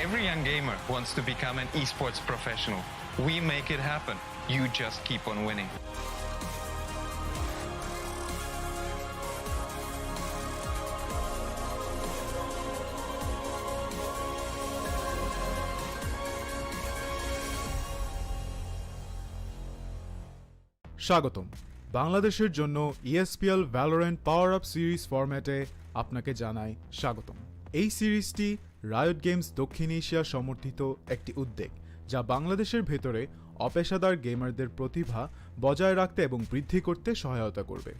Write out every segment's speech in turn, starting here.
Every young gamer wants to become an esports professional. We make it happen. You just keep on winning. স্বাগতম বাংলাদেশের জন্য ESPL Valorant PowerUp Series ফরম্যাটে আপনাকে জানাই স্বাগতম। এই সিরিজটি রায়োট গেমস দক্ষিণ এশিয়া সমর্থিত একটি উদ্যোগ যা বাংলাদেশের ভেতরে অপেশাদার গেমারদের প্রতিভা বজায় রাখতে এবং বৃদ্ধি করতে সহায়তা করবে।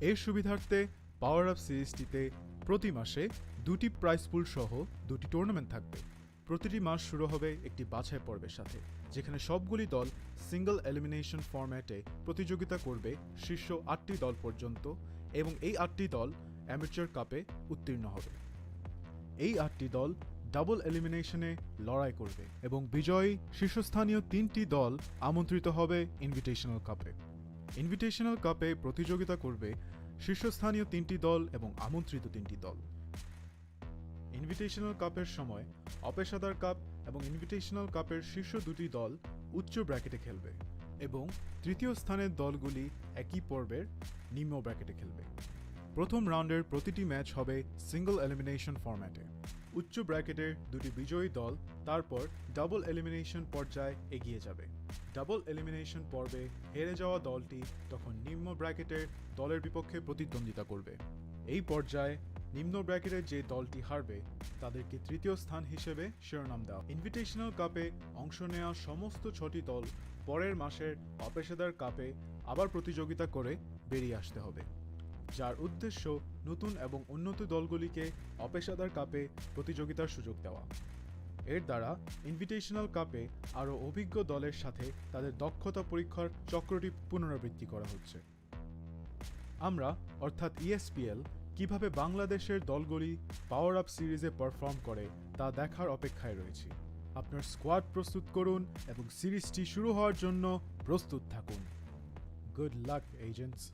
এর সুবিধার্থে পাওয়ার আপ সিরিজটিতে প্রতি মাসে দুটি প্রাইজ পুল সহ দুটি টুর্নামেন্ট থাকবে। প্রতিটি মাস শুরু হবে একটি বাছাই পর্বের সাথে, যেখানে সবগুলি দল সিঙ্গল এলিমিনেশন ফরম্যাটে প্রতিযোগিতা করবে শীর্ষ 8টি দল পর্যন্ত, এবং এই 8টি দল অ্যামেচার কাপে উত্তীর্ণ হবে। এই 8টি দল ডাবল এলিমিনেশনে লড়াই করবে এবং বিজয়ী শীর্ষস্থানীয় 3টি দল আমন্ত্রিত হবে ইনভিটেশনাল কাপে। ইনভিটেশনাল কাপে প্রতিযোগিতা করবে শীর্ষস্থানীয় 3টি দল এবং আমন্ত্রিত 3টি দল। ইনভিটেশনাল কাপের সময় অপেশাদার কাপ এবং ইনভিটেশনাল কাপের শীর্ষ দুটি দল উচ্চ ব্র্যাকেটে খেলবে এবং তৃতীয় স্থানের দলগুলি একই পর্বের নিম্ন ব্র্যাকেটে খেলবে। প্রথম রাউন্ডের প্রতিটি ম্যাচ হবে সিঙ্গল এলিমিনেশন ফরম্যাটে। উচ্চ ব্র্যাকেটের দুটি বিজয়ী দল তারপর ডাবল এলিমিনেশন পর্যায়ে এগিয়ে যাবে। ডাবল এলিমিনেশন পর্বে হেরে যাওয়া দলটি তখন নিম্ন ব্র্যাকেটের দলের বিপক্ষে প্রতিদ্বন্দ্বিতা করবে। এই পর্যায়ে নিম্ন ব্র্যাকেটের যে দলটি হারবে তাদেরকে তৃতীয় স্থান হিসেবে শিরোনাম দেওয়া। ইনভিটেশনাল কাপে অংশ নেওয়া সমস্ত 6টি দল পরের মাসের অপেশাদার কাপে আবার প্রতিযোগিতা করে বেরিয়ে আসতে হবে, যার উদ্দেশ্য নতুন এবং উন্নত দলগুলিকে অপেশাদার কাপে প্রতিযোগিতার সুযোগ দেওয়া। এর দ্বারা ইনভিটেশনাল কাপে আরও অভিজ্ঞ দলের সাথে তাদের দক্ষতা পরীক্ষার চক্রটি পুনরাবৃত্তি করা হচ্ছে। আমরা অর্থাৎ ESPL কিভাবে বাংলাদেশের দলগুলি পাওয়ার আপ সিরিজে পারফর্ম করে তা দেখার অপেক্ষায় রয়েছি। আপনার স্কোয়াড প্রস্তুত করুন এবং সিরিজটি শুরু হওয়ার জন্য প্রস্তুত থাকুন। Good luck agents.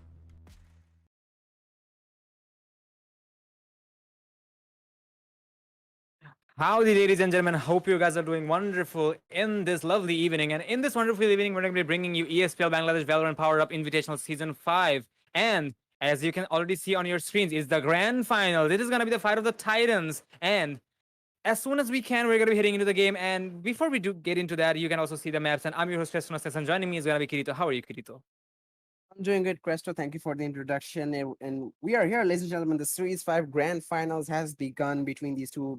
Howdy, ladies and gentlemen. Hope you guys are doing wonderful in this lovely evening. And in this wonderful evening, we're going to be bringing you ESPL Bangladesh Valorant PowerUp Invitational Season 5. And as you can already see on your screens, is the grand final. This is going to be the fight of the Titans. And as soon as we can, we're going to be heading into the game. And before we do get into that, you can also see the maps. And I'm your host, Cresto, and joining me is going to be Kirito. How are you, Kirito? I'm doing good, Cresto. Thank you for the introduction. And we are here, ladies and gentlemen. The Series 5 Grand Finals has begun between these two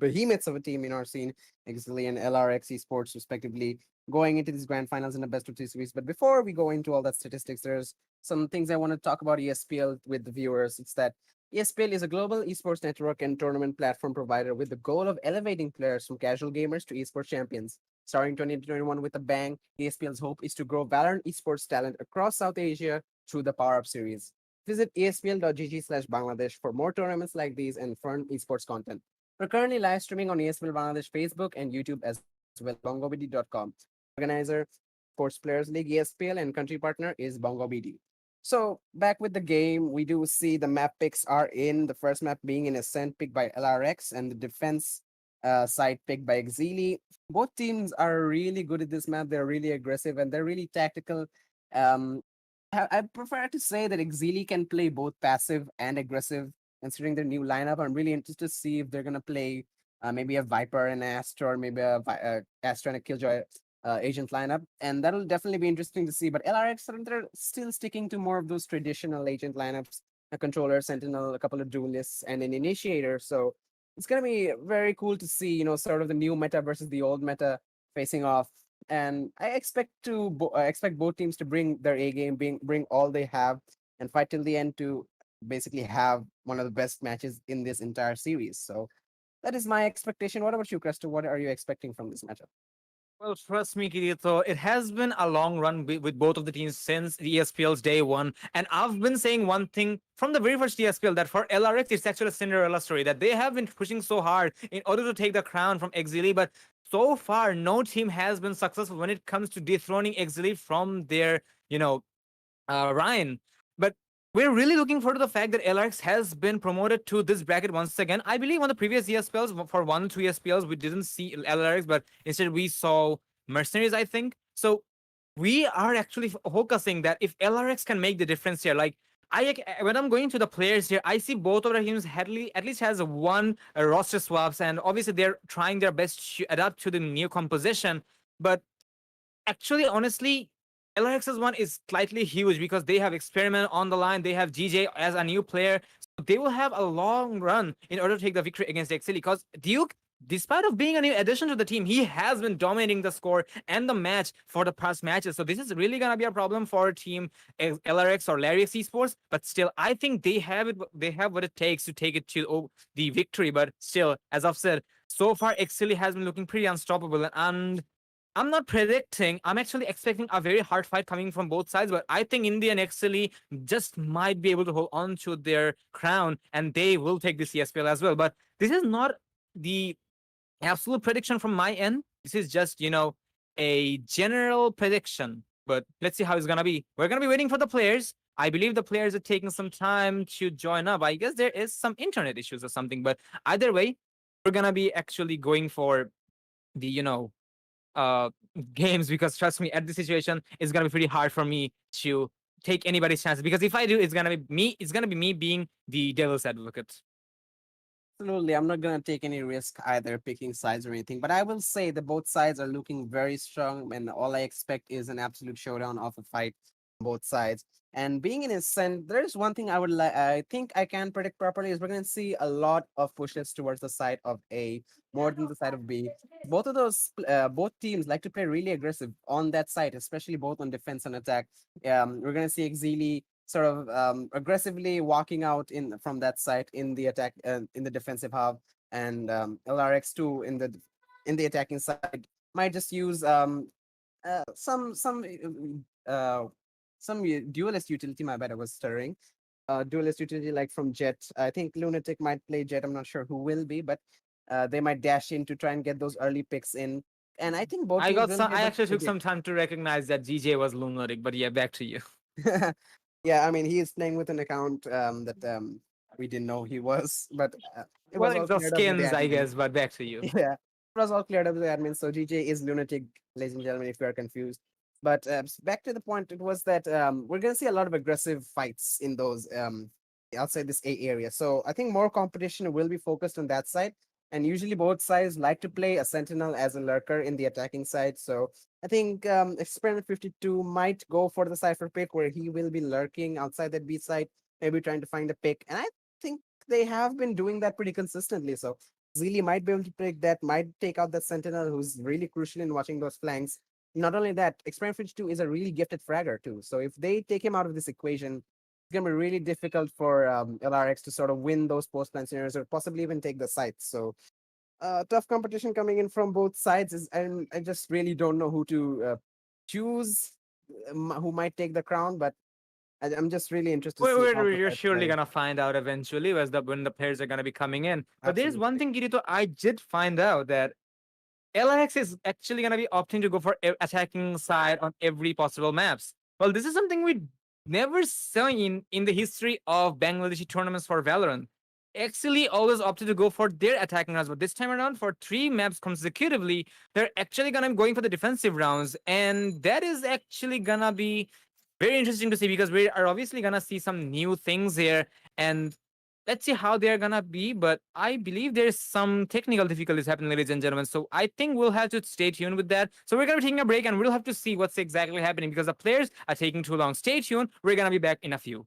behemoths of a team in our scene, Exceeli and LarioX Esports, respectively, going into these Grand Finals in a best-of-3 series. But before we go into all that statistics, there's some things I want to talk about ESPL with the viewers. It's that ESPL is a global esports network and tournament platform provider with the goal of elevating players from casual gamers to esports champions. Starting 2021 with a bang, ESPL's hope is to grow Valorant esports talent across South Asia through the PowerUp series. Visit espl.gg/Bangladesh for more tournaments like these and fun esports content. We're currently live streaming on ESPL Bangladesh Facebook and YouTube as well as BongoBD.com. Organizer, Sports Players League ESPL, and country partner is BongoBD. So back with the game, we do see the map picks are in. The first map being an Ascent pick by LarioX and the defense side pick by Exceeli. Both teams are really good at this map. They're really aggressive and they're really tactical. I prefer to say that Exceeli can play both passive and aggressive. Considering their new lineup, I'm really interested to see if they're going to play maybe a Viper and Astra, or maybe a Astra and a Killjoy agent lineup. And that'll definitely be interesting to see. But LRX, they're still sticking to more of those traditional agent lineups, a controller, sentinel, a couple of duelists, and an initiator. So it's going to be very cool to see, sort of the new meta versus the old meta facing off. And I expect both teams to bring their A game, bring all they have, and fight till the end to basically have one of the best matches in this entire series. So that is my expectation. What about you, Cresto? What are you expecting from this matchup? Well, trust me, Kirito, it has been a long run with both of the teams since the ESPL's day one. And I've been saying one thing from the very first ESPL, that for LRX, it's actually a Cinderella story, that they have been pushing so hard in order to take the crown from Exceeli. But so far, no team has been successful when it comes to dethroning Exceeli from their, Ryan. But we're really looking forward to the fact that LRX has been promoted to this bracket once again. I believe on the previous ESPLs, for 1 2 ESPLs, we didn't see LRX, but instead we saw Mercenaries, I think. So we are actually focusing that if LRX can make the difference here, like when I'm going to the players here, I see both of our teams at least has one roster swaps, and obviously they're trying their best to adapt to the new composition. But actually, honestly, LRX's one is slightly huge because they have Experiment on the line. They have GJ as a new player. So they will have a long run in order to take the victory against Exceeli, because Duke, despite of being a new addition to the team, he has been dominating the score and the match for the past matches. So this is really going to be a problem for team LRX or LarioX Esports. But still, I think they have it. They have what it takes to take it to the victory. But still, as I've said, so far Exceeli has been looking pretty unstoppable, and I'm not predicting. I'm actually expecting a very hard fight coming from both sides, but I think India and Exceeli just might be able to hold on to their crown, and they will take the CSPL as well. But this is not the absolute prediction from my end. This is just, a general prediction. But let's see how it's gonna be. We're gonna be waiting for the players. I believe the players are taking some time to join up. I guess there is some internet issues or something, but either way, we're gonna be actually going for the, uh games, because trust me, at this situation it's gonna be pretty hard for me to take anybody's chances, because if I do, it's gonna be me being the devil's advocate. Absolutely. I'm not going to take any risk either picking sides or anything, but I will say that both sides are looking very strong, and all I expect is an absolute showdown of a fight on both sides. And being in Ascent, there's one thing I think I can predict properly is we're going to see a lot of pushes towards the side of A more than the side of B. Both teams like to play really aggressive on that side, especially both on defense and attack. We're going to see Exceeli sort of aggressively walking out in from that side in the attack in the defensive half, and LRX2 in the attacking side might just use uh, some some uh, duelist utility. My bad, I was stirring. Duelist utility like from Jet. I think Lunatic might play Jet. I'm not sure who will be, but they might dash in to try and get those early picks in. And I think both teams will be I able actually to took some time to recognize that GJ was lunatic, but yeah, back to you. Yeah, I mean, he is playing with an account that we didn't know he was, but it Well, was all it's the cleared up with the skins, I admin. guess, but back to you. Yeah, it was all cleared up with the admin. So GJ is lunatic, ladies and gentlemen, if you are confused. But back to the point, it was that we're gonna see a lot of aggressive fights in those outside this A area. So I think more competition will be focused on that side. And usually both sides like to play a sentinel as a lurker in the attacking side. So I think Experiment 52 might go for the Cypher pick where he will be lurking outside that B side, maybe trying to find a pick. And I think they have been doing that pretty consistently. So Zeely might be able to pick that, might take out the Sentinel, who's really crucial in watching those flanks. Not only that, Experiment 52 is a really gifted fragger too. So if they take him out of this equation, it's going to be really difficult for LRX to sort of win those post-plan scenarios or possibly even take the sites. So tough competition coming in from both sides, and I just really don't know who to choose, who might take the crown. But I'm just really interested to see how the We're fights surely play. gonna find out eventually when the players are gonna be coming in. But there's one Absolutely. thing, Kirito, I did find out that LRX is actually gonna be opting to go for attacking side on every possible maps. Well, this is something we never seen in the history of Bangladeshi tournaments for Valorant. Exceeli always opted to go for their attacking rounds, but this time around, for 3 maps consecutively, they're actually gonna be going for the defensive rounds, and that is actually gonna be very interesting to see, because we are obviously gonna see some new things here, and let's see how they're gonna be. But I believe there's some technical difficulties happening, ladies and gentlemen. So I think we'll have to stay tuned with that. So we're gonna be taking a break, and we'll have to see what's exactly happening, because the players are taking too long. Stay tuned. We're gonna be back in a few.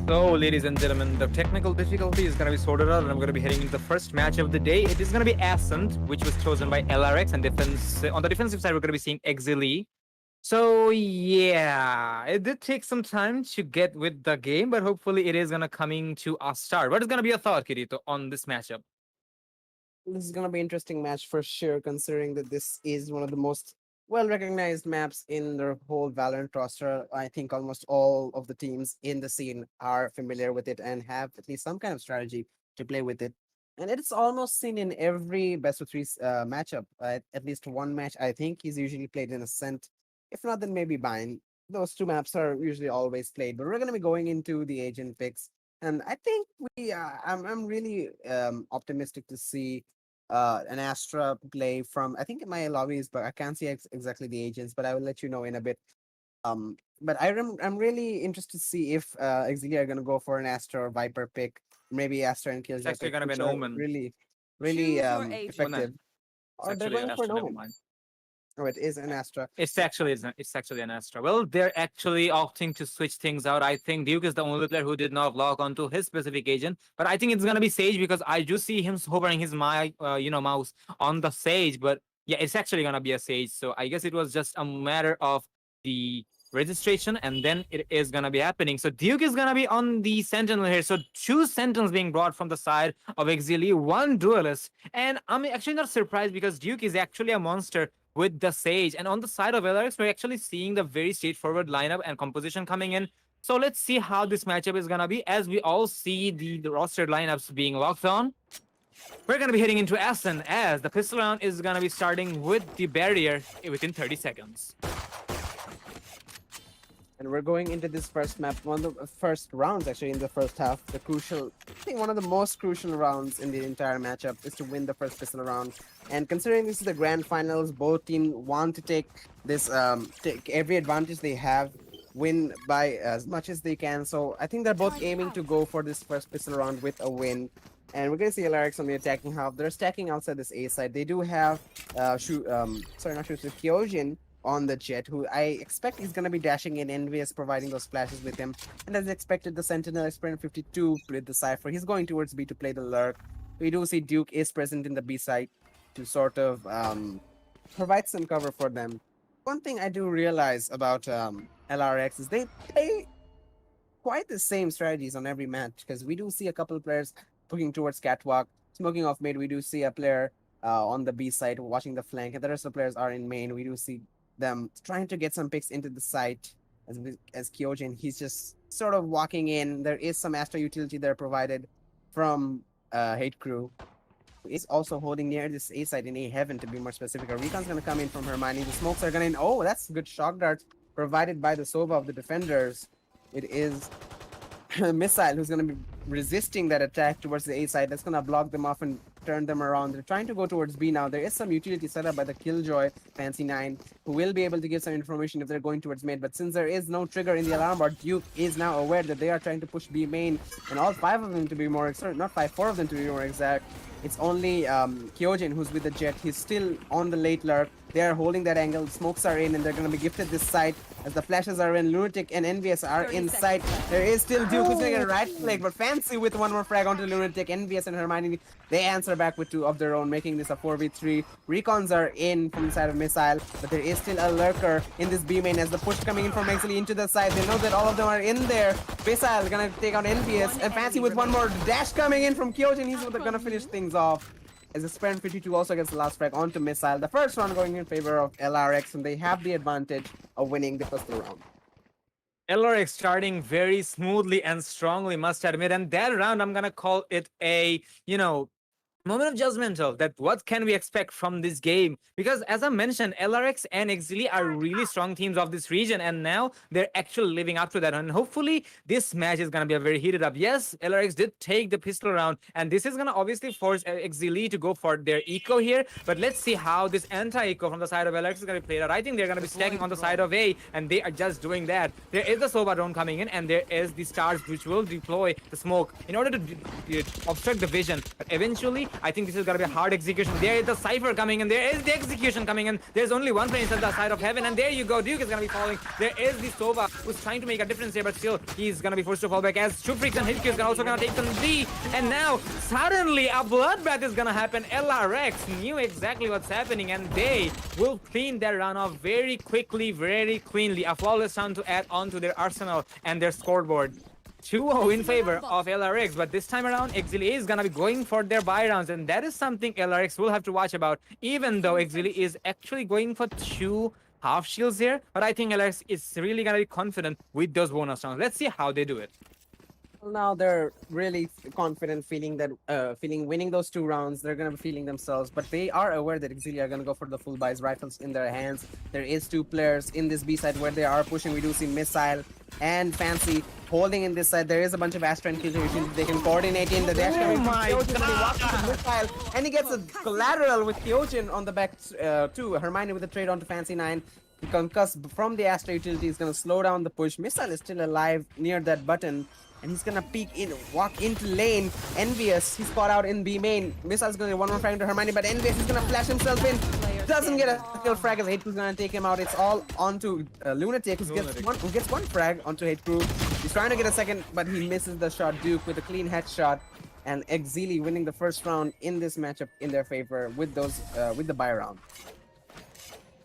So, ladies and gentlemen, the technical difficulty is going to be sorted out, and I'm going to be heading into the first match of the day. It is going to be Ascent, which was chosen by LRX, and on the defensive side, we're going to be seeing Exceeli. So, yeah, it did take some time to get with the game, but hopefully it is going to coming to a start. What is going to be your thought, Kirito, on this matchup? This is gonna be an interesting match for sure, considering that this is one of the most well-recognized maps in the whole Valorant roster. I think almost all of the teams in the scene are familiar with it and have at least some kind of strategy to play with it. And it's almost seen in every best of three matchup. At least one match, I think, is usually played in Ascent. If not, then maybe Bind. Those two maps are usually always played. But we're gonna be going into the agent picks. And I think I'm really optimistic to see an Astra play from, I think in my lobbies, but I can't see exactly the agents, but I will let you know in a bit. But I'm really interested to see if Exceeli are gonna go for an Astra or Viper pick, maybe Astra and Killjoy. It's actually pick, going to be which an are Omen. really Choose your agent. effective. It's Or they're actually going an for an Astra, never Omen. mind. Oh, it is an Astra. It's actually an Astra. Well, they're actually opting to switch things out. I think Duke is the only player who did not log onto his specific agent, but I think it's gonna be Sage because I do see him hovering his mouse on the Sage. But yeah, it's actually gonna be a Sage. So I guess it was just a matter of the registration, and then it is gonna be happening. So Duke is gonna be on the Sentinel here. So two Sentinels being brought from the side of Exceeli, one duelist, and I'm actually not surprised because Duke is actually a monster with the Sage. And on the side of LRX, we're actually seeing the very straightforward lineup and composition coming in. So let's see how this matchup is going to be as we all see the rostered lineups being locked on. We're going to be heading into Ascent as the pistol round is going to be starting with the barrier within 30 seconds. And we're going into this first map, one of the first rounds actually in the first half. The crucial, I think one of the most crucial rounds in the entire matchup is to win the first pistol round. And considering this is the grand finals, both teams want to take this, take every advantage they have, win by as much as they can. So I think they're both aiming to go for this first pistol round with a win. And we're gonna see LarioX on the attacking half. They're stacking outside this A side. They do have, Kyojin on the Jet, who I expect is going to be dashing in, Envious providing those flashes with him. And as expected, the Sentinel Experiment 52 with the Cypher. He's going towards B to play the Lurk. We do see Duke is present in the B side to sort of provide some cover for them. One thing I do realize about LRX is they play quite the same strategies on every match, because we do see a couple of players looking towards Catwalk, smoking off mid. We do see a player on the B side watching the flank, and the rest of the players are in main. We do see them trying to get some picks into the site as Kyojin. He's just sort of walking in. There is some Astra utility there provided from Hate Crew. Is also holding near this A site in A Heaven to be more specific. A Recon's gonna come in from Hermione. The smokes are gonna oh, that's good shock darts provided by the Sova of the defenders. It is Missile who's gonna be resisting that attack towards the A side. That's gonna block them off and turn them around. They're trying to go towards B now. There is some utility set up by the Killjoy Fancy 9, who will be able to give some information if they're going towards mid. But since there is no trigger in the alarm bar, Duke is now aware that they are trying to push B main, and all five of them to be more exact, not five, four of them to be more exact. It's only Kyojin who's with the Jet. He's still on the late lurk. They are holding that angle. Smokes are in, and they're going to be gifted this side as the flashes are in. Lunatic and Envious are inside. There is still Duke who's going to get a right flag, but Fancy with one more frag onto Lunatic. Envious and Hermione, they answer back with two of their own, making this a 4v3. Recons are in from the side of Missile, but there is still a lurker in this B main as the push coming in from Exceeli into the side. They know that all of them are in there. Missile going to take out Envious, and Fancy with one more dash coming in from Kyojin. He's going to finish things off. As Experiment 52 also gets the last frag onto Missile. The first round going in favor of LRX, and they have the advantage of winning the first round. LRX starting very smoothly and strongly, must admit. And that round, I'm going to call it a, moment of judgmental that what can we expect from this game, because as I mentioned, LRX and Exceeli are really strong teams of this region, and now they're actually living up to that, and hopefully this match is going to be a very heated up. Yes, LRX did take the pistol round, and this is going to obviously force Exceeli to go for their eco here, but let's see how this anti-eco from the side of LRX is going to be played out. I think they're going to be stacking on the side of A, and they are just doing that. There is the Soba drone coming in, and there is the stars which will deploy the smoke in order to obstruct the vision, but eventually I think this is gonna be a hard execution. There is the Cypher coming and there is the execution coming and there's only one player inside the side of heaven and there you go. Duke is gonna be falling. There is the Sova who's trying to make a difference here, but still he's gonna be forced to fall back as Shufrix and Hitq is also gonna take some D. And now suddenly a bloodbath is gonna happen. LRX knew exactly what's happening and they will clean their run off very quickly, very cleanly. A flawless round to add on to their arsenal and their scoreboard. 2-0 in favor of LRX, but this time around, Exceeli is gonna be going for their buy rounds, and that is something LRX will have to watch about, even though Exceeli is actually going for 2 half shields here, but I think LRX is really gonna be confident with those bonus rounds. Let's see how they do it. Now they're really confident, feeling that winning those 2 rounds, they're gonna be feeling themselves, but they are aware that Exceeli are gonna go for the full buys, rifles in their hands. There is 2 players in this B side where they are pushing. We do see Missile and Fancy holding in this side. There is a bunch of Astra and Kyojin. They can coordinate in the dash coming. Kyojin walks with Missile and he gets a collateral with Kyojin on the back too. Hermione with a trade onto Fancy 9. The concuss from the Astra utility is gonna slow down the push. Missile is still alive near that button. And he's gonna peek in, walk into lane. Envious, he's caught out in B main. Missile's gonna one more frag into Hermione, but Envious is gonna flash himself in. Doesn't get a kill frag as Hate Crew's gonna take him out. It's all onto Lunatic, who gets one frag onto Hate Crew. He's trying to get a second, but he misses the shot. Duke with a clean headshot. And Exceeli winning the first round in this matchup in their favor with those with the buy round.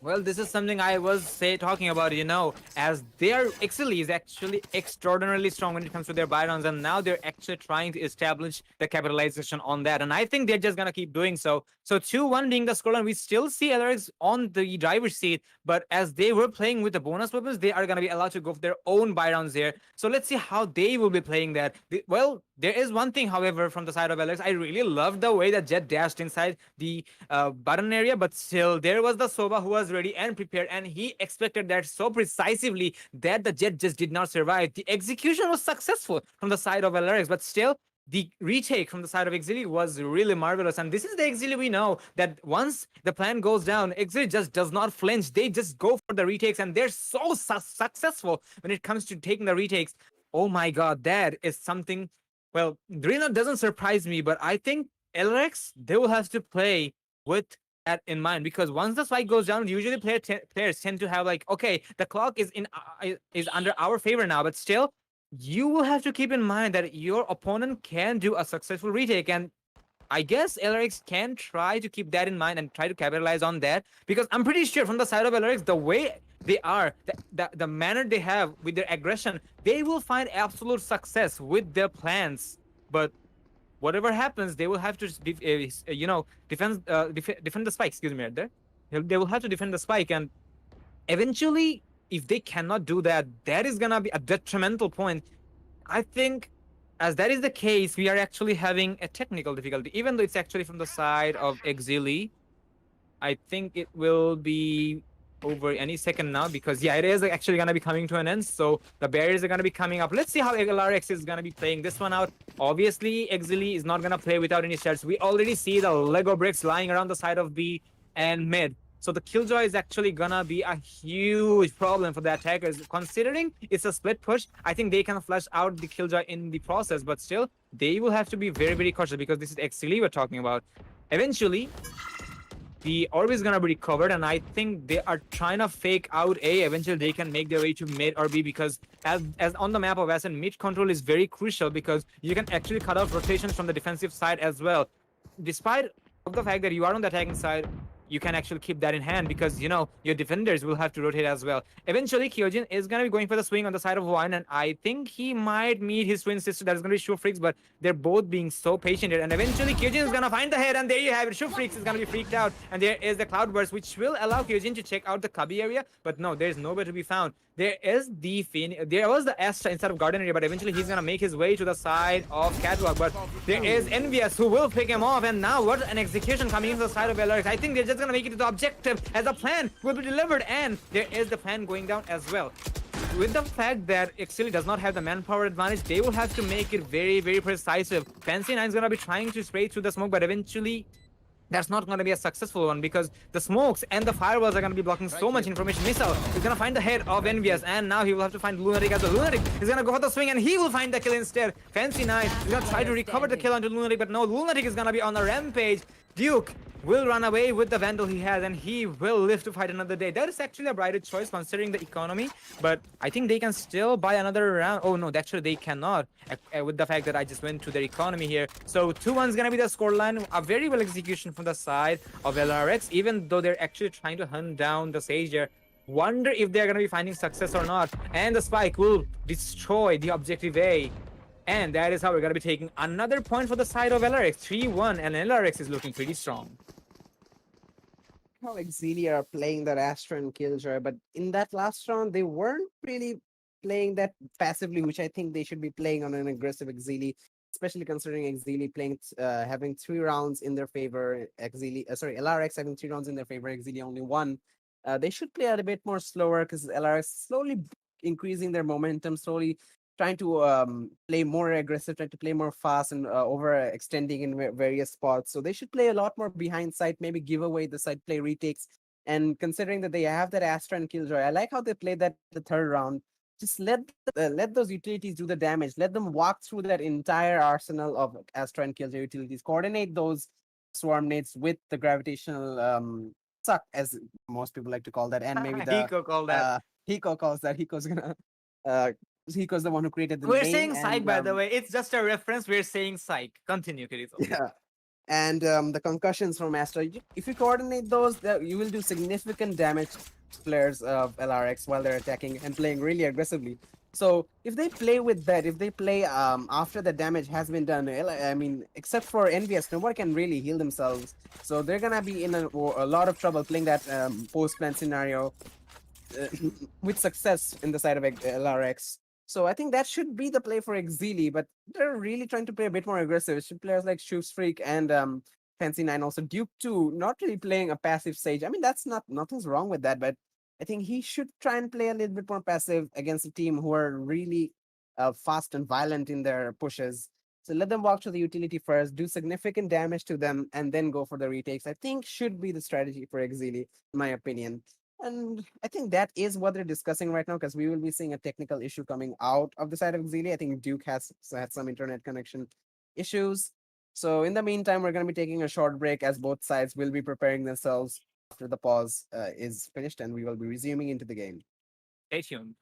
Well, this is something I was talking about, you know, as their Exceeli is actually extraordinarily strong when it comes to their buy rounds, and now they're actually trying to establish the capitalization on that, and I think they're just gonna keep doing so. So 2-1 being the scoreline, we still see LRX on the driver's seat, but as they were playing with the bonus weapons, they are gonna be allowed to go for their own buy rounds here. So let's see how they will be playing that. Well, there is one thing, however, from the side of LRX. I really loved the way that Jet dashed inside the button area, but still, there was the Soba who was ready and prepared, and he expected that so precisely that the Jet just did not survive. The execution was successful from the side of LRX, but still, the retake from the side of Exceeli was really marvelous. And this is the Exceeli we know, that once the plan goes down, Exceeli just does not flinch. They just go for the retakes, and they're so successful when it comes to taking the retakes. Oh my god, that is something. Well, really doesn't surprise me, but I think LRX, they will have to play with that in mind, because once the spike goes down, usually players tend to have like, okay, the clock is under our favor now, but still, you will have to keep in mind that your opponent can do a successful retake, and I guess LRX can try to keep that in mind and try to capitalize on that, because I'm pretty sure from the side of LRX, the way they are, the manner they have with their aggression, they will find absolute success with their plans. But whatever happens, they will have to, defend the spike. Excuse me, right there. They will have to defend the spike, and eventually, if they cannot do that, that is gonna be a detrimental point. I think, as that is the case, we are actually having a technical difficulty, even though it's actually from the side of Exceeli. I think it will be over any second now, because yeah, it is actually gonna be coming to an end. So the barriers are gonna be coming up. Let's see how LRX is gonna be playing this one out. Obviously, Exceeli is not gonna play without any stats. We already see the Lego bricks lying around the side of B and mid. So the killjoy is actually gonna be a huge problem for the attackers. Considering it's a split push, I think they can flush out the killjoy in the process, but still, they will have to be very, very cautious, because this is Exceeli we're talking about. Eventually, the orb is gonna be recovered, and I think they are trying to fake out A. Eventually, they can make their way to mid or B, because as on the map of Ascent, mid control is very crucial, because you can actually cut off rotations from the defensive side as well. Despite of the fact that you are on the attacking side, you can actually keep that in hand, because, you know, your defenders will have to rotate as well. Eventually, Kyojin is going to be going for the swing on the side of one, and I think he might meet his twin sister. That is going to be Shufrix, but they're both being so patient here. And eventually, Kyojin is going to find the head, and there you have it. Shufrix is going to be freaked out, and there is the Cloudburst, which will allow Kyojin to check out the Cubby area, but no, there's nowhere to be found. There was the Astra inside of Garden area, but eventually he's gonna make his way to the side of Catwalk. But there is Envious who will pick him off, and now what an execution coming into the side of LRX. I think they're just gonna make it to the objective, as the plan will be delivered, and there is the plan going down as well. With the fact that Exceeli does not have the manpower advantage, they will have to make it very, very precise. Fancy 9 is gonna be trying to spray through the smoke, but eventually that's not going to be a successful one because the smokes and the firewalls are going to be blocking so much information. Missile is going to find the head of Envious, and now he will have to find Lunatic as well. Lunatic is going to go for the swing, and he will find the kill instead. Fancy Nine is going to try to recover the kill onto Lunatic, but no, Lunatic is going to be on a rampage. Duke will run away with the Vandal he has, and he will live to fight another day. That is actually a brighter choice considering the economy, but I think they can still buy another round. Oh no, actually they cannot, with the fact that I just went to their economy here. So 2-1 is gonna be the scoreline. A very well execution from the side of LRX, even though they're actually trying to hunt down the Sage here. Wonder if they're gonna be finding success or not. And the spike will destroy the objective A. And that is how we're going to be taking another point for the side of LRX. 3-1, and LRX is looking pretty strong. How Exceeli are playing that Astra and Killjoy, but in that last round, they weren't really playing that passively, which I think they should be playing on an aggressive Exceeli, especially considering Exceeli playing, having 3 rounds in their favor. LRX having 3 rounds in their favor, Exceeli only 1. They should play a bit more slower because LRX slowly increasing their momentum, slowly trying to play more aggressive, trying to play more fast and overextending in various spots. So they should play a lot more behind site, maybe give away the side play retakes. And considering that they have that Astra and Killjoy, I like how they played that the third round. Just let those utilities do the damage. Let them walk through that entire arsenal of Astra and Killjoy utilities. Coordinate those swarm nades with the gravitational suck, as most people like to call that, and maybe the Hiko called that. Hiko calls that. Hiko's gonna Hiko's the one who created the We're name, saying psych, and, by the way. It's just a reference. We're saying psych. Continue, Kirito. Yeah. And the concussions from Astra, if you coordinate those, you will do significant damage to players of LRX while they're attacking and playing really aggressively. So if they play with that, if they play after the damage has been done, I mean, except for Envious, nobody can really heal themselves. So they're gonna be in a lot of trouble playing that post-plan scenario with success in the side of LRX. So I think that should be the play for Exceeli, but they're really trying to play a bit more aggressive. Players like Shoes Freak and Fancy Nine, also Duke 2, not really playing a passive Sage. I mean, nothing's wrong with that, but I think he should try and play a little bit more passive against a team who are really fast and violent in their pushes. So let them walk to the utility first, do significant damage to them, and then go for the retakes. I think should be the strategy for Exceeli, in my opinion. And I think that is what they're discussing right now, because we will be seeing a technical issue coming out of the side of Exceeli. I think Duke has had some internet connection issues. So in the meantime, we're going to be taking a short break as both sides will be preparing themselves after the pause is finished, and we will be resuming into the game. Stay tuned.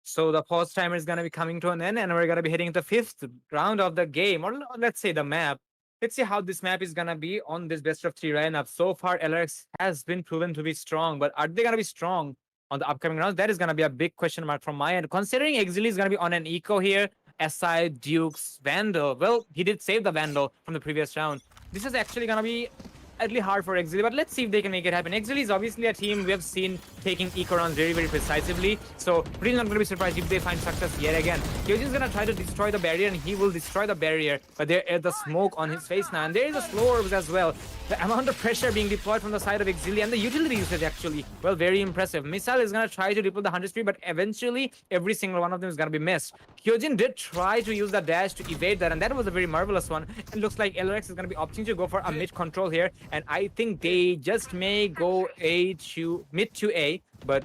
So the pause timer is going to be coming to an end, and we're going to be hitting the 5th round of the game, or let's say the map. Let's see how this map is going to be on this best of 3 lineup. So far, LRX has been proven to be strong, but are they going to be strong on the upcoming rounds? That is going to be a big question mark from my end. Considering Exceeli is going to be on an eco here, SI, Dukes, Vandal. Well, he did save the Vandal from the previous round. This is actually going to be slightly hard for Exceeli, but let's see if they can make it happen. Exceeli is obviously a team we have seen taking eco rounds very, very precisely, so really not going to be surprised if they find success yet again. He's just going to try to destroy the barrier, and he will destroy the barrier, but there is the smoke on his face now, and there is a slow orbs as well. The amount of pressure being deployed from the side of Exceeli, and the utility usage actually, well, very impressive. Missile is going to try to deploy the 100 speed, but eventually every single one of them is going to be missed. Hyojin did try to use the dash to evade that, and that was a very marvelous one. It looks like LRX is going to be opting to go for a mid control here, and I think they just may go mid to A, but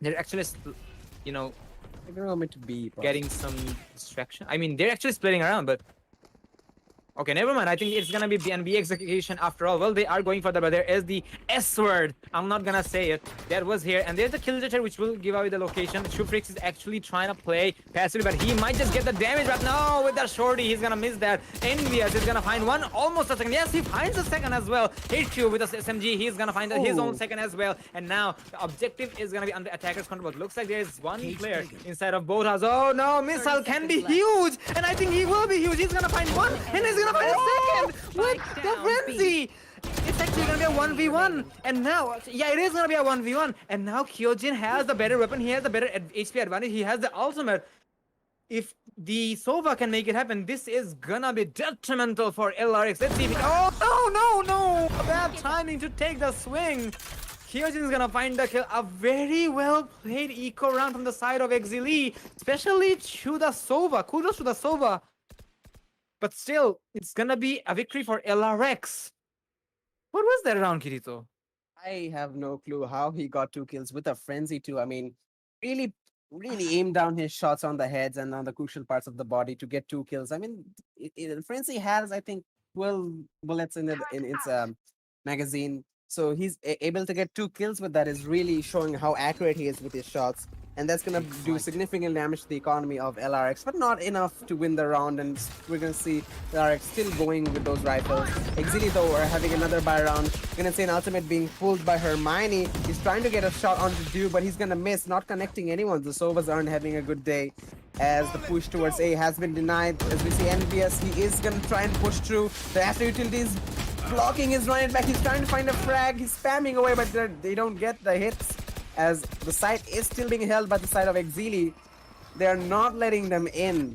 they're actually, you know, They're going to B. getting some distraction. I mean, they're actually splitting around, but Okay, never mind. I think it's gonna be BNB execution after all. Well, they are going for that, but there is the S word. I'm not gonna say it. That was here, and there's the kill jitter, which will give away the location. Shufrix is actually trying to play passively, but he might just get the damage. But no, with that shorty, he's gonna miss that. Envious is gonna find one, almost a second. Yes, he finds a second as well. HQ with the SMG, he's gonna find his own second as well. And now the objective is gonna be under attacker's control. But looks like there is one player inside of both houses. Oh no, missile can be huge, and I think he will be huge. He's gonna find one, and he's gonna find a second with the frenzy. It's actually gonna be a 1v1, and now, yeah, it is gonna be a 1v1, and now Kyojin has the better weapon, he has the better HP advantage, he has the ultimate. If the Sova can make it happen, this is gonna be detrimental for LRX. Let's see if oh, no, bad timing to take the swing. Kyojin is gonna find the kill. A very well played eco round from the side of Exceeli, especially to the Sova. Kudos to the Sova. But still, it's gonna be a victory for LRX. What was that round, Kirito? I have no clue how he got 2 kills with a frenzy too. I mean, really aimed down his shots on the heads and on the crucial parts of the body to get 2 kills. I mean, frenzy has, I think, 12 bullets in its magazine. So he's able to get 2 kills with that is really showing how accurate he is with his shots. And that's going to do significant damage to the economy of LRX, but not enough to win the round. And we're going to see LRX still going with those rifles. Exceeli, though, are having another buy round. Going to see an ultimate being pulled by Hermione. He's trying to get a shot onto Duke, but he's going to miss, not connecting anyone. The Sovas aren't having a good day as the push towards A has been denied. As we see NBS, he is going to try and push through. The after utilities blocking his running back. He's trying to find a frag. He's spamming away, but they don't get the hits. As the site is still being held by the side of Exceeli, they are not letting them in.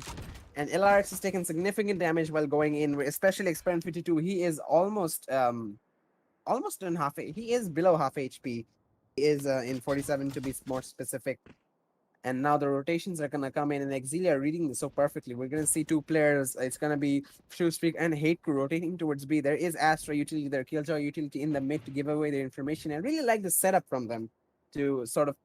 And LRX has taken significant damage while going in, especially Experiment 52. He is almost in half. He is below half HP. He is in 47 to be more specific. And now the rotations are gonna come in, and Exceeli are reading this so perfectly. We're gonna see 2 players. It's gonna be Shoestreak and Hate Crew rotating towards B. There is Astra utility, their Killjoy utility in the mid to give away their information. I really like the setup from them to sort of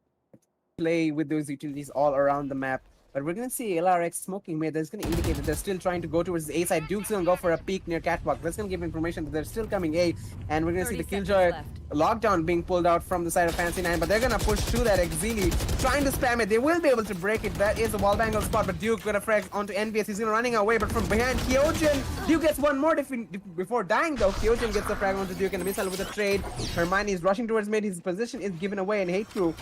play with those utilities all around the map. But we're going to see LRX smoking mid. That's going to indicate that they're still trying to go towards the A side. Duke's going to go for a peek near Catwalk. That's going to give information that they're still coming A. And we're going to see the Killjoy lockdown being pulled out from the side of Fancy 9. But they're going to push through that. Exceeli trying to spam it. They will be able to break it. That is a wall bangle spot. But Duke got a frag onto NBS. He's going to running away. But from behind Kyojin, Duke gets one more before dying though. Kyojin gets a frag onto Duke and a missile with a trade. Hermione is rushing towards mid. His position is given away, and Hate Crew,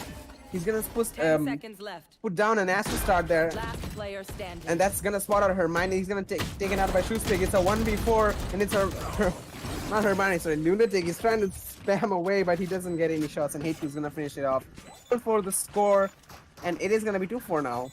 he's gonna put down an Astro start there. Last player standing. And that's gonna spot out Hermione. He's gonna taken out by Shoestick. It's a 1v4, and it's not Hermione, sorry, Lunatic. He's trying to spam away, but he doesn't get any shots, and Hateku's gonna finish it off. For the score, and it is gonna be 2-4 now.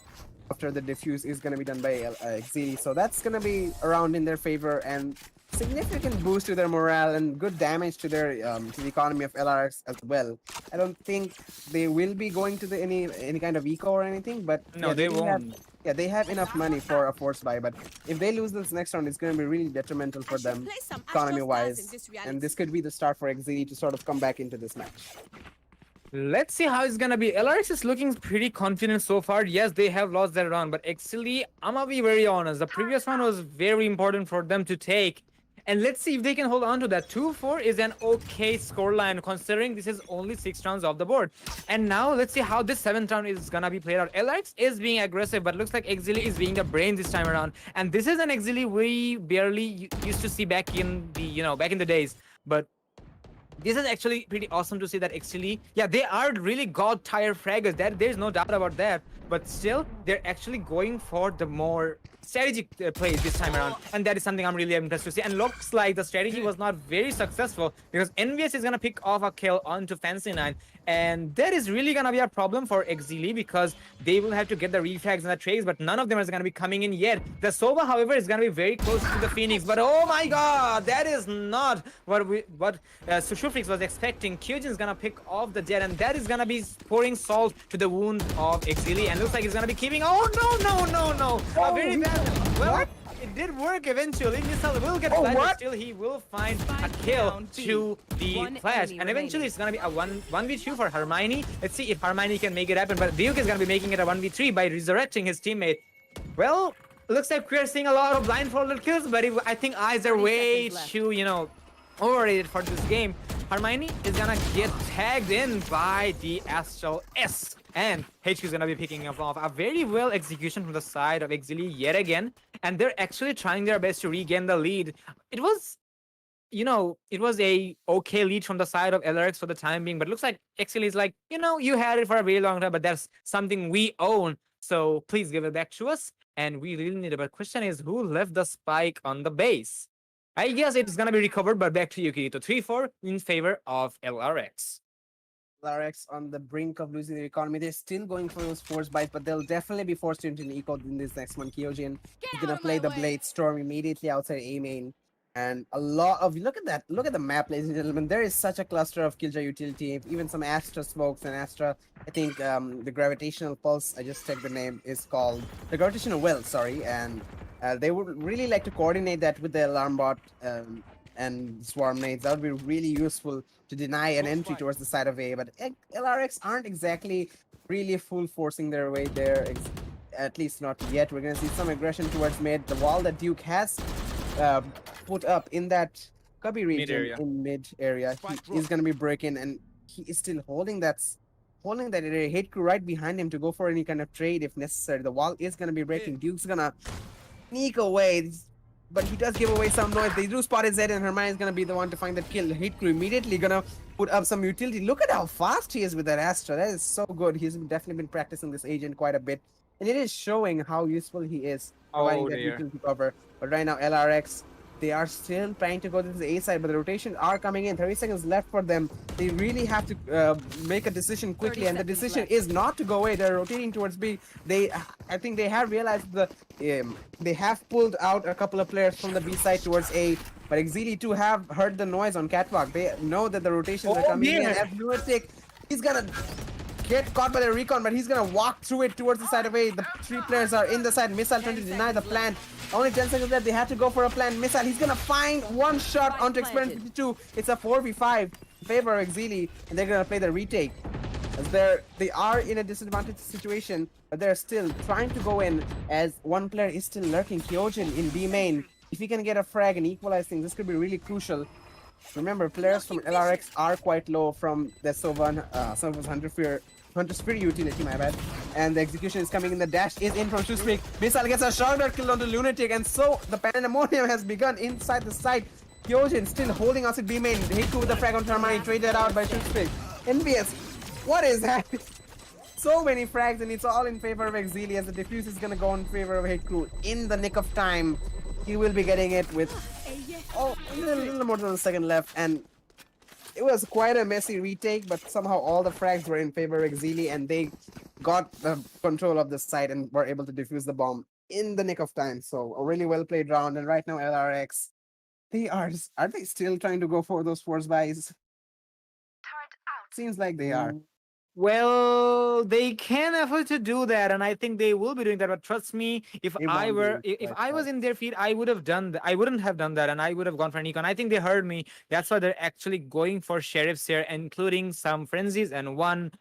After the defuse is gonna be done by Exceeli. So that's gonna be around in their favor, and significant boost to their morale and good damage to their to the economy of LRX as well. I don't think they will be going to the any kind of eco or anything, but No, yeah, they won't. they have enough money for a force buy, but if they lose this next round, it's going to be really detrimental for them economy-wise, and this could be the start for Exceeli to sort of come back into this match. Let's see how it's gonna be. LRX is looking pretty confident so far. Yes, they have lost their round, but Exceeli, I'm gonna be very honest, the previous one was very important for them to take. And let's see if they can hold on to that. 2-4 is an okay scoreline considering this is only 6 rounds off the board. And now let's see how this 7th round is gonna be played out. LRX is being aggressive, but looks like Exceeli is being the brain this time around. And this is an Exceeli we barely used to see back in the back in the days. But this is actually pretty awesome to see that Exceeli, yeah, they are really god tier fraggers. There's no doubt about that. But still, they're actually going for the more strategic plays this time around, and that is something I'm really impressed to see. And looks like the strategy was not very successful because NVS is gonna pick off a kill onto Fancy 9, and that is really gonna be a problem for Exceeli because they will have to get the refrags and the trades, but none of them is gonna be coming in yet. The Sova, however, is gonna be very close to the Phoenix, but oh my god, that is not what Sushufrix was expecting. Kyojin is gonna pick off the Jet, and that is gonna be pouring salt to the wound of Exceeli, and looks like he's gonna be keeping. Oh no! A very bad. Well, what? it did work eventually. Missile will get flashed, but still he will find a kill to the flash, and eventually it's gonna be a 1v2 for Hermione. Let's see if Hermione can make it happen, but Duke is gonna be making it a 1v3 by resurrecting his teammate. Well, looks like we're seeing a lot of blindfolded kills, but I think eyes are 30 way seconds left. too, overrated for this game. Hermione is gonna get tagged in by the Astral S, and HQ is gonna be picking up off a very well execution from the side of Exceeli yet again, and they're actually trying their best to regain the lead. It was, it was a okay lead from the side of LRX for the time being, but it looks like Exceeli is like, you had it for a very long time, but that's something we own, so please give it back to us, and we really need it. But question is, who left the spike on the base? I guess it's gonna be recovered, but back to you, Kirito. 3-4 in favor of LRX. LarioX on the brink of losing their economy. They're still going for those force bites, but they'll definitely be forced into an eco in this next one. Kyojin is gonna play the Blade Storm immediately outside A main. And a lot of look at the map, ladies and gentlemen. There is such a cluster of Killjoy utility, even some Astra smokes and Astra. I think the gravitational pulse, I just checked the name, is called the gravitational well, sorry, and they would really like to coordinate that with the alarm bot and swarm nades. That would be really useful to deny an entry towards the side of A. But LRX aren't exactly really full forcing their way there, at least not yet. We're gonna see some aggression towards mid. The wall that Duke has put up in that cubby region Mid-area. in mid area, he is gonna be breaking, and he is still holding that area. Hate crew right behind him to go for any kind of trade if necessary. The wall is gonna be breaking. Duke's gonna sneak away, but he does give away some noise. They do spot his head, and Hermione is gonna be the one to find that kill. Hate crew immediately gonna put up some utility. Look at how fast he is with that Astra. That is so good. He's definitely been practicing this agent quite a bit, and it is showing how useful he is providing that dear. utility cover. But right now, LRX, they are still trying to go to the A side, but the rotations are coming in. 30 seconds left for them. They really have to make a decision quickly, and the 30 seconds decision left. is not to go away. They're rotating towards B. I think they have realized they have pulled out a couple of players from the B side towards A, but Exceeli too have heard the noise on catwalk. They know that the rotations are coming in. dear. As Lunatic, he's gonna get caught by the recon, but he's gonna walk through it towards the side of A. The three players are in the side. Missile trying to deny the plant. Only 10 seconds left. They had to go for a plant. Missile. He's gonna find one shot onto Experiment 52. It's a 4v5 in favor of Exceeli, and they're gonna play the retake. As they are in a disadvantaged situation, but they're still trying to go in, as one player is still lurking. Kyojin in B main. If he can get a frag and equalize things, this could be really crucial. Remember, players from LRX are quite low from the Sovan, some of his Hunter Spear utility, my bad. And the execution is coming in. The dash is in from Shoespeak. Missile gets a shotgun kill onto Lunatic, and so the pandemonium has begun inside the site. Kyojin still holding us at B main. Hit with the frag on Hermione, traded out by Shoespeak. NBS, what is happening? So many frags, and it's all in favor of Exceeli, as the defuse is gonna go in favor of Hate Crew in the nick of time. He will be getting it with a little more than a second left, and it was quite a messy retake, but somehow all the frags were in favor of Exceeli, and they got the control of the site and were able to defuse the bomb in the nick of time. So a really well played round, and right now LRX, are they still trying to go for those force buys? Seems like they are. Well, they can afford to do that, and I think they will be doing that. But trust me, if They I won't were, be if quite I was fast. in their feet, I would have done that. I wouldn't have done that, and I would have gone for an econ. I think they heard me. That's why they're actually going for sheriffs here, including some frenzies and one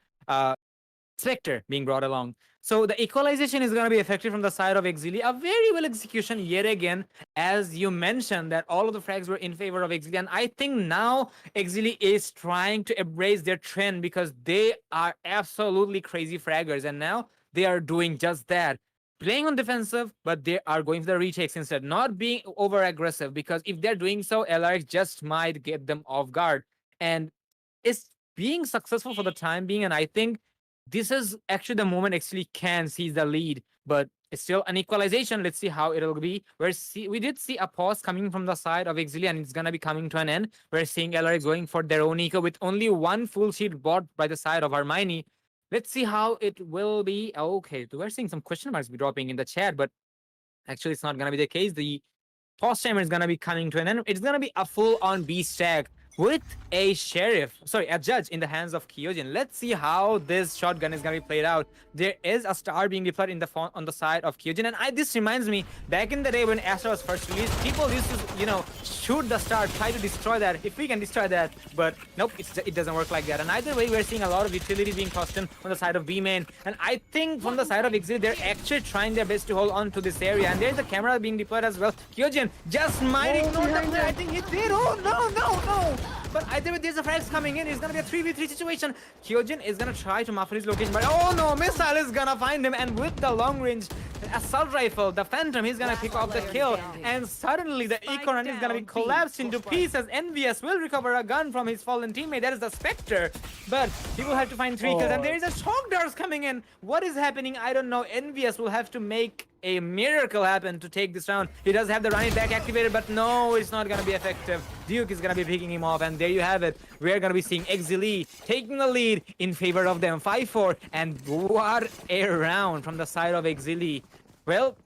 Spectre being brought along. So the equalization is going to be effective from the side of Exceeli. A very well execution yet again, as you mentioned that all of the frags were in favor of Exceeli. And I think now Exceeli is trying to embrace their trend, because they are absolutely crazy fraggers. And now they are doing just that. Playing on defensive, but they are going for the retakes instead, not being over aggressive, because if they're doing so, LRX just might get them off guard. And it's being successful for the time being, and I think this is actually the moment Exceeli can seize the lead, but it's still an equalization. Let's see how it'll be. We did see a pause coming from the side of Exceeli, and it's gonna be coming to an end. We're seeing LRX going for their own eco with only one full shield bought by the side of Hermione. Let's see how it will be. Okay, we're seeing some question marks be dropping in the chat, but actually it's not gonna be the case. The pause timer is gonna be coming to an end. It's gonna be a full-on B stack. with a judge in the hands of Kyojin. Let's see how this shotgun is gonna be played out. There is a star being deployed on the side of Kyojin, and this reminds me, back in the day when Astra was first released, people used to, shoot the star, try to destroy that, if we can destroy that, but nope, it doesn't work like that. And either way, we're seeing a lot of utility being tossed in on the side of B main, and I think from the side of Exceeli, they're actually trying their best to hold on to this area, and there's a camera being deployed as well. Kyojin just might ignore the play. I think he did. Oh no! But either way, there's a frags coming in. It's gonna be a 3v3 situation. Kyojin is gonna try to muffle his location, but oh no, missile is gonna find him, and with the long range assault rifle, the Phantom, he's gonna pick up the kill, and suddenly the eco run is gonna be collapsed into pieces. NVS will recover a gun from his fallen teammate. That is the Spectre, but he will have to find 3 kills, and there is a shock darts coming in. What is happening? I don't know. NVS will have to make a miracle happen to take this round. He does have the run it back activated, but no, it's not gonna be effective. Duke is gonna be picking him off, and there you have it. We're gonna be seeing Exceeli taking the lead in favor of them, 5-4, and what a round from the side of Exceeli. Well,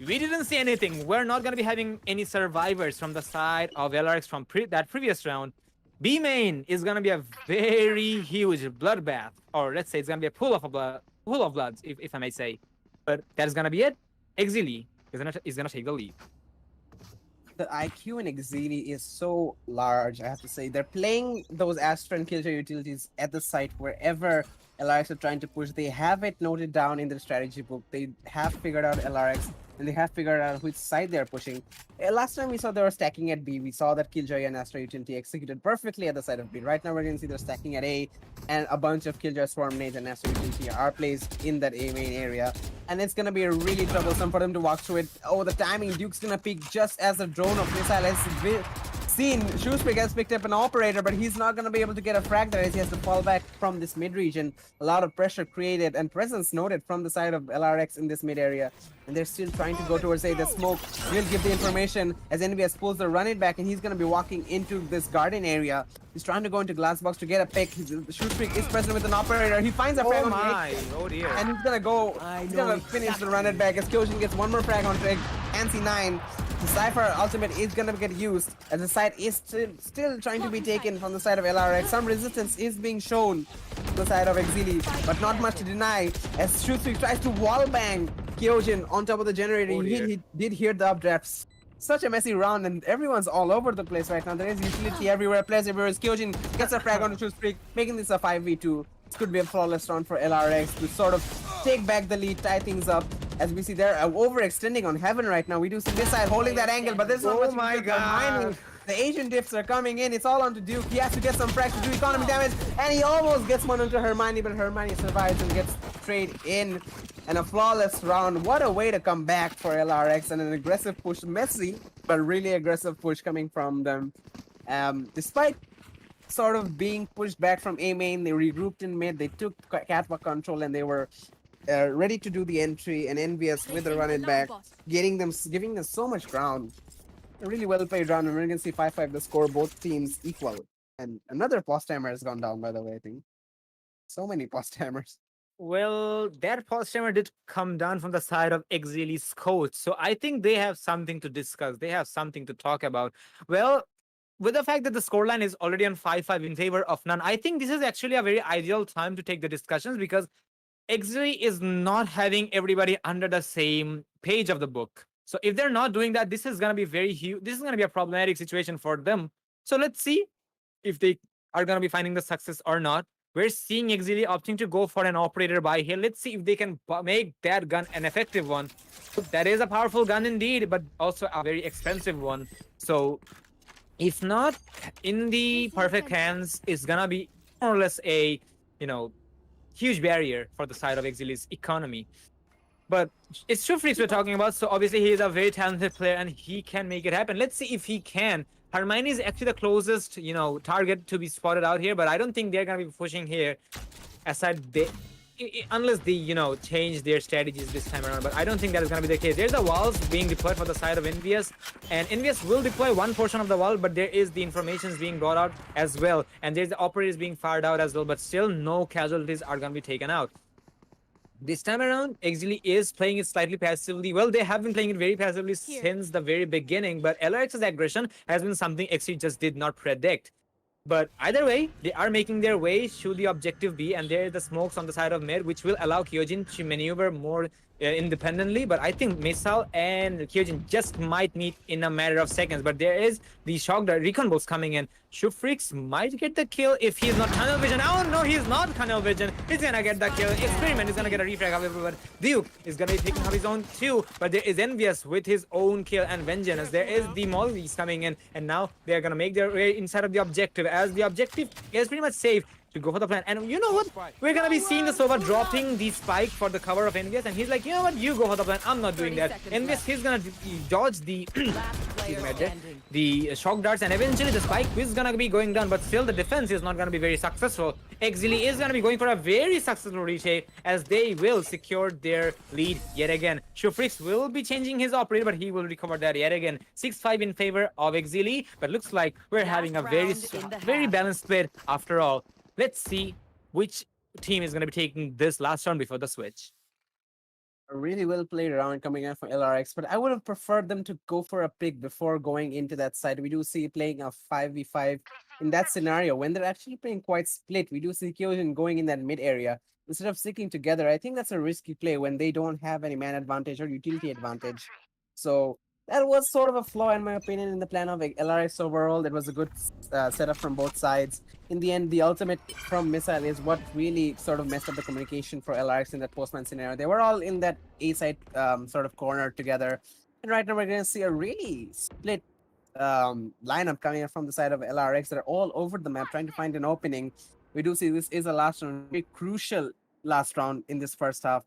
we didn't see anything. We're not gonna be having any survivors from the side of LRX from that previous round. B main is gonna be a very huge bloodbath, or let's say it's gonna be a pool of bloods, if I may say. But that is gonna be it. Exceeli is gonna take the lead. The IQ in Exceeli is so large, I have to say. They're playing those Astra and Killjoy utilities at the site wherever LRX are trying to push. They have it noted down in their strategy book. They have figured out LRX, and they have figured out which side they're pushing. Last time we saw they were stacking at B. We saw that Killjoy and Astra utility executed perfectly at the side of B. Right now we're going to see they're stacking at A, and a bunch of Killjoy swarm nades and Astra utility are placed in that A main area. And it's going to be really troublesome for them to walk through it. Oh, the timing. Duke's going to peek just as the drone of missile has seen. Shoesprig has picked up an operator, but he's not going to be able to get a frag there as he has to fall back from this mid region. A lot of pressure created and presence noted from the side of LRX in this mid area. And they're still trying to go towards A. The smoke will give the information as NVS pulls the run it back, and he's going to be walking into this garden area. He's trying to go into glass box to get a pick. Shoesprig is present with an operator. He finds a frag on the Oh dear. and he's going to go. He's going to finish the run it back as Kyojin gets one more frag on Egg. NC9. The Cypher ultimate is going to get used as the side is still trying to be taken from the side of LRX. Some resistance is being shown to the side of Exceeli, but not much to deny as Shoesprig tries to wallbang Kyojin on top of the generator. He did hear the updrafts. Such a messy round, and everyone's all over the place right now. There is utility everywhere, players everywhere. Kyojin gets a frag on the Shoesprig, making this a 5v2. This could be a flawless round for LRX to sort of take back the lead, tie things up. As we see, they're overextending on Heaven right now. We do see this side holding that angle, but there's not much. Oh my god! The Asian diffs are coming in. It's all onto Duke. He has to get some frags to do economy damage, and he almost gets one onto Hermione, but Hermione survives and gets straight in. And a flawless round. What a way to come back for LRX, and an aggressive push. Messy, but really aggressive push coming from them. Despite sort of being pushed back from A main, they regrouped in mid. They took catwalk control, and they were ready to do the entry. And NVS with the run it back, giving them so much ground. A really well played round, and we're gonna see 5-5 the score, both teams equal. And another post timer has gone down, by the way. I think so many post timers. Well, that post timer did come down from the side of Exceeli's coach, so I think they have something to discuss. They have something to talk about. Well, with the fact that the scoreline is already on 5-5 in favor of none, I think this is actually a very ideal time to take the discussions, because Exceeli is not having everybody under the same page of the book. So if they're not doing that, this is going to be very huge. This is going to be a problematic situation for them. So let's see if they are going to be finding the success or not. We're seeing Exceeli opting to go for an operator by here. Let's see if they can make that gun an effective one. That is a powerful gun indeed, but also a very expensive one. So if not in the perfect hands, it's going to be more or less a, huge barrier for the side of Exceeli's economy. But it's Shoesprig we're talking about, so obviously he is a very talented player and he can make it happen. Let's see if he can. Hermione is actually the closest, target to be spotted out here, but I don't think they're gonna be pushing here, unless they, change their strategies this time around. But I don't think that is gonna be the case. There's the walls being deployed for the side of NVS, and NVS will deploy one portion of the wall, but there is the informations being brought out as well, and there's the operators being fired out as well. But still, no casualties are gonna be taken out. This time around, Exceeli is playing it slightly passively. Well, they have been playing it very passively since the very beginning, but LRX's aggression has been something Exceeli just did not predict. But either way, they are making their way to the objective B, and there is the smokes on the side of mid, which will allow Kyojin to maneuver more independently. But I think Missile and Kyojin just might meet in a matter of seconds. But there is the shock recon bolts coming in. Shufrix might get the kill if he's not tunnel vision. Oh no, he's not tunnel vision. He's gonna get the kill. Experiment is gonna get a refrag, however. Duke is gonna be picking up his own too. But there is Envious with his own kill and vengeance. There is the Mollies coming in, and now they're gonna make their way inside of the objective, as the objective is pretty much safe to go for the plan. And you know what? We're gonna be seeing the Sova dropping the spike for the cover of Envious, and he's like, you know what? You go for the plan. I'm not doing that. Envious, he's gonna dodge the the shock darts, and eventually the spike is gonna be going down. But still, the defense is not gonna be very successful. Exceeli is gonna be going for a very successful retake, as they will secure their lead yet again. Shufrix will be changing his operator, but he will recover that yet again. 6-5 in favor of Exceeli, but looks like we're having a very balanced split after all. Let's see which team is going to be taking this last round before the switch. A really well played round coming out from LRX, but I would have preferred them to go for a pick before going into that side. We do see playing a 5v5 in that scenario when they're actually playing quite split. We do see Kyojin going in that mid area instead of sticking together. I think that's a risky play when they don't have any man advantage or utility advantage. So that was sort of a flaw, in my opinion, in the plan of LRX overall. That was a good setup from both sides. In the end, the ultimate from Missile is what really sort of messed up the communication for LRX in that postman scenario. They were all in that A side sort of corner together. And right now we're going to see a really split lineup coming up from the side of LRX that are all over the map trying to find an opening. We do see this is a last round, very crucial last round in this first half.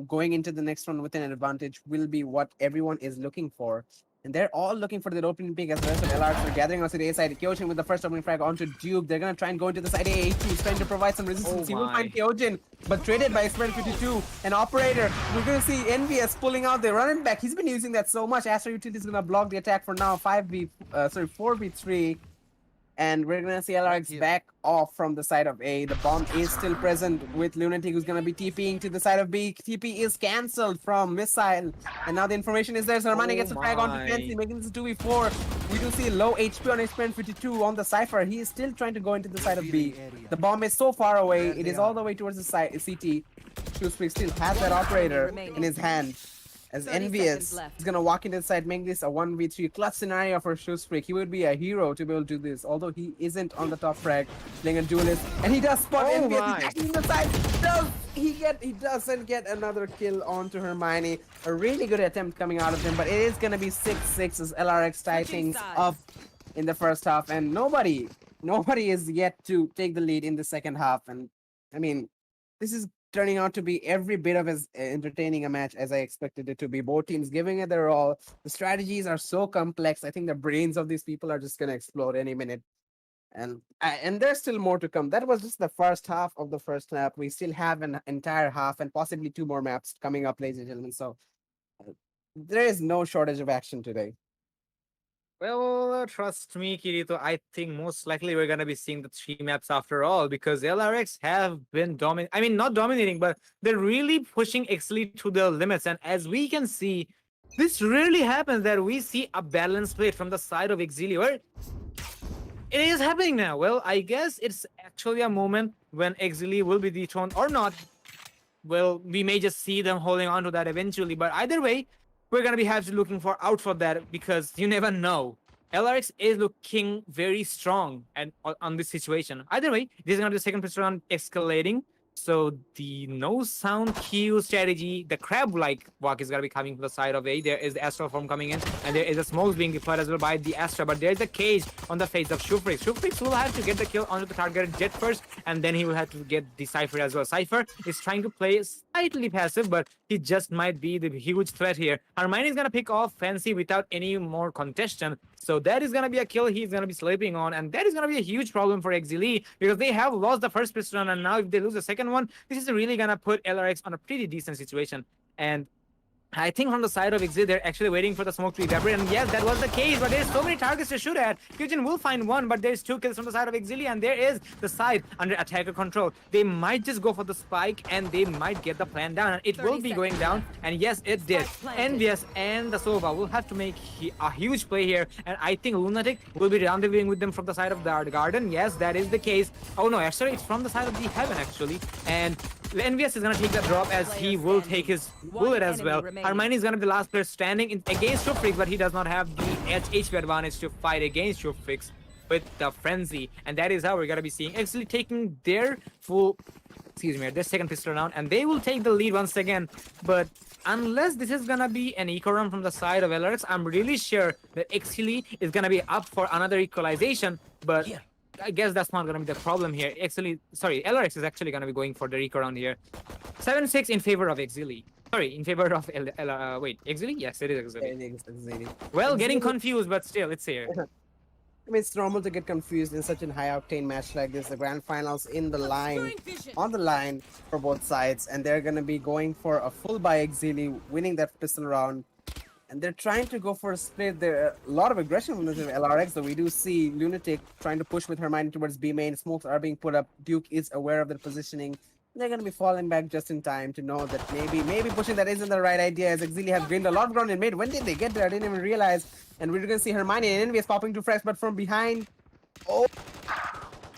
Going into the next one with an advantage will be what everyone is looking for. And they're all looking for that opening pick as the rest of LRX are gathering onto the A side. Kyojin with the first opening frag onto Duke. They're going to try and go into the side A. He's trying to provide some resistance. He will find Kyojin, but traded by Experiment 52. An operator. We're going to see Envious pulling out the running back. He's been using that so much. Astro Utility is going to block the attack for now. 4v3. And we're going to see LRX back off from the side of A. The bomb is still present with Lunatic, who's going to be TPing to the side of B. TP is cancelled from Missile. And now the information is there. Sarmani gets a frag onto Fancy, making this a 2v4. We do see low HP on Experiment 52 on the Cypher. He is still trying to go into the side of B. The bomb is so far away. It is all the way towards the side CT. Shoespeak still has that operator in his hand. As Envious is going to walk into the side, make this a 1v3 clutch scenario for Shoespeak. He would be a hero to be able to do this, although he isn't on the top frag, playing a duelist. And he does spot Envious. He's actually in the side. He doesn't get another kill onto Hermione. A really good attempt coming out of him, but it is going to be 6-6 as LRX tie things up in the first half. And nobody is yet to take the lead in the second half. And I mean, this is turning out to be every bit of as entertaining a match as I expected it to be. Both teams giving it their all. The strategies are so complex. I think the brains of these people are just going to explode any minute. And there's still more to come. That was just the first half of the first map. We still have an entire half and possibly 2 more maps coming up, ladies and gentlemen. So there is no shortage of action today. Well, trust me, Kirito, I think most likely we're going to be seeing the 3 maps after all, because LRX have been not dominating, but they're really pushing Exceeli to the limits. And as we can see, this rarely happens that we see a balanced play from the side of Exceeli, where it is happening now. Well, I guess it's actually a moment when Exceeli will be dethroned or not. Well, we may just see them holding on to that eventually, but either way, we're going to be looking out for that, because you never know. LRX is looking very strong and on this situation. Either way, this is going to be the second pistol round escalating. So the no sound Q strategy, the crab-like walk is going to be coming from the side of A. There is the Astral form coming in, and there is a smoke being deployed as well by the Astra. But there is a cage on the face of Shufrix. Shufrix will have to get the kill onto the targeted jet first, and then he will have to get the Cypher as well. Cypher is trying to play slightly passive, but he just might be the huge threat here. Hermione is going to pick off Fancy without any more contention. So that is going to be a kill he's going to be sleeping on, and that is going to be a huge problem for Exceeli, because they have lost the first pistol round, and now if they lose the second one, this is really going to put LRX on a pretty decent situation. And I think from the side of Exceeli, they're actually waiting for the smoke to evaporate. And yes, that was the case, but there's so many targets to shoot at. Kyojin will find one, but there's 2 kills from the side of Exceeli, and there is the side under attacker control. They might just go for the spike, and they might get the plan down, and it will be going down. And yes, it did. Envious and the Sova will have to make a huge play here, and I think Lunatic will be rendezvousing with them from the side of the garden. Yes, that is the case. Oh no, actually, it's from the side of the heaven, actually. And Envious is gonna take the drop as he will take his bullet as well. Hermione is gonna be the last player standing against Shufrix, but he does not have the HP advantage to fight against Shufrix with the frenzy, and that is how we're gonna be seeing actually taking their their second pistol round, and they will take the lead once again. But unless this is gonna be an eco run from the side of LRX, I'm really sure that Exceeli is gonna be up for another equalization, but I guess that's not gonna be the problem here. LRX is actually gonna be going for the eco round here. 7-6 in favor of Exceeli. Sorry, in favor of Exceeli? Yes, it is Exceeli. Well, getting confused, but still, it's here. I mean, it's normal to get confused in such a high-octane match like this. The grand finals on the line for both sides, and they're gonna be going for a full by Exceeli, winning that pistol round. And they're trying to go for a split. There are a lot of aggression from the LRX, though we do see Lunatic trying to push with Hermione towards B main. Smokes are being put up. Duke is aware of their positioning. They're going to be falling back just in time to know that maybe pushing that isn't the right idea, as Exceeli have gained a lot of ground in mid. When did they get there? I didn't even realize. And we're going to see Hermione and Envious popping to frags, but from behind. Oh,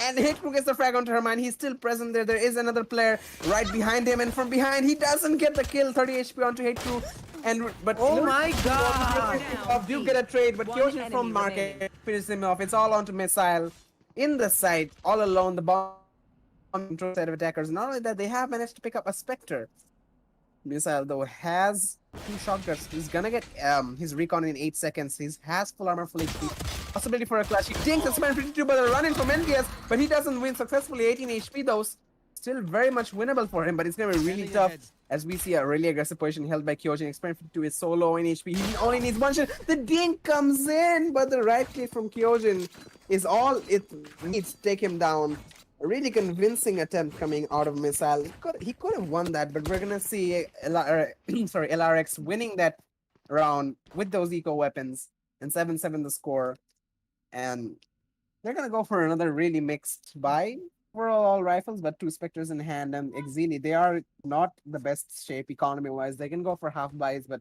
and Hitcrew gets the frag onto Hermione. He's still present there. There is another player right behind him, and from behind he doesn't get the kill. 30 HP onto Hitcrew. But oh my god! Duke get a trade, but Kyojin from market finishes him off. It's all onto Missile in the site, all alone. The bomb control set of attackers. Not only that, they have managed to pick up a Spectre. Missile though has 2 shotguns. He's gonna get his recon in 8 seconds. He has full armor, full HP. Possibility for a clutch. He dinks a Span 52, but a run in from NPS, but he doesn't win successfully. 18 HP though. Still very much winnable for him, but it's gonna be really tough as we see a really aggressive position held by Kyojin. Experiment 52 is so low in HP. He only needs 1 shot. The dink comes in, but the right click from Kyojin is all it needs to take him down. A really convincing attempt coming out of Missile. He could have won that, but we're gonna see LRX winning that round with those eco weapons, and 7-7 the score. And they're gonna go for another really mixed buy for all rifles, but 2 Spectres in hand. And Exceeli, they are not the best shape economy wise. They can go for half buys, but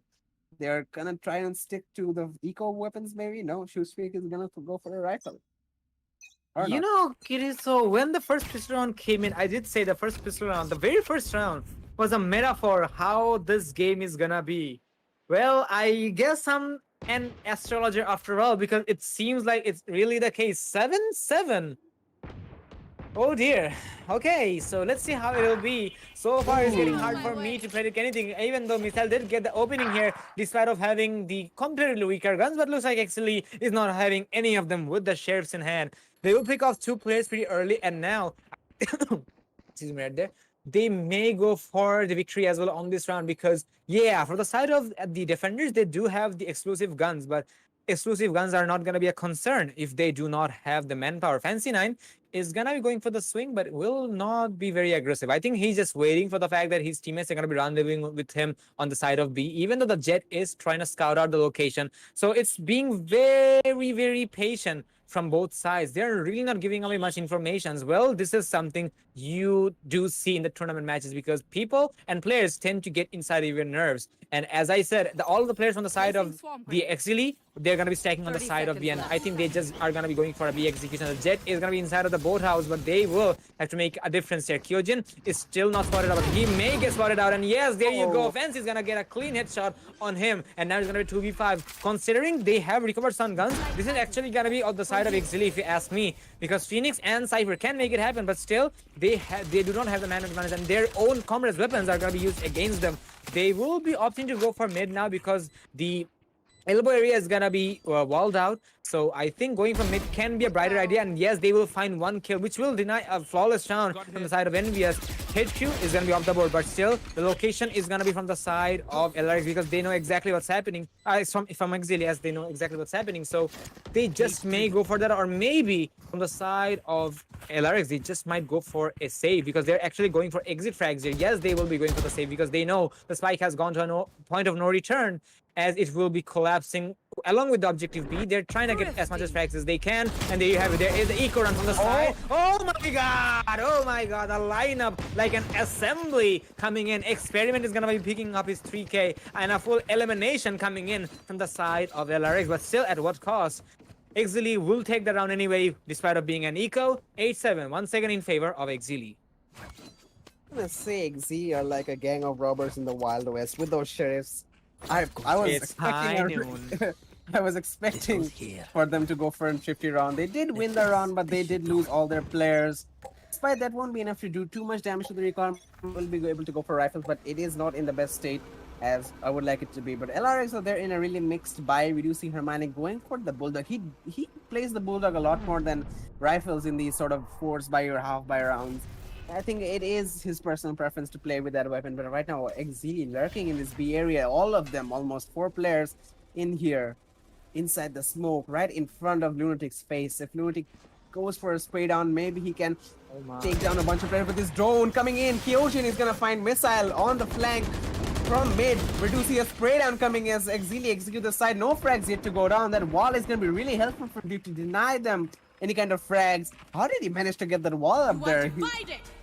they're gonna try and stick to the eco weapons maybe. No, Shoestreak is gonna go for a rifle. You know, Kiri, so when the first pistol round came in, I did say the first pistol round, the very first round, was a metaphor how this game is gonna be. Well, I guess I'm an astrologer after all, because it seems like it's really the case. 7-7. Oh dear. Okay, so let's see how it'll be. So far, it's getting hard for me to predict anything, even though Missile did get the opening here, despite of having the comparatively weaker guns, but looks like Exceeli is not having any of them with the sheriffs in hand. They will pick off 2 players pretty early, and now, excuse me right there, they may go for the victory as well on this round, because, yeah, for the side of the defenders, they do have the exclusive guns, but exclusive guns are not going to be a concern if they do not have the manpower. Fancy 9 is going to be going for the swing, but will not be very aggressive. I think he's just waiting for the fact that his teammates are going to be rendezvousing with him on the side of B, even though the Jet is trying to scout out the location. So it's being very, very patient from both sides. They're really not giving away much information. Well, this is something you do see in the tournament matches, because people and players tend to get inside of your nerves. And as I said, all of the players on the side of the Exceeli, they're going to be stacking on the side of B, and I think they just are going to be going for a B execution. The Jet is going to be inside of the boathouse, but they will have to make a difference here. Kyojin is still not spotted out, but he may get spotted out, and yes, there you go. Fancy is going to get a clean headshot on him, and now it's going to be 2v5. Considering they have recovered some guns, this is actually going to be on the side of Exceeli, if you ask me, because Phoenix and Cypher can make it happen, but still, they do not have the man advantage, and their own comrades' weapons are going to be used against them. They will be opting to go for mid now, because the elbow area is gonna be walled out. So I think going from mid can be a brighter idea. And yes, they will find one kill, which will deny a flawless round from the side of Envious. HQ is going to be off the board, but still, the location is going to be from the side of LRX because they know exactly what's happening. It's from Exceeli, as they know exactly what's happening. So they just may go for that, or maybe from the side of LRX, they just might go for a save because they're actually going for exit frags here. Yes, they will be going for the save because they know the spike has gone to a point of no return, as it will be collapsing along with the objective B. They're trying to get as much as frags as they can, and there you have it. There is the eco run from the side. Oh my god! Oh my god! A lineup like an assembly coming in. Experiment is gonna be picking up his 3K, and a full elimination coming in from the side of LRX. But still, at what cost? Exceeli will take the round anyway, despite of being an eco. 8-7, 1 second in favor of Exceeli. I'm gonna say Exceeli are like a gang of robbers in the Wild West with those sheriffs. I was It's high expecting I was expecting for them to go for a 50 round. They did win the round, but they did lose all their players. Despite that, won't be enough to do too much damage to the recon. Will be able to go for rifles, but it is not in the best state as I would like it to be. But LRX are there in a really mixed buy. We do see Hermione going for the Bulldog. He plays the Bulldog a lot more than rifles in these sort of force buy or half buy rounds. I think it is his personal preference to play with that weapon, but right now Exceeli lurking in this B area, all of them, almost 4 players in here, inside the smoke, right in front of Lunatic's face. If Lunatic goes for a spray down, maybe he can take down a bunch of players with his drone coming in. Kyojin is gonna find missile on the flank from mid. We do see a spray down coming as Exceeli execute the side. No frags yet to go down. That wall is gonna be really helpful for you to deny them any kind of frags. How did he manage to get that wall up there?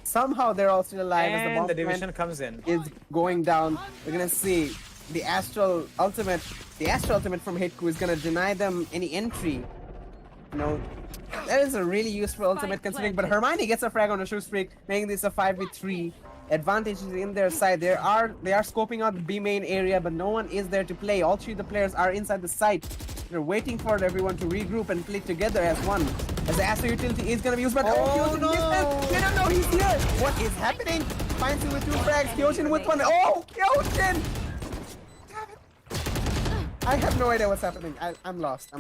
Somehow they're all still alive as the And bomb the division comes in. is going down. We're gonna see the Astral ultimate from Hitku is gonna deny them any entry. You know, that is a really useful ultimate considering, but Hermione gets a frag on a shoe streak, making this a 5v3. Advantage is in their side. They are scoping out the B main area, but no one is there to play. All 3 of the players are inside the site. They're waiting for everyone to regroup and play together as one. As the Astro utility is gonna be used, but Kyojin no! they don't know he's here. What is happening? Finds him with 2 frags. Kyojin with 1. Oh, Kyojin! I have no idea what's happening. I'm lost.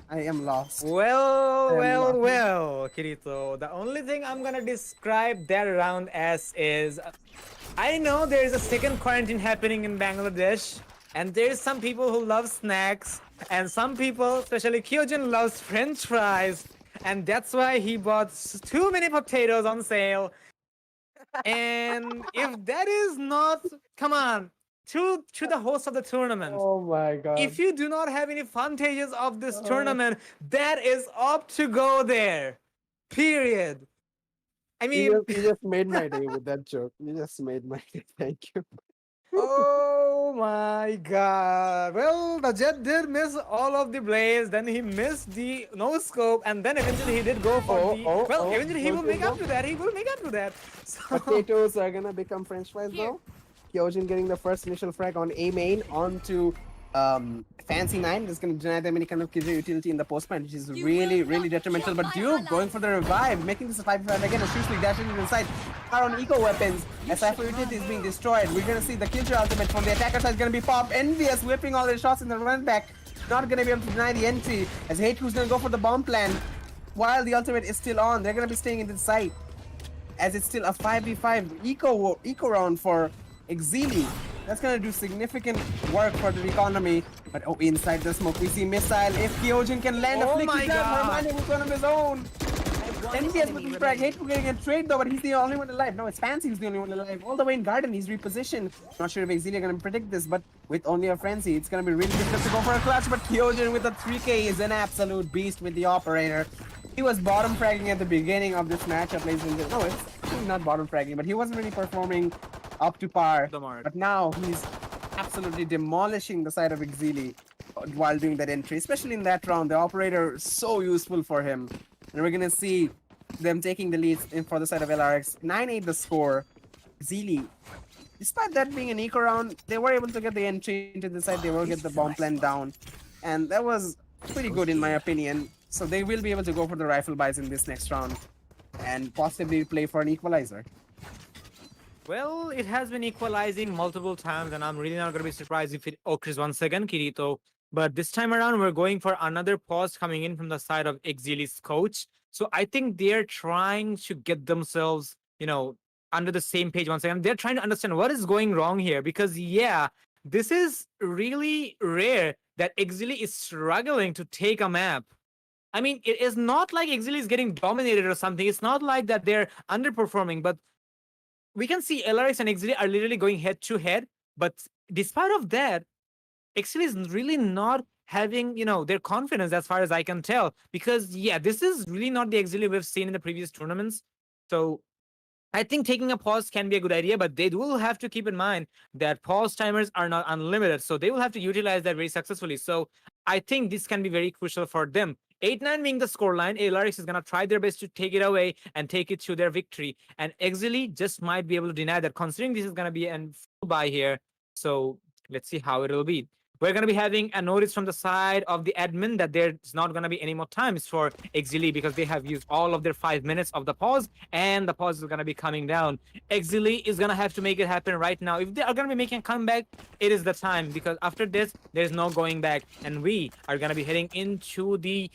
I am lost. Well, Kirito. The only thing I'm gonna describe that round as is, I know there is a second quarantine happening in Bangladesh, and there's some people who love snacks, and some people, especially Kyojin, loves French fries, and that's why he bought too many potatoes on sale. And if that is not, come on. To the host of the tournament. Oh my god. If you do not have any advantages of this tournament, that is up to go there. Period. I mean, you just made my day with that joke. You just made my day. Thank you. oh my god. Well, the Jet did miss all of the blaze, then he missed the no scope, and then eventually he did go for eventually he will make up to that. He will make up to that. So, Potatoes are gonna become French fries though. Kyojin getting the first initial frag on A main onto Fancy 9. That's going to deny them any kind of utility in the postman, which is really detrimental. But Duke going for the revive, making this a 5v5 again. A shoot dashing inside. Are on eco weapons. As Cypher utility is being destroyed. We're going to see the killjoy ultimate from the attacker side is going to be popped. Envious whipping all their shots in the run back. Not going to be able to deny the entry. As Hateku's going to go for the bomb plan. While the ultimate is still on, they're going to be staying in the site. As it's still a 5v5 eco round for Exceeli. That's gonna do significant work for the economy. But inside the smoke we see missile. If Kyojin can land a flick, he's down. Hermione with one of his own. Envious with his frag. Hate for getting a trade though, but he's the only one alive. No, it's Fancy who's the only one alive. All the way in Garden, he's repositioned. Not sure if Exceeli are gonna predict this, but with only a frenzy, it's gonna be really difficult to go for a clutch. But Kyojin with a 3K is an absolute beast with the operator. He was bottom fragging at the beginning of this matchup, ladies and gentlemen. No, it's not bottom fragging, but he wasn't really performing up to par. But now he's absolutely demolishing the side of Exceeli while doing that entry, especially in that round. The operator is so useful for him. And we're gonna see them taking the lead for the side of LRX. 9-8 the score. Exceeli, despite that being an eco round, they were able to get the entry into the side. They will get the bomb plan down. And that was pretty good in my opinion. So they will be able to go for the rifle buys in this next round and possibly play for an equalizer. well, it has been equalizing multiple times, and I'm really not going to be surprised if it occurs once again, Kirito. But this time around, we're going for another pause coming in from the side of Exeeli's coach. So I think they're trying to get themselves, under the same page once again. They're trying to understand what is going wrong here because, yeah, this is really rare that Exeeli is struggling to take a map. I mean, it is not like Exeeli is getting dominated or something. It's not like that they're underperforming, but we can see LRX and Exeeli are literally going head to head. But despite of that, Exeeli is really not having, their confidence as far as I can tell. Because, yeah, this is really not the Exeeli we've seen in the previous tournaments. So I think taking a pause can be a good idea, but they will have to keep in mind that pause timers are not unlimited. So they will have to utilize that very successfully. So I think this can be very crucial for them. 8-9 being the scoreline, LRX is going to try their best to take it away and take it to their victory. And Exeeli just might be able to deny that, considering this is going to be a full buy here. So let's see how it will be. We're going to be having a notice from the side of the admin that there's not going to be any more times for Exeeli because they have used all of their 5 minutes of the pause and the pause is going to be coming down. Exeeli is going to have to make it happen right now. If they are going to be making a comeback, it is the time because after this, there's no going back. And we are going to be heading into the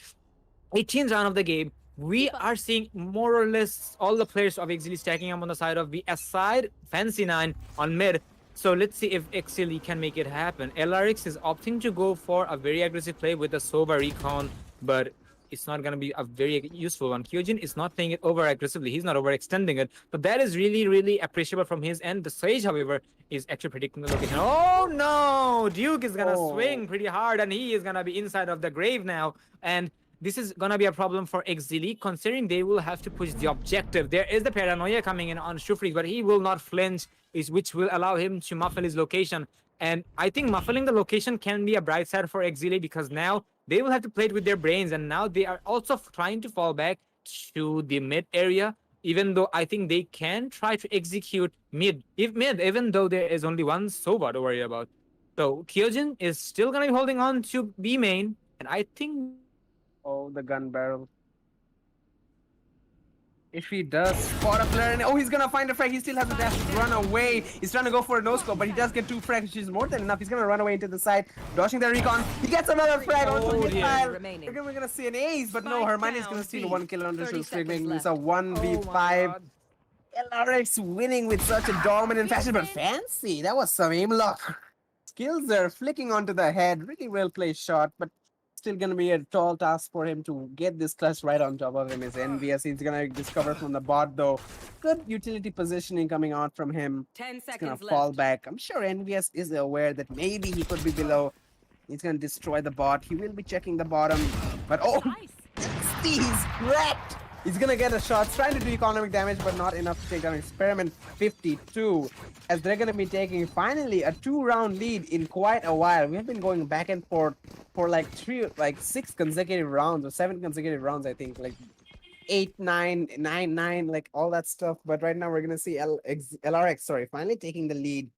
18th round of the game. We are seeing more or less all the players of Exeeli stacking up on the side of VS side, Fancy9 on mid. So let's see if Exeeli can make it happen. LRX is opting to go for a very aggressive play with the Sova Recon, but it's not going to be a very useful one. Kyojin is not playing it over aggressively. He's not overextending it, but that is really, really appreciable from his end. The Sage, however, is actually predicting the location. Oh no! Duke is going to swing pretty hard, and he is going to be inside of the grave now. And this is going to be a problem for Exeeli, considering they will have to push the objective. There is the paranoia coming in on Shufrik, but he will not flinch, which will allow him to muffle his location. And I think muffling the location can be a bright side for Exeeli because now they will have to play it with their brains. And now they are also trying to fall back to the mid area, even though I think they can try to execute mid, even though there is only one Sova to worry about. So Kyojin is still going to be holding on to B main. And I think... Oh, the gun barrel. If he does spot a flare, and he's gonna find a frag. He still has a dash to run away. He's trying to go for a no-scope, but he does get 2 frags, which is more than enough. He's gonna run away into the side, dodging the recon. He gets another frag onto his fire. We're gonna see an ace, but no, Hermione's gonna steal 1 kill under Shufrik, making this a 1v5. LRX winning with such a dominant fashion, but fancy. That was some aim lock. Skills there, flicking onto the head. Really well-placed shot, but still gonna be a tall task for him to get this clutch right on top of him. Is NVS. He's gonna discover from the bot though. Good utility positioning coming out from him. 10 seconds He's gonna left. fall back. I'm sure NVS is aware that maybe he could be below. He's gonna destroy the bot. He will be checking the bottom, but he's wrecked. He's gonna get a shot, trying to do economic damage, but not enough to take down Experiment 52. As they're gonna be taking finally a 2-round lead in quite a while. We have been going back and forth for like 6 consecutive rounds or 7 consecutive rounds, I think, like 8, 9, 9, 9, like all that stuff. But right now we're gonna see LRX, finally taking the lead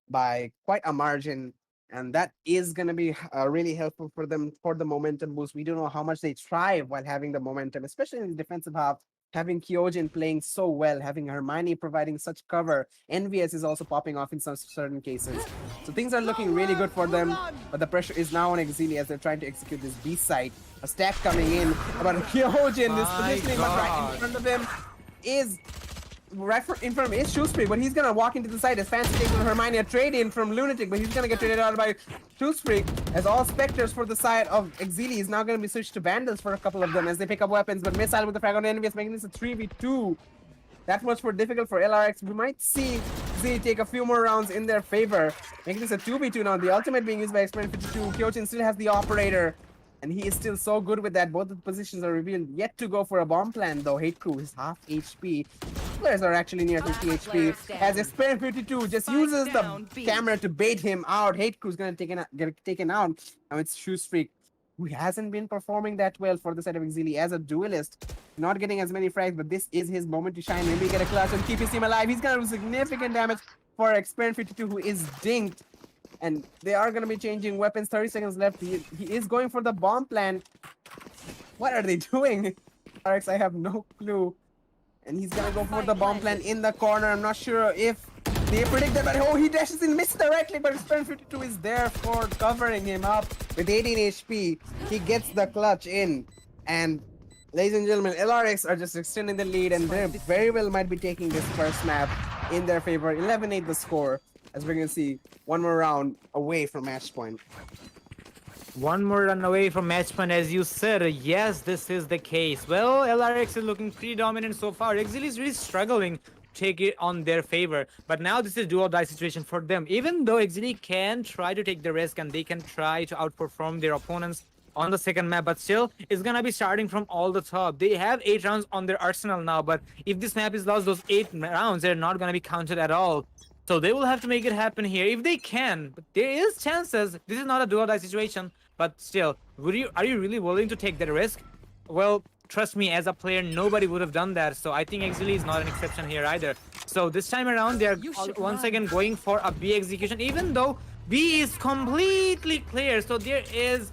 by quite a margin. And that is going to be really helpful for them for the momentum boost. We don't know how much they thrive while having the momentum, especially in the defensive half. Having Kyojin playing so well, having Hermione providing such cover. NVS is also popping off in some certain cases. So things are looking really good for them. But the pressure is now on Exeeli as they're trying to execute this B site. A stack coming in. But Kyojin, this positioning right in front of him is... right in front of him is Shufrik, but he's gonna walk into the side as Fancy takes on Hermione, a trade in from Lunatic, but he's gonna get traded out by Shufrik as all Spectres for the side of Exeeli is now gonna be switched to Vandals for a couple of them as they pick up weapons, but Missile with the frag on NVS making this a 3v2. That much more difficult for LRX. We might see Exeeli take a few more rounds in their favor, making this a 2v2 now. The ultimate being used by Experiment 52. Kyojin still has the operator. And he is still so good with that. Both of the positions are revealed. Yet to go for a bomb plan though. Hate Crew is half HP. Players are actually near 50 HP. As Experiment 52 just uses the camera to bait him out. Hate Crew is gonna get taken out. Now it's Shufrik, who hasn't been performing that well for the side of Exeeli as a duelist. Not getting as many frags, but this is his moment to shine. Maybe get a clutch and keep his team alive. He's gonna do significant damage for Experiment 52, who is dinked. And they are going to be changing weapons. 30 seconds left. He is going for the bomb plan. What are they doing? RX, I have no clue. And he's going to go for the bomb plan in the corner. I'm not sure if They predict that, but oh, he dashes in, missed directly, but Experiment 52 is there for covering him up with 18 HP. He gets the clutch in, and ladies and gentlemen, LRX are just extending the lead, and they very well might be taking this first map in their favor. 11-8 the score, as we're gonna see one more round away from match point. One more run away from match point, as you said. Yes, this is the case. Well, LRX is looking pretty dominant so far. Exceeli is really struggling to take it on their favor. But now this is do or die situation for them. Even though Exceeli can try to take the risk and they can try to outperform their opponents on the second map, but still, it's gonna be starting from all the top. They have 8 rounds on their arsenal now, but if this map is lost, those 8 rounds, they're not gonna be counted at all. So they will have to make it happen here if they can. But there is chances. This is not a do or die situation. But still, are you really willing to take that risk? Well, trust me, as a player, nobody would have done that. So I think Exceeli is not an exception here either. So this time around, they are once again going for a B execution, even though B is completely clear. So there is,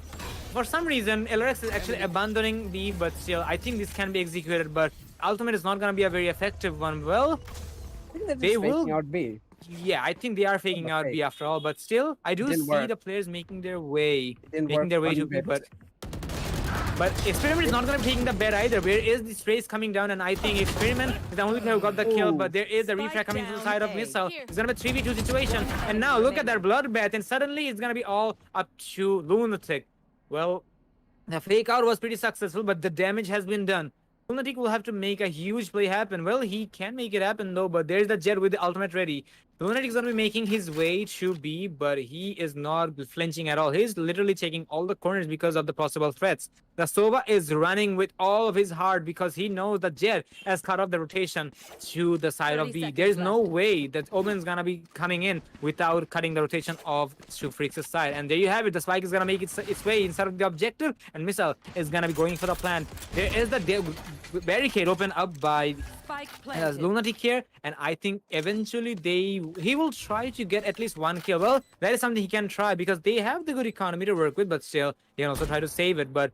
for some reason, LRX is actually abandoning B, but still, I think this can be executed. But ultimate is not going to be a very effective one. Well, I think they will out B. Yeah, I think they are faking out B after all, but still, I do see the players making their way to B, but Experiment is not going to be taking the bet either. Where is this race coming down? And I think Experiment is the only player who got the kill, but there is a refrag coming from the side of Missile. It's going to be a 3v2 situation, and now look at that bloodbath, and suddenly it's going to be all up to Lunatic. Well, the fake out was pretty successful, but the damage has been done. Lunatic will have to make a huge play happen. Well, he can make it happen though, but there's the Jet with the ultimate ready. Lunatic is going to be making his way to B, but he is not flinching at all. He's literally taking all the corners because of the possible threats. The Sova is running with all of his heart because he knows the Jet has cut off the rotation to the side of B. There's no way that Omen's going to be coming in without cutting the rotation of to Freaks' side. And there you have it. The Spike is going to make its way inside of the objective, and Missile is going to be going for the plant. There is the barricade opened up by Lunatic here, and I think eventually he will try to get at least one kill. Well, that is something he can try because they have the good economy to work with, but still, he can also try to save it. But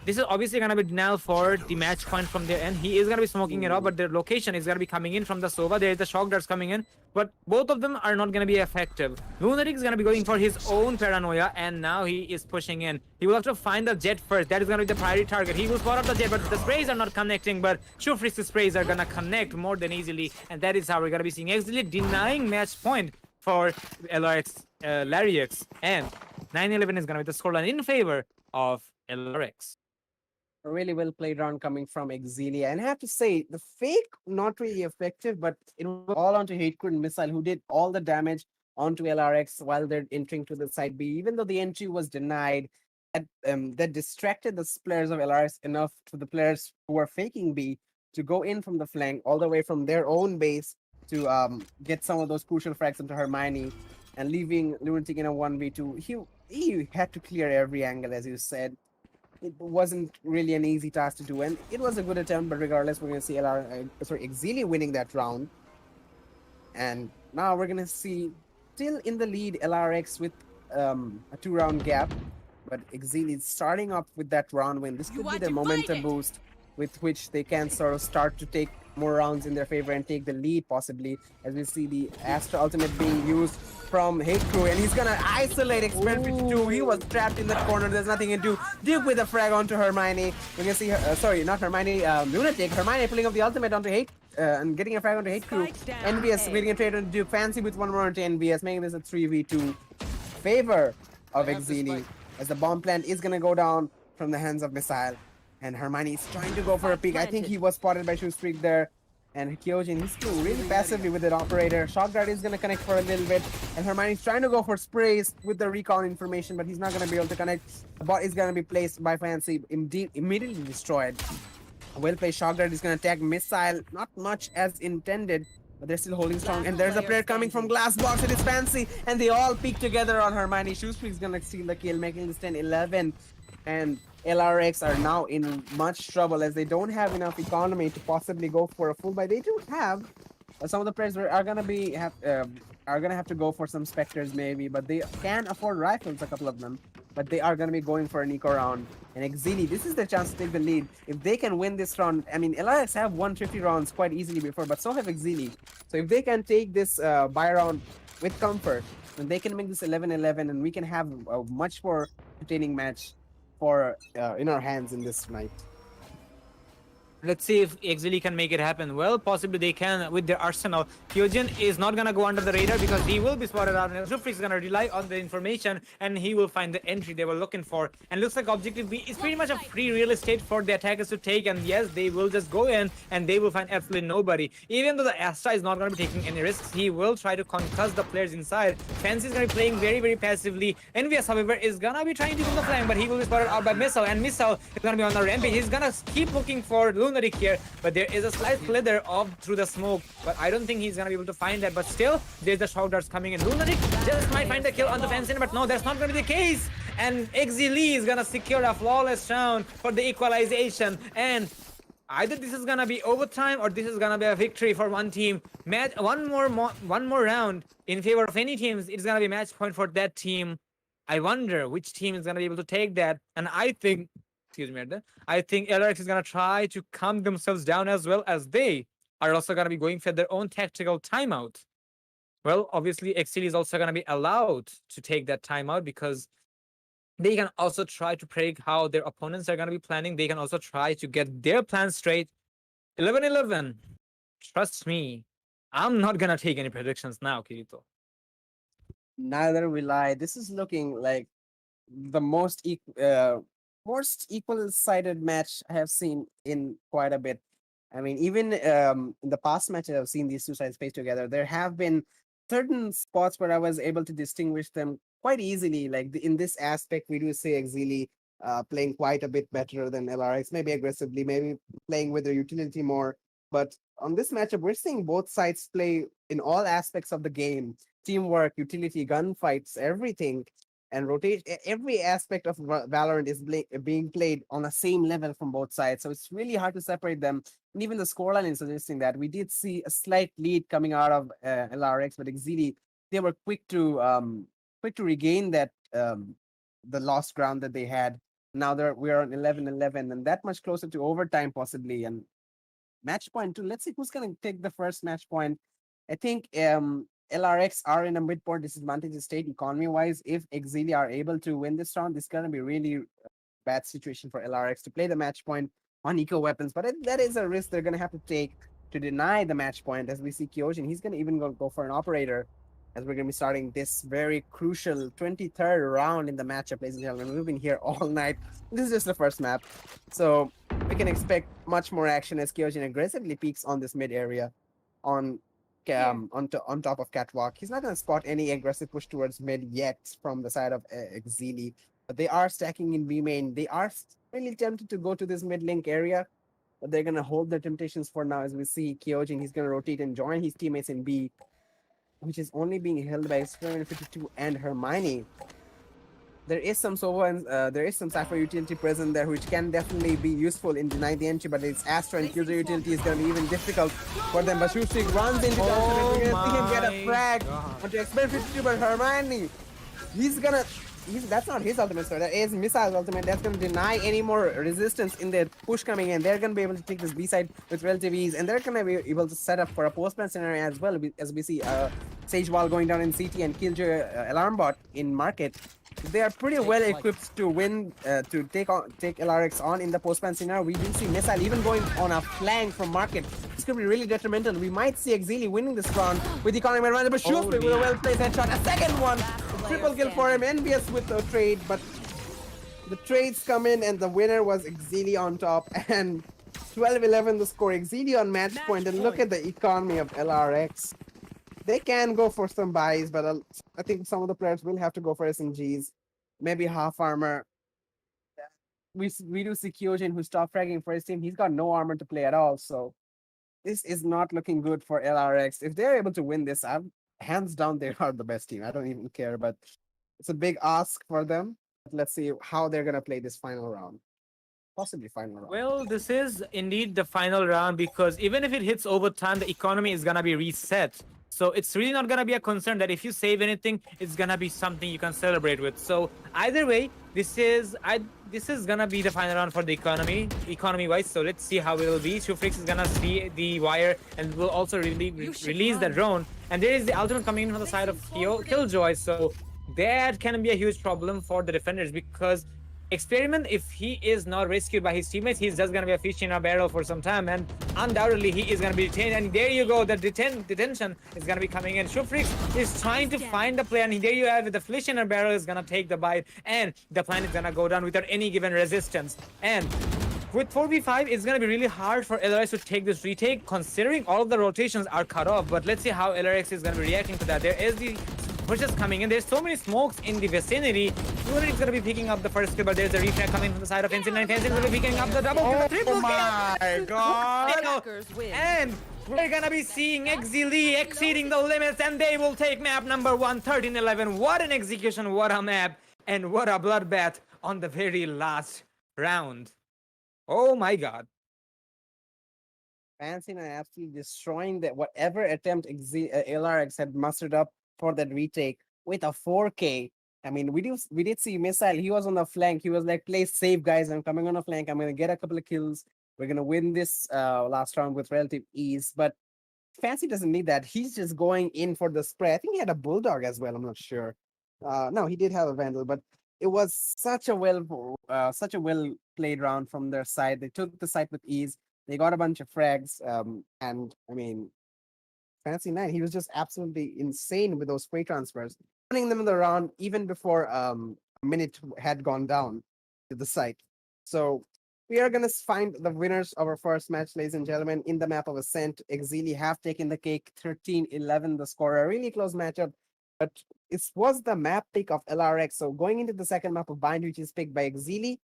this is obviously going to be denial for the match point from their end. He is going to be smoking it up, but their location is going to be coming in from the Sova. There is the shock darts coming in, but both of them are not going to be effective. Lunatic is going to be going for his own paranoia, and now he is pushing in. He will have to find the Jet first. That is going to be the priority target. He will spot up the Jet, but the sprays are not connecting, but Shufrix's sprays are going to connect more than easily, and that is how we're going to be seeing Exceeli denying match point for LarioX, and 9-11 is going to be the scoreline in favor of LarioX. A really well played round coming from Exceeli, and I have to say the fake not really effective, but it was all onto Hatecrew and Missile, who did all the damage onto LRX while they're entering to the side B. Even though the entry was denied, that distracted the players of LRX enough to the players who were faking B to go in from the flank all the way from their own base to get some of those crucial frags into Hermione, and leaving Lunatic in a 1v2. He had to clear every angle, as you said. It wasn't really an easy task to do, and it was a good attempt, but regardless, we're going to see Exceeli winning that round. And now we're going to see, still in the lead, LRX with a 2-round gap, but Exceeli is starting up with that round win. This could be the momentum boost with which they can sort of start to take more rounds in their favor and take the lead, possibly, as we see the Astra ultimate being used from Hatecrew, and he's gonna isolate Experiment 52. He was trapped in that corner. There's nothing he can do. Duke with a frag onto Hermione. We're gonna see her, sorry, not Hermione, Lunatic. Hermione pulling up the ultimate onto and getting a frag onto Hatecrew. NBS getting a trade on Duke. Fancy with one more onto NBS, making this a 3v2 favor of Exceeli, as the bomb plant is gonna go down from the hands of Missile. And Hermione is trying to go for a peek. I think he was spotted by Shoestreak there. And Kyojin, he's playing really passively with that operator. Shock Dart is going to connect for a little bit. And Hermione's trying to go for sprays with the recon information, but he's not going to be able to connect. The bot is going to be placed by Fancy, immediately destroyed. Well played. Shock Dart is going to attack Missile. Not much as intended, but they're still holding strong. And there's a player coming from Glass Box. It is Fancy. And they all peek together on Hermione. Shoestreak is going to steal the kill, making this 10-11. And LRX are now in much trouble as they don't have enough economy to possibly go for a full buy. They do have some of the players are gonna have to go for some Spectres maybe, but they can afford rifles, a couple of them. but they are going to be going for an eco round. And Exceeli, this is their chance to take the lead. If they can win this round, I mean, LRX have won 50 rounds quite easily before, but so have Exceeli. So if they can take this buy round with comfort, then they can make this 11-11, and we can have a much more entertaining match for in our hands in this night. Let's see if Exceeli can make it happen. Well, possibly they can with their arsenal. Kyojin is not gonna go under the radar because he will be spotted out, and Zufrix is gonna rely on the information, and he will find the entry they were looking for. And looks like objective B is pretty much a free real estate for the attackers to take, and yes, they will just go in and they will find absolutely nobody. Even though the Astra is not gonna be taking any risks, he will try to concuss the players inside. Fancy is gonna be playing very, very passively. Envious, however, is gonna be trying to do the flank, but he will be spotted out by Missile, and Missile is gonna be on the rampage. He's gonna keep looking for Lunatic here, but there is a slight slither of through the smoke, but I don't think he's gonna be able to find that. But still, there's the shout darts coming in. Lunatic just might find the kill on the Fancy, but no, that's not gonna be the case. And Exceeli is gonna secure a flawless round for the equalization, and either this is gonna be overtime or this is gonna be a victory for one team. One more round in favor of any teams. It's gonna be match point for that team. I wonder which team is gonna be able to take that, and I think. Excuse me, Arda. I think LRX is gonna try to calm themselves down as well, as they are also gonna be going for their own tactical timeout. Well, obviously, Exceeli is also gonna be allowed to take that timeout because they can also try to predict how their opponents are gonna be planning. They can also try to get their plans straight. 11-11. Trust me, I'm not gonna take any predictions now, Kirito. Neither will I. This is looking like the most equal-sided match I have seen in quite a bit. I mean, even in the past matches I've seen these two sides face together, there have been certain spots where I was able to distinguish them quite easily. Like in this aspect, we do see Exceeli playing quite a bit better than LRX, maybe aggressively, maybe playing with their utility more. But on this matchup, we're seeing both sides play in all aspects of the game: teamwork, utility, gunfights, everything. And rotate every aspect of Valorant is being played on the same level from both sides. So it's really hard to separate them. And even the scoreline is suggesting that we did see a slight lead coming out of LRX, but Exceeli, they were quick to regain that the lost ground that they had. Now we're on 11-11, and that much closer to overtime possibly. And match point too. Let's see who's gonna take the first match point. I think LRX are in a midpoint disadvantaged state economy-wise. If Exceeli are able to win this round, this is gonna be really bad situation for LRX to play the match point on eco weapons. But that is a risk they're gonna have to take to deny the match point. As we see Kyojin, he's gonna even go for an operator, as we're gonna be starting this very crucial 23rd round in the matchup, ladies and gentlemen. We've been here all night. This is just the first map, so we can expect much more action as Kyojin aggressively peeks on this mid area on top of Catwalk. He's not going to spot any aggressive push towards mid yet from the side of Exceeli, but they are stacking in B main. They are really tempted to go to this mid link area, but they're going to hold their temptations for now. As we see Kyojin, he's going to rotate and join his teammates in B, which is only being held by Experiment 52 and Hermione. There is some Sova and there is some Cypher utility present there, which can definitely be useful in denying the entry, but it's Astra and Killjoy utility is going to be even difficult for them. But Shustik runs into Johnson, and we're going to see him get a frag onto Experiment 52, but Hermione, that's not his ultimate, sir. That is Missile's ultimate. That's going to deny any more resistance in their push coming in. They're going to be able to take this B side with relative ease, and they're going to be able to set up for a post-plan scenario as well, as we see Sage Wall going down in CT and Killjoy Alarm Bot in Market. They are pretty well equipped to win, to take LRX on in the post-plan scenario. We do see Missile even going on a flank from Market. This could be really detrimental. We might see Exceeli winning this round with the economy advantage, but Shustik with a well-placed headshot. A second one! Triple kill for him. Envious with the trade, but the trades come in and the winner was Exceeli on top, and 12-11 the score. Exceeli on match point, and look at the economy of LRX. They can go for some buys, but I think some of the players will have to go for SMGs, maybe half armor. We do see Kyojin, who stopped fragging for his team. He's got no armor to play at all, so this is not looking good for LRX. If they're able to win this, hands down, they are the best team. I don't even care, but it's a big ask for them. Let's see how they're gonna play this final round. possibly final round. Well, this is indeed the final round because even if it hits overtime, the economy is gonna be reset. So it's really not gonna be a concern that if you save anything, it's gonna be something you can celebrate with. So either way, this is gonna be the final round for the economy wise. So let's see how it will be. Shufrix is gonna see the wire and will also release the drone. And there is the ultimate coming in from the side of Killjoy. So that can be a huge problem for the defenders because Experiment, if he is not rescued by his teammates, he's just gonna be a fish in a barrel for some time, and undoubtedly he is gonna be detained. And there you go, the detention is gonna be coming in. Shufrix is trying to find the play, and there you have it. The fish in a barrel is gonna take the bite, and the plan is gonna go down without any given resistance. And with 4v5, it's gonna be really hard for LRX to take this retake, considering all of the rotations are cut off. But let's see how LRX is gonna be reacting to that. There is the pushes coming in. There's so many smokes in the vicinity. Lunar is gonna be picking up the first kill, but there's a refrag coming from the side of Ensign, and Ensign is gonna be picking up the double kill, the triple kill. My God! And we're gonna be seeing Exceeli exceeding the limits, and they will take map number 1, 13-11. What an execution, what a map, and what a bloodbath on the very last round. Oh my God. Fancy and absolutely destroying that whatever attempt LRX had mustered up for that retake with a 4K. I mean, we did see Missile. He was on the flank. He was like, play safe, guys. I'm coming on a flank. I'm gonna get a couple of kills. We're gonna win this last round with relative ease. But Fancy doesn't need that. He's just going in for the spray. I think he had a Bulldog as well. I'm not sure. No, he did have a Vandal, but it was such a well played round from their side. They took the site with ease. They got a bunch of frags. And I mean, Fancy 9, he was just absolutely insane with those spray transfers, running them in the round even before a minute had gone down to the site. So we are gonna find the winners of our first match, ladies and gentlemen, in the map of Ascent. Exceeli have taken the cake, 13-11 the score, a really close matchup, but it was the map pick of LRX. So going into the second map of Bind, which is picked by Exceeli,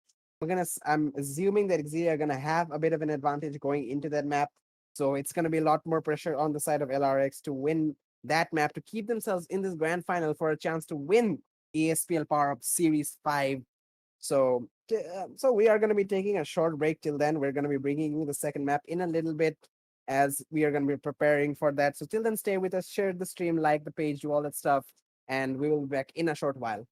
I'm assuming that Exceeli are gonna have a bit of an advantage going into that map. So it's going to be a lot more pressure on the side of LRX to win that map, to keep themselves in this grand final for a chance to win ESPL PowerUp Series 5. So we are going to be taking a short break till then. We're going to be bringing you the second map in a little bit as we are going to be preparing for that. So till then, stay with us, share the stream, like the page, do all that stuff, and we will be back in a short while.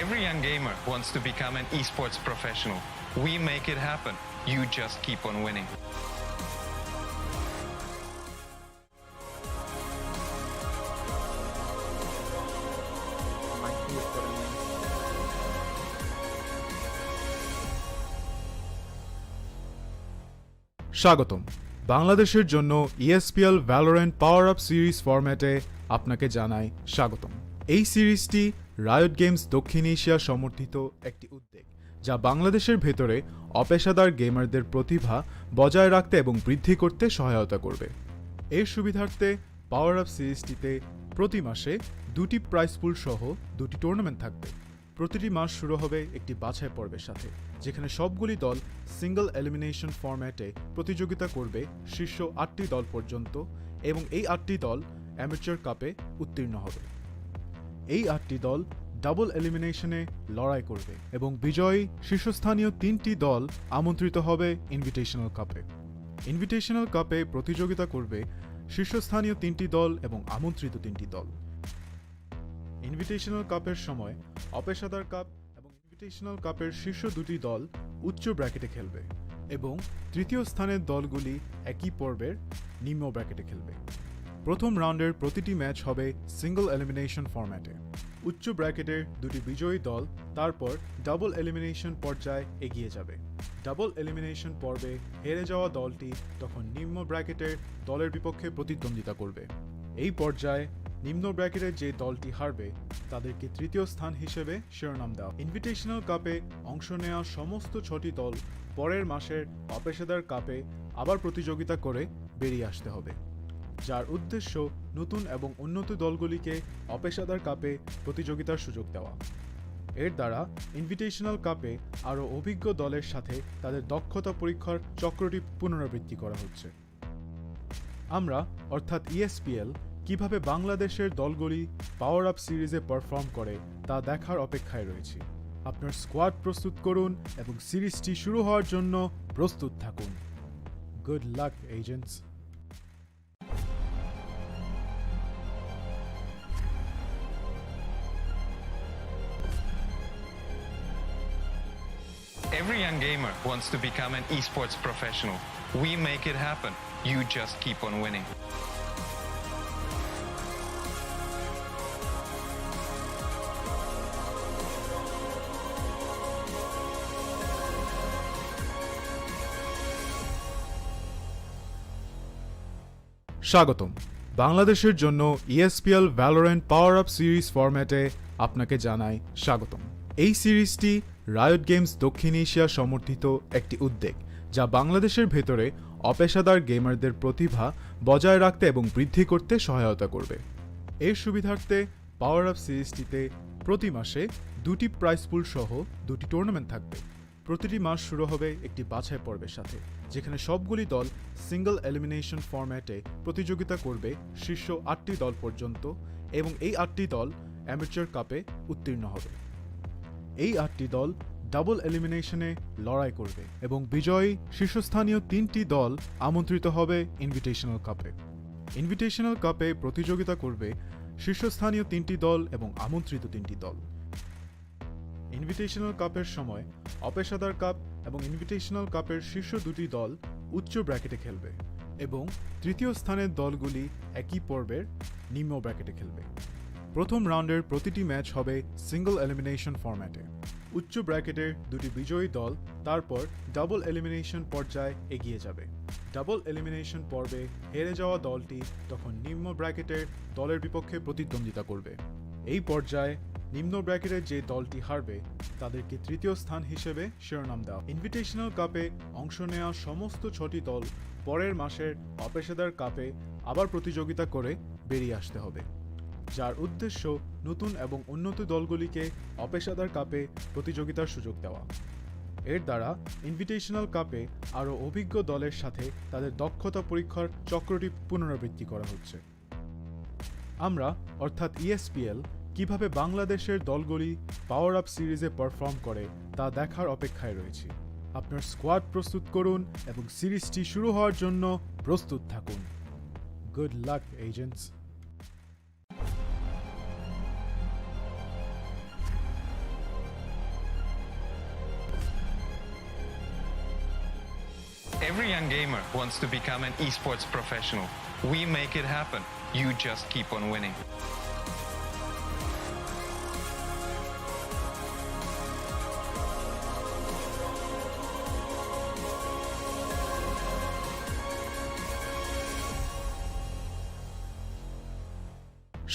Every young gamer wants to become an esports professional. We make it happen. You just keep on winning. স্বাগতম বাংলাদেশের জন্য ESPL Valorant PowerUp Series ফরম্যাটে আপনাকে জানাই স্বাগতম। এই সিরিজটি riot games দক্ষিণ এশিয়া সমর্থিত একটি উদ্যোগ, যা বাংলাদেশের ভেতরে অপেশাদার গেমারদের প্রতিভা বজায় রাখতে এবং বৃদ্ধি করতে সহায়তা করবে। এর সুবিধার্থে পাওয়ার আপ সিরিজটিতে প্রতি মাসে 2টি প্রাইজ পুল সহ 2টি টুর্নামেন্ট থাকবে। প্রতিটি মাস শুরু হবে একটি বাছাই পর্বের সাথে, যেখানে সবগুলি দল সিঙ্গল এলিমিনেশন ফরম্যাটে প্রতিযোগিতা করবে শীর্ষ 8টি দল পর্যন্ত, এবং এই 8টি দল অ্যামেচার কাপে উত্তীর্ণ হবে। এই 8টি দল ডাবল এলিমিনেশনে লড়াই করবে এবং বিজয়ী শীর্ষস্থানীয় 3টি দল আমন্ত্রিত হবে ইনভিটেশনাল কাপে। ইনভিটেশনাল কাপে প্রতিযোগিতা করবে শীর্ষস্থানীয় 3টি দল এবং আমন্ত্রিত 3টি দল। ইনভিটেশনাল কাপের সময় অপেশাদার কাপ এবং ইনভিটেশনাল কাপের শীর্ষ দুটি দল উচ্চ ব্র্যাকেটে খেলবে এবং তৃতীয় স্থানের দলগুলি একই পর্বের নিম্ন ব্র্যাকেটে খেলবে। প্রথম রাউন্ডের প্রতিটি ম্যাচ হবে সিঙ্গল এলিমিনেশন ফরম্যাটে। উচ্চ ব্র্যাকেটের দুটি বিজয়ী দল তারপর ডাবল এলিমিনেশন পর্যায়ে এগিয়ে যাবে। ডাবল এলিমিনেশন পর্বে হেরে যাওয়া দলটি তখন নিম্ন ব্র্যাকেটের দলের বিপক্ষে প্রতিদ্বন্দ্বিতা করবে। এই পর্যায়ে নিম্ন ব্র্যাকেটের যে দলটি হারবে তাদেরকে তৃতীয় স্থান হিসেবে শিরোনাম দেওয়া। ইনভিটেশনাল কাপে অংশ নেওয়া সমস্ত 6টি দল পরের মাসের অপেশাদার কাপে আবার প্রতিযোগিতা করে বেরিয়ে আসতে হবে, যার উদ্দেশ্য নতুন এবং উন্নত দলগুলিকে অপেশাদার কাপে প্রতিযোগিতার সুযোগ দেওয়া। এর দ্বারা ইনভিটেশনাল কাপে আরও অভিজ্ঞ দলের সাথে তাদের দক্ষতা পরীক্ষার চক্রটি পুনরাবৃত্তি করা হচ্ছে। আমরা অর্থাৎ ESPL কিভাবে বাংলাদেশের দলগুলি পাওয়ার আপ সিরিজে পারফর্ম করে তা দেখার অপেক্ষায় রয়েছি। আপনার স্কোয়াড প্রস্তুত করুন এবং সিরিজটি শুরু হওয়ার জন্য প্রস্তুত থাকুন। Good luck agents. Every young gamer wants to become an esports professional. We make it happen. You just keep on winning. স্বাগতম। বাংলাদেশের জন্য ESPL Valorant PowerUp সিরিজ ফরম্যাটে আপনাকে জানাই স্বাগতম। এই সিরিজটি রায়ট গেমস দক্ষিণ এশিয়া সমর্থিত একটি উদ্যোগ, যা বাংলাদেশের ভেতরে অপেশাদার গেমারদের প্রতিভা বজায় রাখতে এবং বৃদ্ধি করতে সহায়তা করবে। এর সুবিধার্থে পাওয়ার আপ সিরিজটিতে প্রতি মাসে 2টি প্রাইজ পুল সহ 2টি টুর্নামেন্ট থাকবে। প্রতিটি মাস শুরু হবে একটি বাছাই পর্বের সাথে, যেখানে সবগুলি দল সিঙ্গল এলিমিনেশন ফরম্যাটে প্রতিযোগিতা করবে শীর্ষ 8টি দল পর্যন্ত এবং এই 8টি দল অ্যামেচার কাপে উত্তীর্ণ হবে। এই 8টি দল ডাবল এলিমিনেশনে লড়াই করবে এবং বিজয়ী শীর্ষস্থানীয় 3টি দল আমন্ত্রিত হবে ইনভিটেশনাল কাপে। ইনভিটেশনাল কাপে প্রতিযোগিতা করবে শীর্ষস্থানীয় 3টি দল এবং আমন্ত্রিত 3টি দল। ইনভিটেশনাল কাপের সময় অপেশাদার কাপ এবং ইনভিটেশনাল কাপের শীর্ষ দুটি দল উচ্চ ব্র্যাকেটে খেলবে এবং তৃতীয় স্থানের দলগুলি একই পর্বের নিম্ন ব্র্যাকেটে খেলবে। প্রথম রাউন্ডের প্রতিটি ম্যাচ হবে সিঙ্গল এলিমিনেশন ফরম্যাটে। উচ্চ ব্র্যাকেটের দুটি বিজয়ী দল তারপর ডাবল এলিমিনেশন পর্যায়ে এগিয়ে যাবে। ডাবল এলিমিনেশন পর্বে হেরে যাওয়া দলটি তখন নিম্ন ব্র্যাকেটের দলের বিপক্ষে প্রতিদ্বন্দ্বিতা করবে। এই পর্যায়ে নিম্ন ব্র্যাকেটের যে দলটি হারবে তাদেরকে তৃতীয় স্থান হিসেবে শিরোনাম দেওয়া। ইনভিটেশনাল কাপে অংশ নেওয়া সমস্ত 6টি দল পরের মাসের অপেশাদার কাপে আবার প্রতিযোগিতা করে বেরিয়ে আসতে হবে, যার উদ্দেশ্য নতুন এবং উন্নত দলগুলিকে অপেশাদার কাপে প্রতিযোগিতার সুযোগ দেওয়া। এর দ্বারা ইনভিটেশনাল কাপে আরও অভিজ্ঞ দলের সাথে তাদের দক্ষতা পরীক্ষার চক্রটি পুনরাবৃত্তি করা হচ্ছে। আমরা অর্থাৎ ESPL কিভাবে বাংলাদেশের দলগুলি পাওয়ার আপ সিরিজে পারফর্ম করে তা দেখার অপেক্ষায় রয়েছি। আপনার স্কোয়াড প্রস্তুত করুন এবং সিরিজটি শুরু হওয়ার জন্য প্রস্তুত থাকুন। Good luck agents. Every young gamer wants to become an esports professional. We make it happen. You just keep on winning.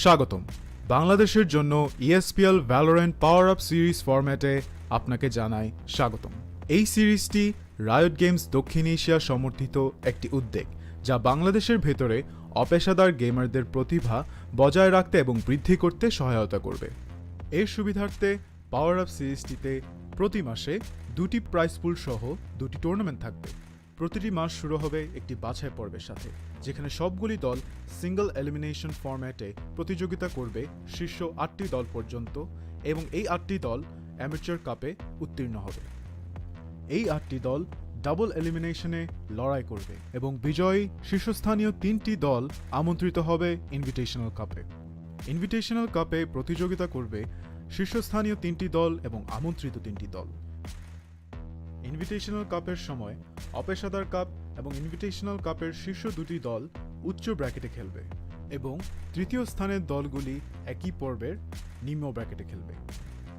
স্বাগতম। বাংলাদেশের জন্য ESPL Valorant PowerUp সিরিজ ফরম্যাটে আপনাকে জানাই স্বাগতম। এই সিরিজটি রায়ট গেমস দক্ষিণ এশিয়া সমর্থিত একটি উদ্যোগ, যা বাংলাদেশের ভেতরে অপেশাদার গেমারদের প্রতিভা বজায় রাখতে এবং বৃদ্ধি করতে সহায়তা করবে। এর সুবিধার্থে পাওয়ার আপ সিরিজটিতে প্রতি মাসে 2টি প্রাইজ পুল সহ 2টি টুর্নামেন্ট থাকবে। প্রতিটি মাস শুরু হবে একটি বাছাই পর্বের সাথে, যেখানে সবগুলি দল সিঙ্গল এলিমিনেশন ফরম্যাটে প্রতিযোগিতা করবে শীর্ষ 8টি দল পর্যন্ত এবং এই 8টি দল অ্যামেচার কাপে উত্তীর্ণ হবে। এই 8টি দল ডাবল এলিমিনেশনে লড়াই করবে এবং বিজয়ী শীর্ষস্থানীয় 3টি দল আমন্ত্রিত হবে ইনভিটেশনাল কাপে। ইনভিটেশনাল কাপে প্রতিযোগিতা করবে শীর্ষস্থানীয় 3টি দল এবং আমন্ত্রিত 3টি দল। ইনভিটেশনাল কাপের সময় অপেশাদার কাপ এবং ইনভিটেশনাল কাপের শীর্ষ 2টি দল উচ্চ ব্র্যাকেটে খেলবে এবং তৃতীয় স্থানের দলগুলি একই পর্বের নিম্ন ব্র্যাকেটে খেলবে।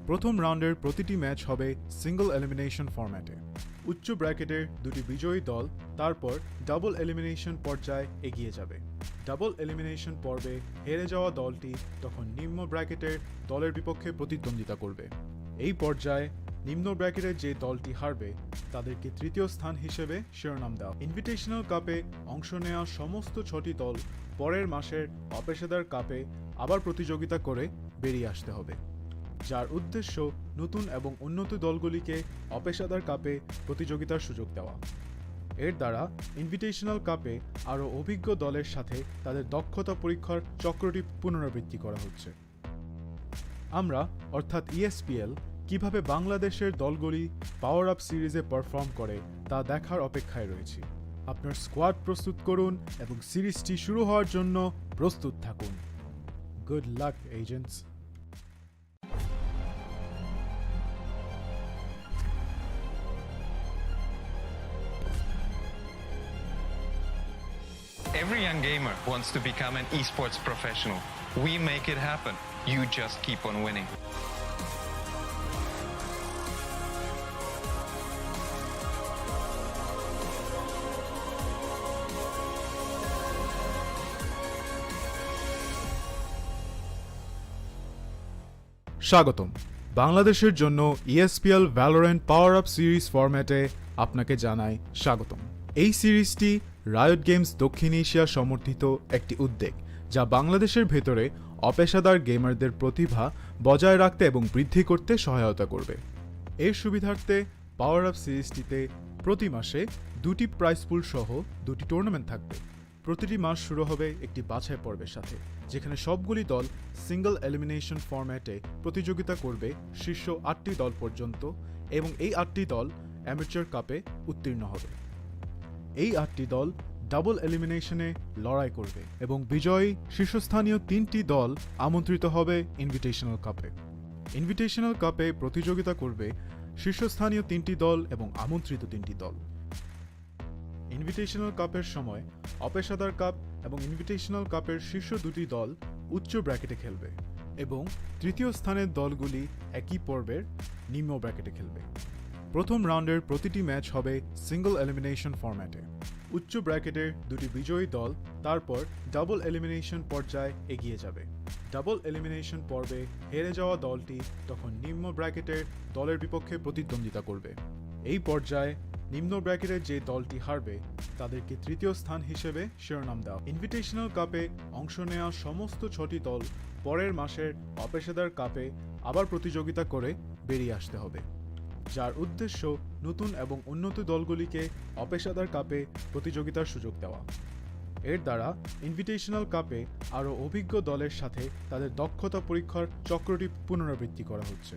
প্রথম রাউন্ডের প্রতিটি ম্যাচ হবে সিঙ্গল এলিমিনেশন ফরম্যাটে। উচ্চ ব্র্যাকেটের 2টি বিজয়ী দল তারপর ডাবল এলিমিনেশন পর্যায়ে এগিয়ে যাবে। ডাবল এলিমিনেশন পর্বে হেরে যাওয়া দলটি তখন নিম্ন ব্র্যাকেটের দলের বিপক্ষে প্রতিদ্বন্দ্বিতা করবে। এই পর্যায়ে নিম্ন ব্র্যাকেটের যে দলটি হারবে তাদেরকে তৃতীয় স্থান হিসেবে শিরোনাম দেওয়া। ইনভিটেশনাল কাপে অংশ নেওয়া সমস্ত 6টি দল পরের মাসের অপেশাদার কাপে আবার প্রতিযোগিতা করে বেরিয়ে আসতে হবে, যার উদ্দেশ্য নতুন এবং উন্নত দলগুলিকে অপেশাদার কাপে প্রতিযোগিতার সুযোগ দেওয়া। এর দ্বারা ইনভিটেশনাল কাপে আরও অভিজ্ঞ দলের সাথে তাদের দক্ষতা পরীক্ষার চক্রটি পুনরাবৃত্তি করা হচ্ছে। আমরা অর্থাৎ ESPL কিভাবে বাংলাদেশের দলগুলি পাওয়ার আপ সিরিজে পারফর্ম করে তা দেখার অপেক্ষায় রয়েছি। আপনার স্কোয়াড প্রস্তুত করুন এবং সিরিজটি শুরু হওয়ার জন্য প্রস্তুত থাকুন। Good luck agents. Every young gamer wants to become an esports professional. We make it happen. You just keep on winning. স্বাগতম। বাংলাদেশের জন্য ESPL Valorant PowerUp সিরিজ ফরম্যাটে আপনাকে জানাই স্বাগতম। এই সিরিজটি রায়ট গেমস দক্ষিণ এশিয়া সমর্থিত একটি উদ্যোগ, যা বাংলাদেশের ভেতরে অপেশাদার গেমারদের প্রতিভা বজায় রাখতে এবং বৃদ্ধি করতে সহায়তা করবে। এর সুবিধার্থে পাওয়ার আপ সিরিজটিতে প্রতি মাসে 2টি প্রাইজ পুল সহ 2টি টুর্নামেন্ট থাকবে। প্রতিটি মাস শুরু হবে একটি বাছাই পর্বের সাথে, যেখানে সবগুলি দল সিঙ্গল এলিমিনেশন ফরম্যাটে প্রতিযোগিতা করবে শীর্ষ 8টি দল পর্যন্ত এবং এই 8টি দল অ্যামেচার কাপে উত্তীর্ণ হবে। এই 8টি দল ডাবল এলিমিনেশনে লড়াই করবে এবং বিজয়ী শীর্ষস্থানীয় 3টি দল আমন্ত্রিত হবে ইনভিটেশনাল কাপে। ইনভিটেশনাল কাপে প্রতিযোগিতা করবে শীর্ষস্থানীয় 3টি দল এবং আমন্ত্রিত 3টি দল। ইনভিটেশনাল কাপের সময় অপেশাদার কাপ এবং ইনভিটেশনাল কাপের শীর্ষ 2টি দল উচ্চ ব্র্যাকেটে খেলবে এবং তৃতীয় স্থানের দলগুলি একই পর্বের নিম্ন ব্র্যাকেটে খেলবে। প্রথম রাউন্ডের প্রতিটি ম্যাচ হবে সিঙ্গল এলিমিনেশন ফরম্যাটে। উচ্চ ব্র্যাকেটের 2টি বিজয়ী দল তারপর ডাবল এলিমিনেশন পর্যায়ে এগিয়ে যাবে। ডাবল এলিমিনেশন পর্বে হেরে যাওয়া দলটি তখন নিম্ন ব্র্যাকেটের দলের বিপক্ষে প্রতিদ্বন্দ্বিতা করবে। এই পর্যায়ে নিম্ন ব্র্যাকেটের যে দলটি হারবে তাদেরকে তৃতীয় স্থান হিসেবে শিরোনাম দেওয়া। ইনভিটেশনাল কাপে অংশ নেওয়া সমস্ত 6টি দল পরের মাসের অপেশাদার কাপে আবার প্রতিযোগিতা করে বেরিয়ে আসতে হবে, যার উদ্দেশ্য নতুন এবং উন্নত দলগুলিকে অপেশাদার কাপে প্রতিযোগিতার সুযোগ দেওয়া। এর দ্বারা ইনভিটেশনাল কাপে আরও অভিজ্ঞ দলের সাথে তাদের দক্ষতা পরীক্ষার চক্রটি পুনরাবৃত্তি করা হচ্ছে।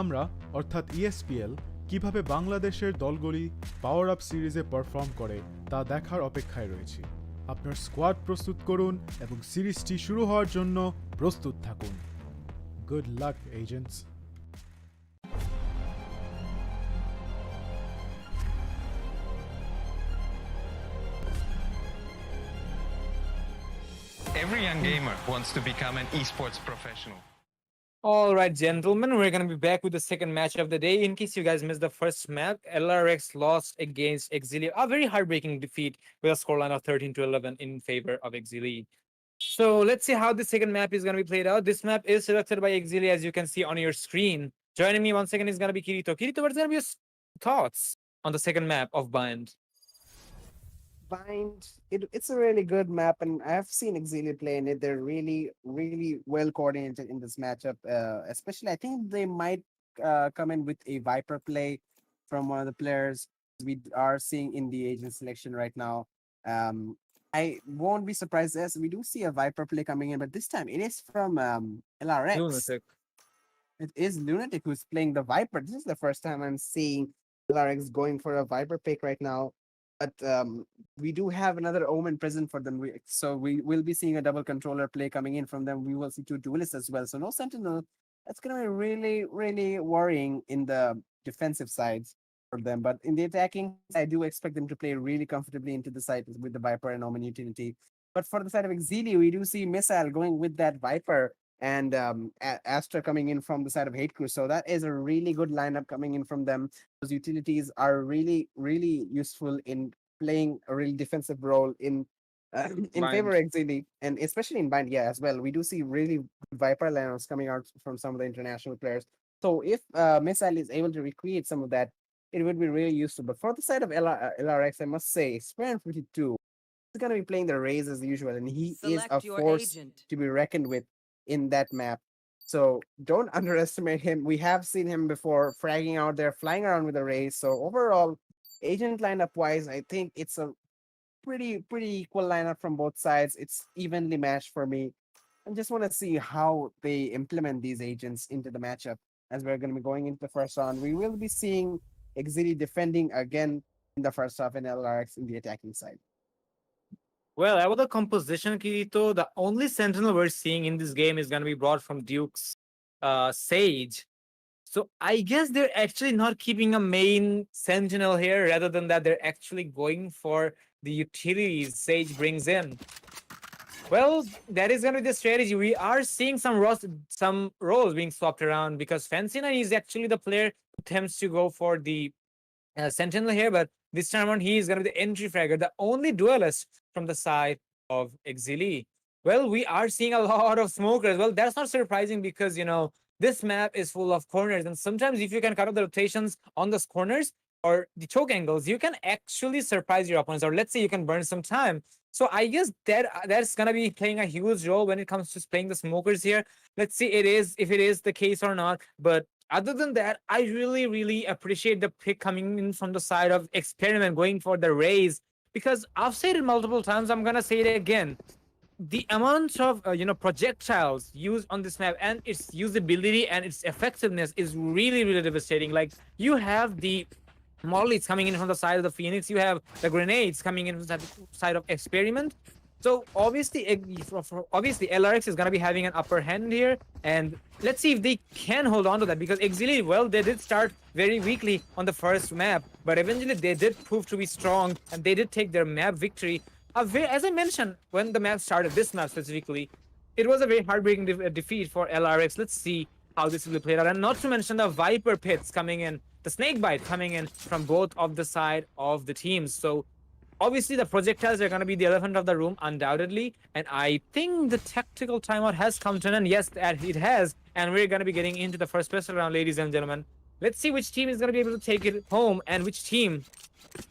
আমরা অর্থাৎ ESPL কিভাবে বাংলাদেশের দলগুলি পাওয়ার আপ সিরিজে পারফর্ম করে তা দেখার অপেক্ষায় রয়েছি। আপনার স্কোয়াড প্রস্তুত করুন এবং সিরিজটি শুরু হওয়ার জন্য প্রস্তুত থাকুন। Good luck agents. Every young gamer wants to become an esports professional. All right, gentlemen, we're going to be back with the second match of the day. In case you guys missed the first map, LarioX lost against Exceeli, a very heartbreaking defeat with a scoreline of 13-11 in favor of Exceeli. So let's see how the second map is going to be played out. This map is selected by Exceeli, as you can see on your screen. Joining me once again is going to be Kirito. Kirito, what's going to be your thoughts on the second map of Bind? Bind, it's a really good map, and I've seen Exceeli play in it. They're really well coordinated in this matchup. Especially, I think they might come in with a Viper play from one of the players we are seeing in the agent selection right now. I won't be surprised as we do see a Viper play coming in, but this time it is from LRX. Lunatic. It is Lunatic who's playing the Viper. This is the first time I'm seeing LRX going for a Viper pick right now. but we do have another Omen present for them. So we will be seeing a double controller play coming in from them. We will see two duelists as well. So no Sentinel. That's going to be really, really worrying in the defensive sides for them. But in the attacking, I do expect them to play really comfortably into the side with the Viper and Omen utility. But for the side of Exceeli, we do see Missile going with that Viper and Astra coming in from the side of Hate Crew. So that is a really good lineup coming in from them. Those utilities are really, really useful in playing a really defensive role in favor of Exceeli, and especially in Bind, yeah, as well. We do see really good Viper lineups coming out from some of the international players. So if Missile is able to recreate some of that, it would be really useful. But for the side of LRX, I must say, Square 52 is going to be playing the Raze as usual, and he is a force to be reckoned with in that map. So don't underestimate him. We have seen him before fragging out there, flying around with a Raze. So overall, agent lineup wise, I think it's a pretty equal lineup from both sides. It's evenly matched for me. I just want to see how they implement these agents into the matchup as we're going to be going into the first round. We will be seeing Exceeli defending again in the first half and LRX in the attacking side. Well, about the composition, Kirito, the only Sentinel we're seeing in this game is going to be brought from Duke's Sage. So I guess they're actually not keeping a main Sentinel here. Rather than that, they're actually going for the utilities Sage brings in. Well, that is going to be the strategy. We are seeing some roles being swapped around because Fancina is actually the player who tends to go for the Sentinel here, but this time around he is going to be the entry fragger, the only duelist from the side of Exceeli. Well, we are seeing a lot of smokers. Well, that's not surprising because, you know, this map is full of corners, and sometimes if you can cut off the rotations on those corners or the choke angles, you can actually surprise your opponents, or let's say you can burn some time. So I guess that's gonna be playing a huge role when it comes to playing the smokers here. Let's see if it is the case or not. But other than that, I really appreciate the pick coming in from the side of Experiment going for the Raze, because I've said it multiple times. I'm gonna say it again. The amount of projectiles used on this map and its usability and its effectiveness is really devastating. Like, you have the mollies coming in from the side of the Phoenix, you have the grenades coming in from the side of Experiment. So obviously LRX is going to be having an upper hand here, and let's see if they can hold on to that, because Exceeli, well, they did start very weakly on the first map, but eventually they did prove to be strong and they did take their map victory. As I mentioned, when the map started, this map specifically, it was a very heartbreaking defeat for LRX. Let's see how this will be played out. And not to mention the Viper pits coming in, the Snakebite coming in from both of the side of the teams. So obviously the projectiles are going to be the elephant of the room, undoubtedly. And I think the tactical timeout has come to an end. Yes, it has. And we're going to be getting into the first special round, ladies and gentlemen. Let's see which team is going to be able to take it home and which team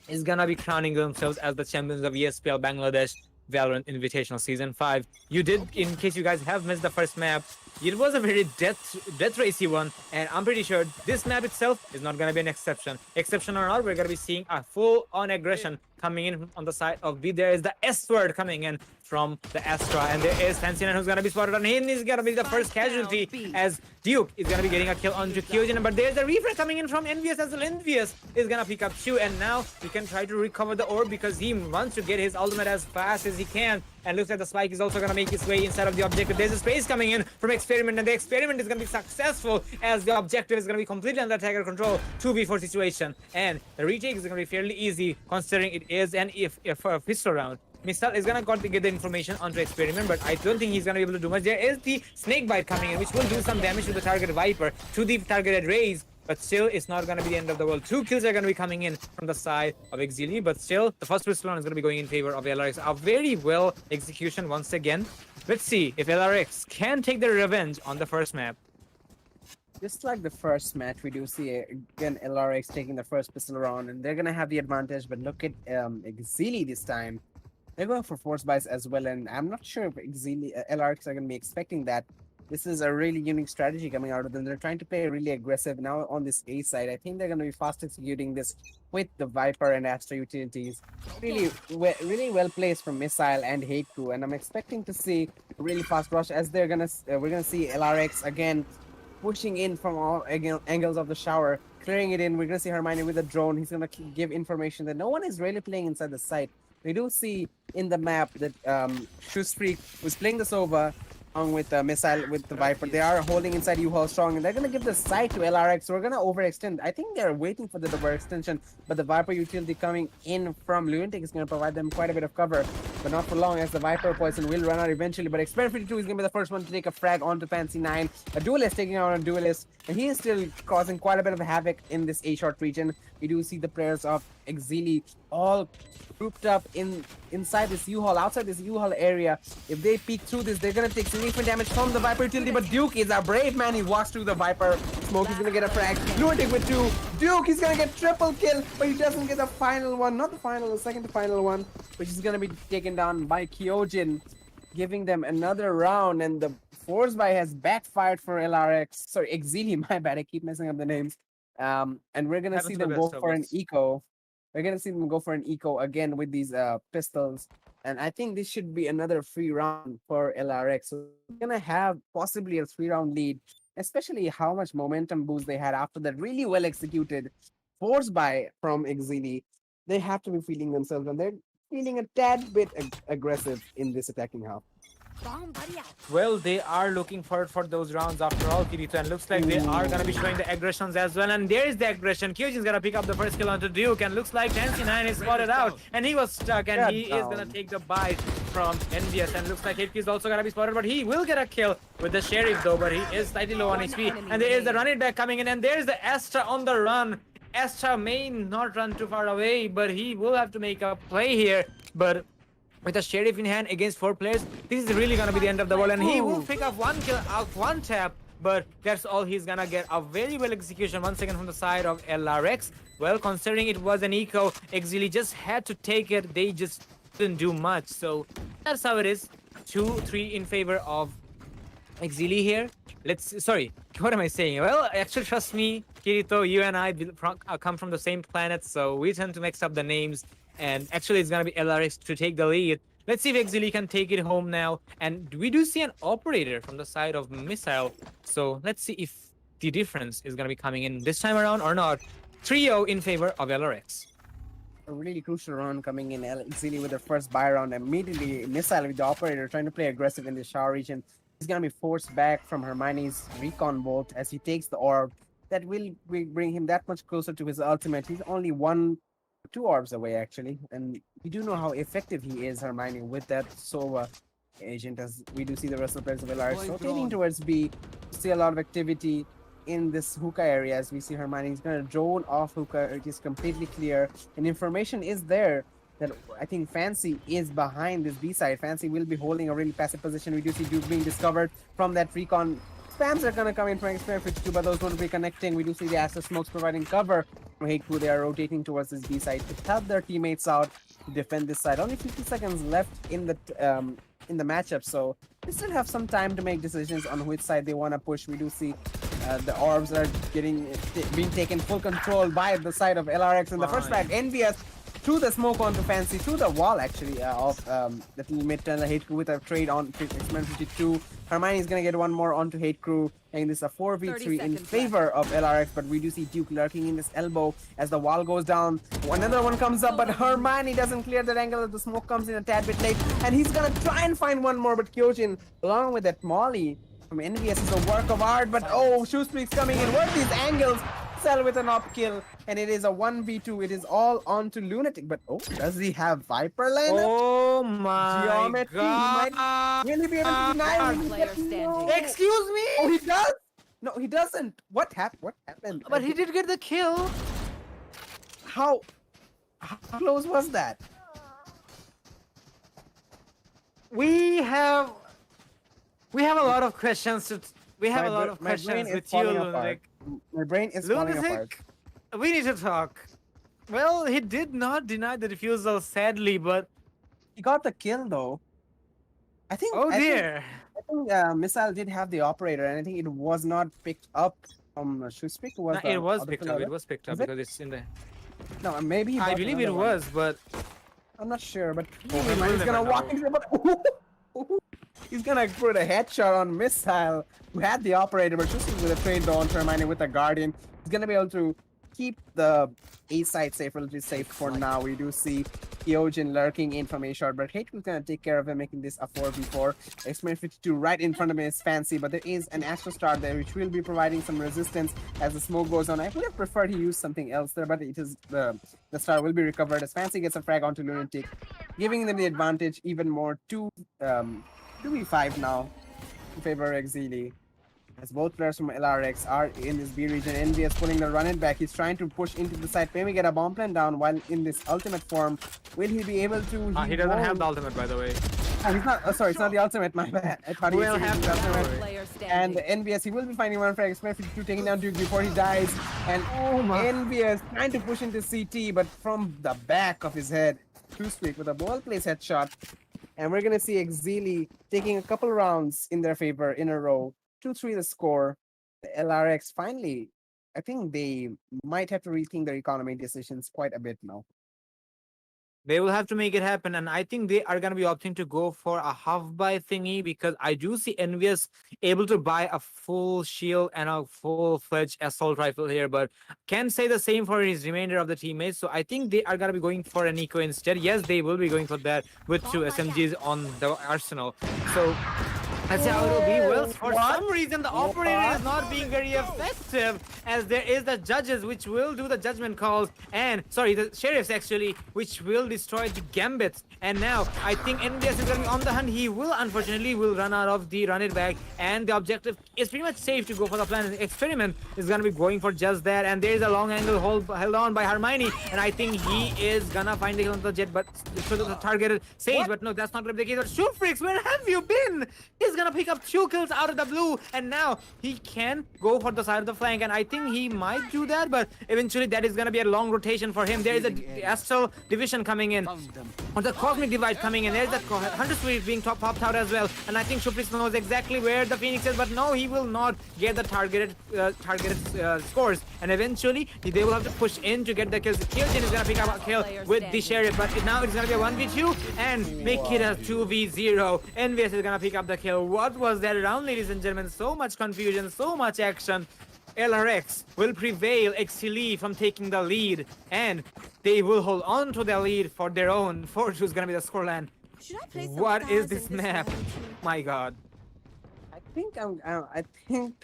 is gonna be crowning themselves as the champions of ESPL Bangladesh Valorant Invitational Season 5. You did, in case you guys have missed the first map, it was a very death racy one, and I'm pretty sure this map itself is not gonna be an exception. Exception or not, we're gonna be seeing a full-on aggression coming in on the side of B. There is the S word coming in from the Astra, and there is Fancina who's gonna be spotted on him. He's gonna be the first casualty as Duke is gonna be getting a kill onto Kyojin. But there's a refresh coming in from Envious as well. Envious is gonna pick up Shu, and now he can try to recover the orb because he wants to get his ultimate as fast as he can. And looks like the spike is also gonna make its way inside of the objective. There's a space coming in from Experiment, and the Experiment is gonna be successful as the objective is gonna be completely under attacker control. 2v4 situation, and the retake is gonna be fairly easy considering it is an if a pistol round. Mistal is gonna get the information onto Experiment, but I don't think he's gonna be able to do much. There is the Snakebite coming in, which will do some damage to the target Viper, to the targeted Raze, but still it's not gonna be the end of the world. 2 kills are gonna be coming in from the side of Exceeli, but still the first pistol round is gonna be going in favor of LRX. A very well execution once again. Let's see if LRX can take their revenge on the first map. Just like the first match, we do see again LRX taking the first pistol round, and they're gonna have the advantage. But look at Exceeli this time. They're going for force buys as well, and I'm not sure if LRX are gonna be expecting that. This is a really unique strategy coming out of them. They're trying to play really aggressive now on this A side. I think they're gonna be fast executing this with the Viper and Astra utilities. Really well placed from Missile and Hate Crew, and I'm expecting to see a really fast rush as we're gonna see LRX again pushing in from all angles of the shower. clearing it in. We're gonna see Hermione with a drone. He's gonna give information that no one is really playing inside the site. We do see in the map that Shoestreak was playing the Sova along with the missile with the Viper. They are holding inside U-Haul strong, and they're gonna give the site to LRX. So we're gonna overextend. I think they're waiting for the overextension, but the Viper utility coming in from Lunatic is gonna provide them quite a bit of cover, but not for long, as the Viper poison will run out eventually. But Experiment 52 is gonna be the first one to take a frag onto Fancy 9. A duelist taking out a duelist, and he is still causing quite a bit of havoc in this A-short region. We do see the players of Exceeli all grouped up inside this U-Haul, outside this U-Haul area. If they peek through this, they're gonna take significant damage from the Viper utility, but Duke is a brave man. He walks through the Viper. Smoke is gonna get a frag. Lunatic with 2. Duke is gonna get triple kill, but he doesn't get the final one. Not the final, the second to final one, which is gonna be taken down by Kyojin, giving them another round. And the force buy has backfired for LRX. Sorry, Exceeli, my bad. I keep messing up the names. And we're gonna see them go for an eco. We're gonna see them go for an eco again with these pistols, and I think this should be another free round for LRX. So we're gonna have possibly a 3-round lead, especially how much momentum boost they had after that really well executed force buy from Exceeli. They have to be feeling themselves, and they're feeling a tad bit aggressive in this attacking half. Well, they are looking for those rounds after all, Kirito, and looks like they are gonna be showing the aggressions as well. And there is the aggression. Kyojin's gonna pick up the first kill onto Duke, and looks like Fancy 9 is spotted out, and he was stuck, and he is gonna take the bite from Envious, and looks like Hitki is also gonna be spotted, but he will get a kill with the Sheriff though, but he is slightly low on HP. And there is the run it back coming in, and there's the Astra on the run. Astra may not run too far away, but he will have to make a play here. But with a Sheriff in hand against 4 players, this is really gonna be the end of the world, and he will pick up 1 kill out 1 tap, but that's all he's gonna get. A very well execution once again from the side of LRX. Well, considering it was an eco, Exceeli just had to take it. They just didn't do much, so that's how it is. 2-3 in favor of Exceeli here. Sorry, what am I saying? Well, actually, trust me, Kirito, you and I come from the same planet, so we tend to mix up the names. And actually, it's gonna be LRX to take the lead. Let's see if Exceeli can take it home now. And we do see an operator from the side of Missile. So let's see if the difference is gonna be coming in this time around or not. 3-0 in favor of LRX. A really crucial round coming in. Exceeli with their first buy round. Immediately, Missile with the operator trying to play aggressive in the shower region. He's gonna be forced back from Hermione's recon bolt as he takes the orb. That will bring him that much closer to his ultimate. He's only 2 orbs away, actually, and we do know how effective he is, Hermione, with that Sova agent, as we do see the rest of the players of LRX rotating towards B. See a lot of activity in this hookah area as we see Hermione is going to drone off hookah. It is completely clear, and information is there that I think Fancy is behind this B side. Fancy will be holding a really passive position. We do see Duke being discovered from that recon. Spams are gonna come in from Experiment 52, but those won't be connecting. We do see the Astra smokes providing cover from Hate Crew. They are rotating towards this B side to help their teammates out to defend this side. Only 50 seconds left in the matchup, so they still have some time to make decisions on which side they want to push. We do see the orbs are being taken full control by the side of LRX, and the first frag, Envious through the smoke onto Fancy, through the wall actually of the mid-turn Hate Crew with a trade on Experiment 52. Hermione is gonna get 1 more onto Hate Crew, and this is a 4v3 in favor of LRX, but we do see Duke lurking in this elbow as the wall goes down. Another one comes up, but Hermione doesn't clear that angle as the smoke comes in a tad bit late, and he's gonna try and find 1 more, but Kyojin, along with that Molly from Envious, is a work of art, but oh, Shoestreak's coming in. What are these angles? Cell with an op kill, and it is a 1v2. It is all on to Lunatic, but oh, does he have Viper lineup? Oh my Geometry. god! He might really be able to deny him. No. Excuse me? Oh, he does? No, he doesn't. What happened? But he did get the kill. How close was that? We have a lot of questions. We have a lot of questions with you, Lunatic. My brain is falling apart. We need to talk. Well, he did not deny the refusal, sadly, but He got the kill though. I think. oh dear. I think Missile did have the operator, and I think it was not picked up from Shoestreak. No, it was picked up. It was picked up because it's in the. No, maybe. he I bought believe it another one. was, but I'm not sure, but will he's gonna never walk know. into but he's gonna put a headshot on Missile, who had the operator, but just with a trade on Hermione with a Guardian. He's gonna be able to keep the A side safe, relatively safe for now. We do see Kyojin lurking in from A short, but Hate was gonna take care of him, making this a 4v4. X-Men 52 right in front of him is Fancy, but there is an Astro Star there, which will be providing some resistance as the smoke goes on. I would have preferred he use something else there, but it is the star will be recovered as Fancy gets a frag onto Lunatic, giving them the advantage even more. 2v5 now in favor of Exceeli. As both players from LarioX are in this B region, NVS pulling the run it back. He's trying to push into the side. Maybe get a bomb plant down while in this ultimate form. Will he be able to? He doesn't have the ultimate, by the way. He's not. Sorry, it's not the ultimate. My bad. I thought he Will was have the the ultimate. Player And standing. NVS, he will be finding one frag. Expect to taking down Duke before he dies. And NVS trying to push into CT, but from the back of his head, too sweet with a ball place headshot. And we're gonna see Exceeli taking a couple rounds in their favor in a row. 2-3 the score. The LRX finally, I think they might have to rethink their economy decisions quite a bit now. They will have to make it happen, and I think they are going to be opting to go for a half-buy thingy because I do see Envious able to buy a full shield and a full-fledged assault rifle here, but can't say the same for his remainder of the teammates, so I think they are going to be going for an eco instead. Yes, they will be going for that with 2 SMGs on the arsenal. So let's see how it will be. Well, for some reason, the operator is not being very effective as there is the judges which will do the judgment calls and, sorry, the sheriffs actually, which will destroy the gambits. And now, I think NBS is going to be on the hunt. He will, unfortunately, will run out of the run it back. And the objective is pretty much safe to go for the plan. The experiment is going to be going for just that. And there is a long angle held on by Hermione. And I think he is going to find the kill on the jet, but it's the targeted Sage. But no, that's not going to be the case. But Shoot Freaks, where have you been? He's going to pick up 2 kills out of the blue. And now he can go for the side of the flank. And I think he might do that. But eventually that is going to be a long rotation for him. There is a Astral Division coming in. On the Cosmic Divide coming in. There's the Hunter Spirit being popped out as well. And I think Shufrix knows exactly where the Phoenix is. But no, he will not get the targeted scores. And eventually they will have to push in to get the kills. Kyojin is going to pick up a kill with the Sheriff. But now it's going to be a 1v2 and make it a 2v0. NVS is going to pick up the kill. What was that round, ladies and gentlemen? So much confusion, so much action. LRX will prevail Exceeli from taking the lead, and they will hold on to their lead for their own. 4-2 is gonna be the scoreline. What is this map? My God. I think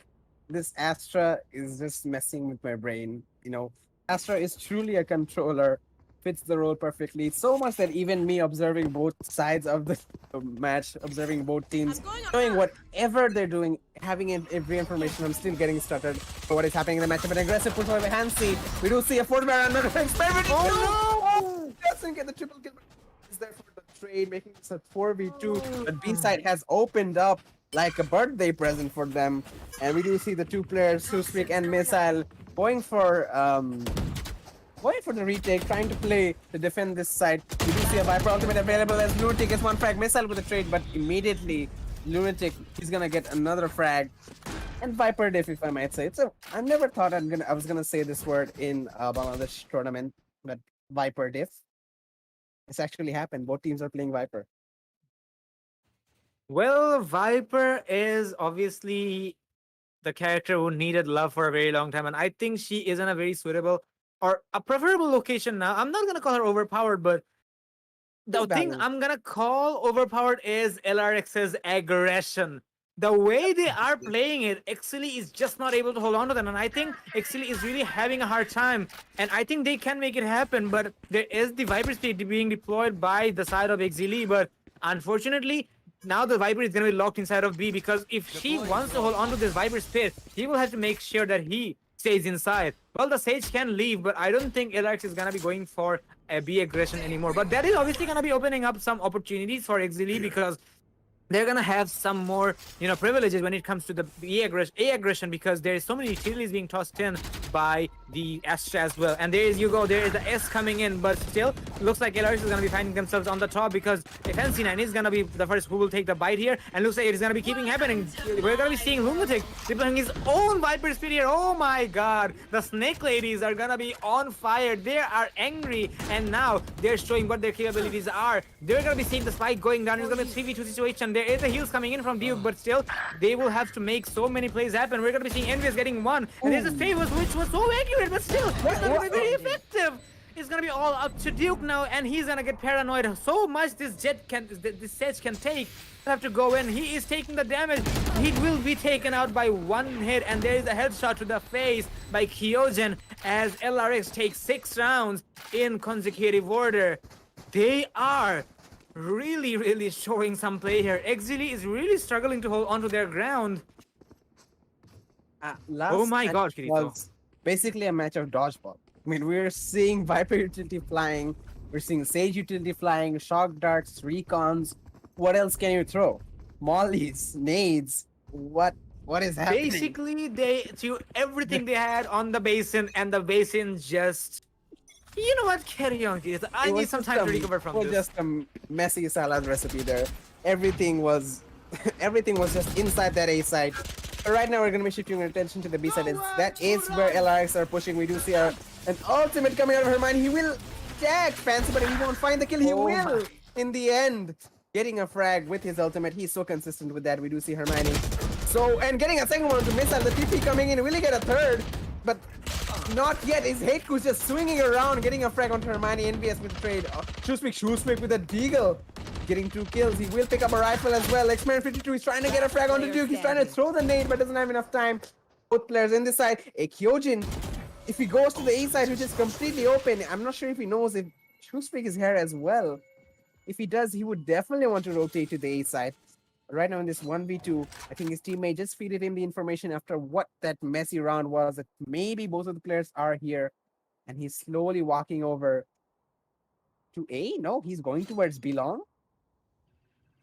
this Astra is just messing with my brain. You know, Astra is truly a controller, fits the role perfectly. So much that even me observing both sides of the match, observing both teams, knowing whatever they're doing, having every information, I'm still getting started for what is happening in the matchup. An aggressive push by Hansi. We do see a 4th another experiment. Oh no! Doesn't get the triple kill. Is there for the trade, making this a 4v2. But B side has opened up like a birthday present for them. And we do see the 2 players, Susrik and Missile, going for the retake, trying to play to defend this side. We do see a Viper ultimate available as Lunatic gets 1 frag. Missile with a trade, but immediately Lunatic is gonna get another frag. And Viper diff, if I might say. I never thought I was gonna say this word in a Bangladesh tournament, but Viper diff. It's actually happened. Both teams are playing Viper. Well, Viper is obviously the character who needed love for a very long time, and I think she is in a very suitable or a preferable location now. I'm not gonna call her overpowered, but the thing I'm gonna call overpowered is LRX's aggression. The way they are playing it, Exceeli is just not able to hold on to them, and I think Exceeli is really having a hard time, and I think they can make it happen, but there is the Viper Speed being deployed by the side of Exceeli, but unfortunately, now the Viper is going to be locked inside of B, because if she wants to hold on to this Viper Speed, he will have to make sure that he stays inside. Well, the Sage can leave, but I don't think LRX is going to be going for a B aggression anymore, but that is obviously going to be opening up some opportunities for Exceeli, because they're gonna have some more, privileges when it comes to the A aggression, because there is so many utilities being tossed in by the Astra as well. And there is the S coming in, but still looks like LRX is gonna be finding themselves on the top, because if NC9 is gonna be the first who will take the bite here, and looks like it's gonna be keeping happening. We're gonna be seeing Lunatic deploying his own Viper Speed here. Oh my God, the Snake Ladies are gonna be on fire. They are angry, and now they're showing what their capabilities are. They're gonna be seeing the spike going down. It's gonna be a 3v2 situation. There is a heals coming in from Duke, but still, they will have to make so many plays happen. We're going to be seeing Envious getting 1. And there's a favors which was was so accurate, but still, it's not gonna be very effective. It's gonna be all up to Duke now, and he's gonna get paranoid. So much this Sage can take. He'll have to go in. He is taking the damage. He will be taken out by one hit, and there is a headshot to the face by Kyojin as LRX takes 6 rounds in consecutive order. They are really showing some play here. Exceeli is really struggling to hold onto their ground. Oh my god, Kirito. Was basically a match of dodgeball. I mean, we're seeing Viper utility flying, we're seeing Sage utility flying, shock darts, recons. What else can you throw? Mollies, nades. What is happening? Basically, they threw everything they had on the basin, and the basin just. You know what? Carry on, kids. I need some time to recover from this. Just a messy salad recipe there. Everything was just inside that A side. But right now we're gonna be shifting our attention to the B side. That is where LRX are pushing. We do see an ultimate coming out of Hermione. He will tag Fancy, but he won't find the kill. He will in the end. Getting a frag with his ultimate. He's so consistent with that. We do see Hermione. And getting a second one to miss out. The TP coming in. Will he get a third? But not yet. His Hateku's just swinging around, getting a frag onto Hermione. NBS with the trade. Shoespeak with a deagle. Getting 2 kills. He will pick up a rifle as well. X-Man 52 is trying to get a frag onto Duke. He's trying to throw the nade, but doesn't have enough time. Both players in this side. Kyojin, if he goes to the A side, which is completely open, I'm not sure if he knows if Shoespeak is here as well. If he does, he would definitely want to rotate to the A side. Right now in this 1v2, I think his teammate just feeded him the information after what that messy round was, that maybe both of the players are here. And he's slowly walking over to A. No, he's going towards B long.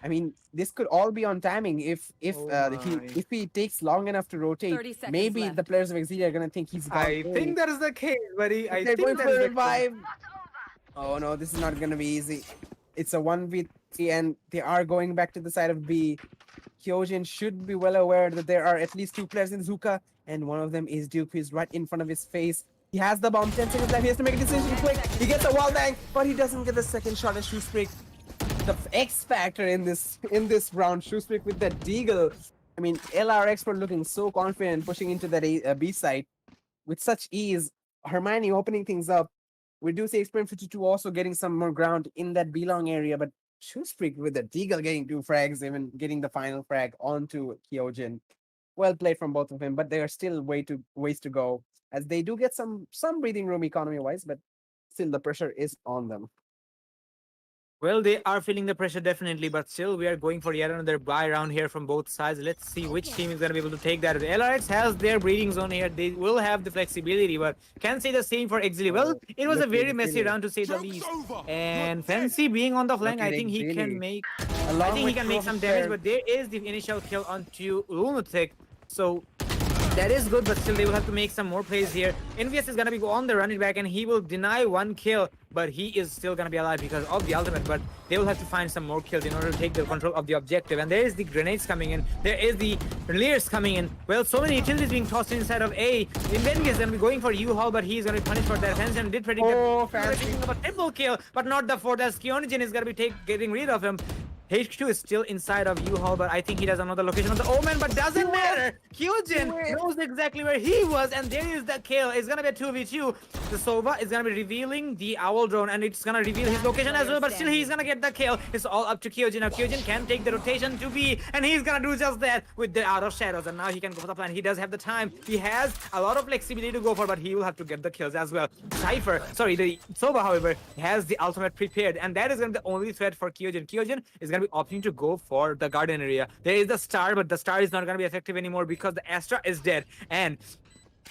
I mean, this could all be on timing. If he takes long enough to rotate, maybe the players of Exceeli are gonna think he's gone. I think that is the case, buddy. I They're think going that for is a the revive. Oh no, this is not gonna be easy. It's a 1v3 and they are going back to the side of B. Kyojin should be well aware that there are at least 2 players in Zuka, and one of them is Duke, who is right in front of his face. He has the bomb, 10 seconds left. He has to make a decision quick. He gets a wall bang, but he doesn't get the second shot as Shoespeak. The X factor in this round, Shoespeak with that deagle. I mean, LRX were looking so confident pushing into that B side with such ease. Hermione opening things up. We do see Experiment 52 also getting some more ground in that B-long area, but Shoespeak with the deagle getting 2 frags, even getting the final frag onto Kyojin. Well played from both of them, but there are still ways to go, as they do get some breathing room economy-wise, but still the pressure is on them. Well, they are feeling the pressure definitely, but still we are going for yet another buy round here from both sides. Let's see which team is going to be able to take that. LRX has their breeding zone here. They will have the flexibility, but can't say the same for Exceeli. Well, it was a very messy round to say the least. And Fancy being on the flank, I think he can make some damage, but there is the initial kill onto Lunatic. So that is good, but still they will have to make some more plays here. NVS is going to be on the running back, and he will deny 1 kill, but he is still going to be alive because of the ultimate. But they will have to find some more kills in order to take the control of the objective. And there is the grenades coming in. There is the Leers coming in. Well, so many utilities being tossed inside of A. Invenge is going to be going for U-Haul, but he's going to be punished for that. Fancy did predict that a triple kill, but not the 4th, as Kyojin is going to be getting rid of him. H2 is still inside of U-Haul, but I think he does another location of the Omen, but doesn't matter. Kyojin knows exactly where he was, and there is the kill. It's gonna be a 2v2. The Sova is gonna be revealing the Owl drone, and it's gonna reveal his location as well, but still he's gonna get the kill. It's all up to Kyojin. Now Kyojin can take the rotation to B, and he's gonna do just that with the Out of Shadows, and now he can go for the plan. He does have the time. He has a lot of flexibility to go for, but he will have to get the kills as well. The Sova, however, has the ultimate prepared, and that is gonna be the only threat for Kyojin. Kyojin is gonna be opting to go for the garden area. There is the star, but the star is not going to be effective anymore because the Astra is dead. And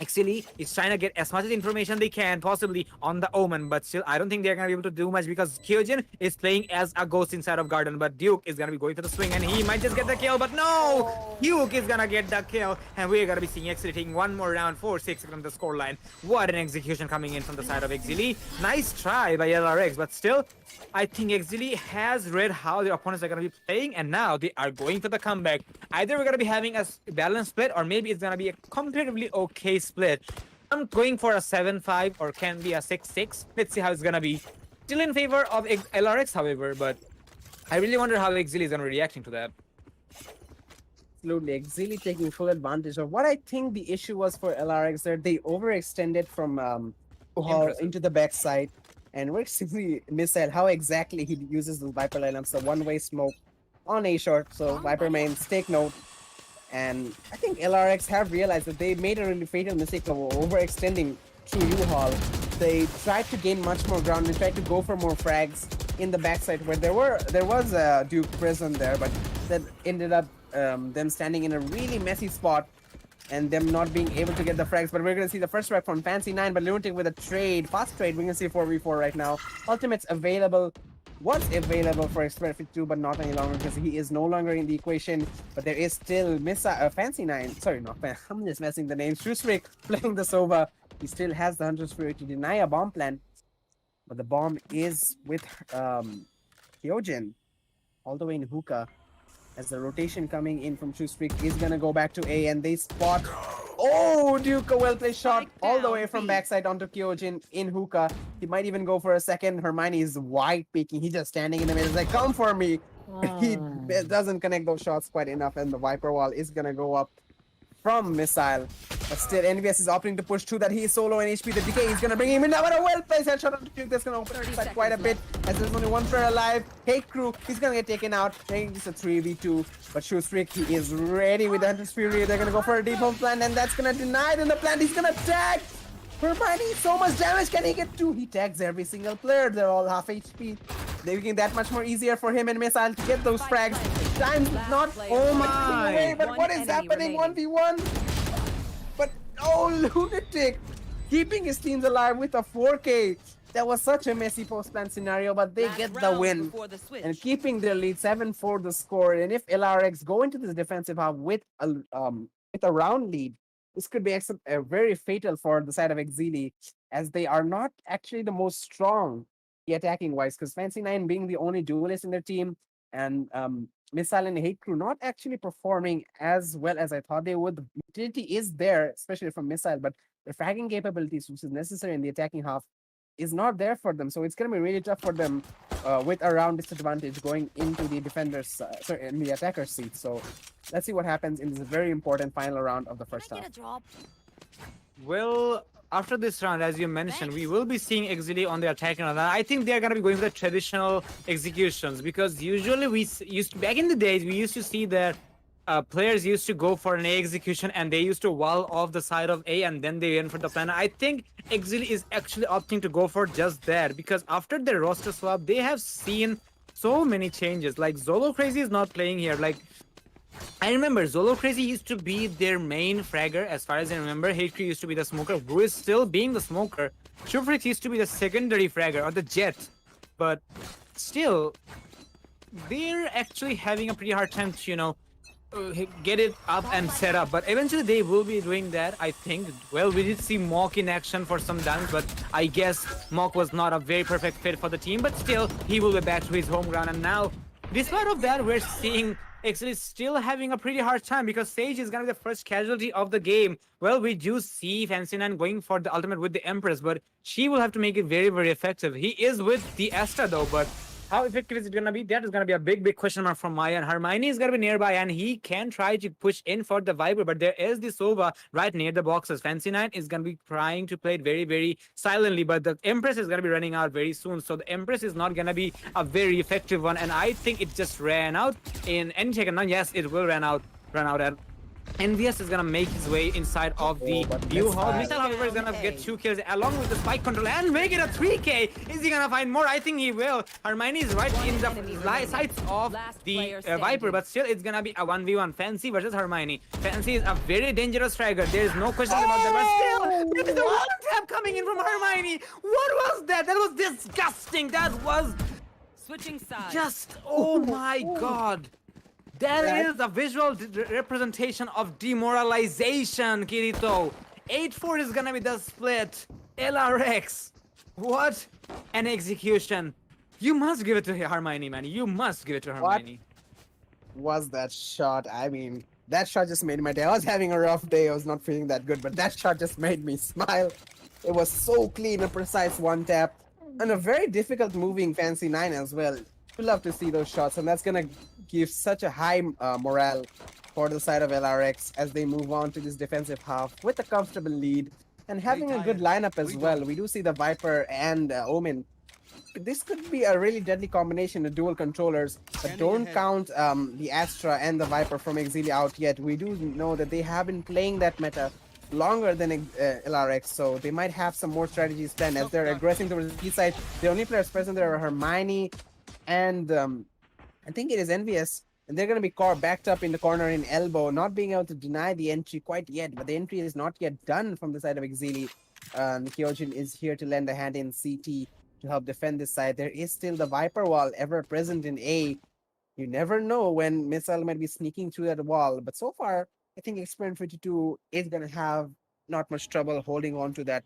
Exceeli is trying to get as much information they can possibly on the Omen, but still I don't think they're going to be able to do much because Kyojin is playing as a ghost inside of garden, but Duke is going to be going for the swing and he might just get the kill, but no! Duke is going to get the kill, and we're going to be seeing Exceeli taking one more round, 4-6 from the scoreline. What an execution coming in from the side of Exceeli. Nice try by LRX, but still I think Exceeli has read how their opponents are going to be playing, and now they are going for the comeback. Either we're going to be having a balanced split, or maybe it's going to be a comparatively okay split. I'm going for a 7-5 or can be a 6-6. Let's see how it's going to be. Still in favor of LRX, however, but I really wonder how Exceeli is going to be reacting to that. Absolutely. Exceeli taking full advantage of what I think the issue was for LRX there. They overextended from Hall Impressive. into the backside. And we're simply missile how exactly he uses those Viper lineups, the one-way smoke on A short. So Viper mains take note. And I think LRX have realized that they made a really fatal mistake of overextending through U-Hall. They tried to gain much more ground and tried to go for more frags in the backside where there was a Duke present there, but that ended up them standing in a really messy spot and them not being able to get the frags. But we're going to see the first frag from Fancy9, but Lunatic with a trade, fast trade. We're going to see 4v4 right now. Ultimate's available. Was available for Experiment 52, but not any longer because he is no longer in the equation. But there is still Fancy9. Sorry, not Fan. I'm just messing the names. Shoestring playing the Sova. He still has the Hunter's Fury to deny a bomb plan. But the bomb is with Hyojin all the way in hookah. As the rotation coming in from Shoestreak is gonna go back to A, and they spot. Oh, Duke, a well-placed shot all the way from backside onto Kyojin in hookah. He might even go for a second. Hermione is wide peeking. He's just standing in the middle. He's like, come for me. He doesn't connect those shots quite enough, and the Viper wall is gonna go up from Missile. But still, NVS is opting to push through that. He is solo and HP. The decay is gonna bring him in now. But a well-placed headshot onto Duke. That's gonna open up the side quite a bit. As there's only one player alive. Hate Crew, he's gonna get taken out. Making this a 3v2. But Shoestreak, he is ready with the Hunter's Fury. They're gonna go for a deep home plant, and that's gonna deny it in the plant. He's gonna tag Hermione. So much damage can he get to? He tags every single player. They're all half HP. They're making that much more easier for him and Missile to get those frags. Time's not away, but what is happening? 1v1. But oh, Lunatic keeping his teams alive with a 4K. That was such a messy post-plan scenario, but they get the win and keeping their lead 7-4 the score. And if LRX go into this defensive half with a round lead, this could be very fatal for the side of Exceeli, as they are not actually the most strong attacking wise, because Fancy9 being the only duelist in their team, and Missile and Hate Crew not actually performing as well as I thought they would. The utility is there, especially from Missile, but the fragging capabilities, which is necessary in the attacking half, is not there for them. So it's going to be really tough for them with a round disadvantage going into the defenders, in the attacker seat. So let's see what happens in this very important final round of the first half. Well, after this round, as you mentioned, we will be seeing Exceeli on the attacking round. I think they're going to be going for the traditional executions, because usually back in the days, we used to see that players used to go for an A execution and they used to wall off the side of A and then they went for the plan. I think Exceeli is actually opting to go for just that, because after their roster swap, they have seen so many changes. Like Zolo Crazy is not playing here. Like, I remember Zolo Crazy used to be their main fragger, as far as I remember. Hate Crew used to be the smoker, who is still being the smoker. Shufrix used to be the secondary fragger, or the jet. But still, they're actually having a pretty hard time to, get it up and set up. But eventually they will be doing that, I think. Well, we did see Mock in action for some times, but I guess Mock was not a very perfect fit for the team. But still, he will be back to his home ground. And now, despite of that, we're seeing Exceeli still having a pretty hard time, because Sage is going to be the first casualty of the game. Well, we do see Fancy9 going for the ultimate with the Empress, but she will have to make it very, very effective. He is with the Astra though, but how effective is it going to be? That is going to be a big, big question mark from Maya. And Hermione is going to be nearby, and he can try to push in for the Viper, but there is the Sova right near the boxes. Fancy9 is going to be trying to play it very, very silently, but the Empress is going to be running out very soon. So the Empress is not going to be a very effective one, and I think it just ran out in any second now. Yes, it will run out. And NVS is gonna make his way inside of the blue hall. Missile, however, is gonna get 2 kills along with the spike control and make it a 3K. Is he gonna find more? I think he will. Hermione is right in the sights of the Viper, but still it's gonna be a 1v1. Fancy versus Hermione. Fancy is a very dangerous fragger. There is no question about that, but still, there is a one tap coming in from Hermione. What was that? That was disgusting. That was switching sides. Just, oh my god. That is a visual representation of demoralization, Kirito. 8-4 is gonna be the split. LRX. What an execution. You must give it to Hermione, man. You must give it to Hermione. What was that shot? I mean, that shot just made my day. I was having a rough day. I was not feeling that good, but that shot just made me smile. It was so clean, a precise one tap, and a very difficult moving Fancy9 as well. We love to see those shots, and that's gonna give such a high morale for the side of LRX as they move on to this defensive half with a comfortable lead and having a good lineup as well. We do see the Viper and Omen. This could be a really deadly combination of dual controllers, but don't count the Astra and the Viper from Exceeli out yet. We do know that they have been playing that meta longer than LRX, so they might have some more strategies planned as they're aggressing towards the east side. The only players present there are Hermione and I think it is Envious, and they're going to be backed up in the corner in elbow, not being able to deny the entry quite yet, but the entry is not yet done from the side of Exceeli. Kyojin is here to lend a hand in CT to help defend this side. There is still the Viper wall ever present in A. You never know when Missile might be sneaking through that wall, but so far, I think Experiment 52 is going to have not much trouble holding on to that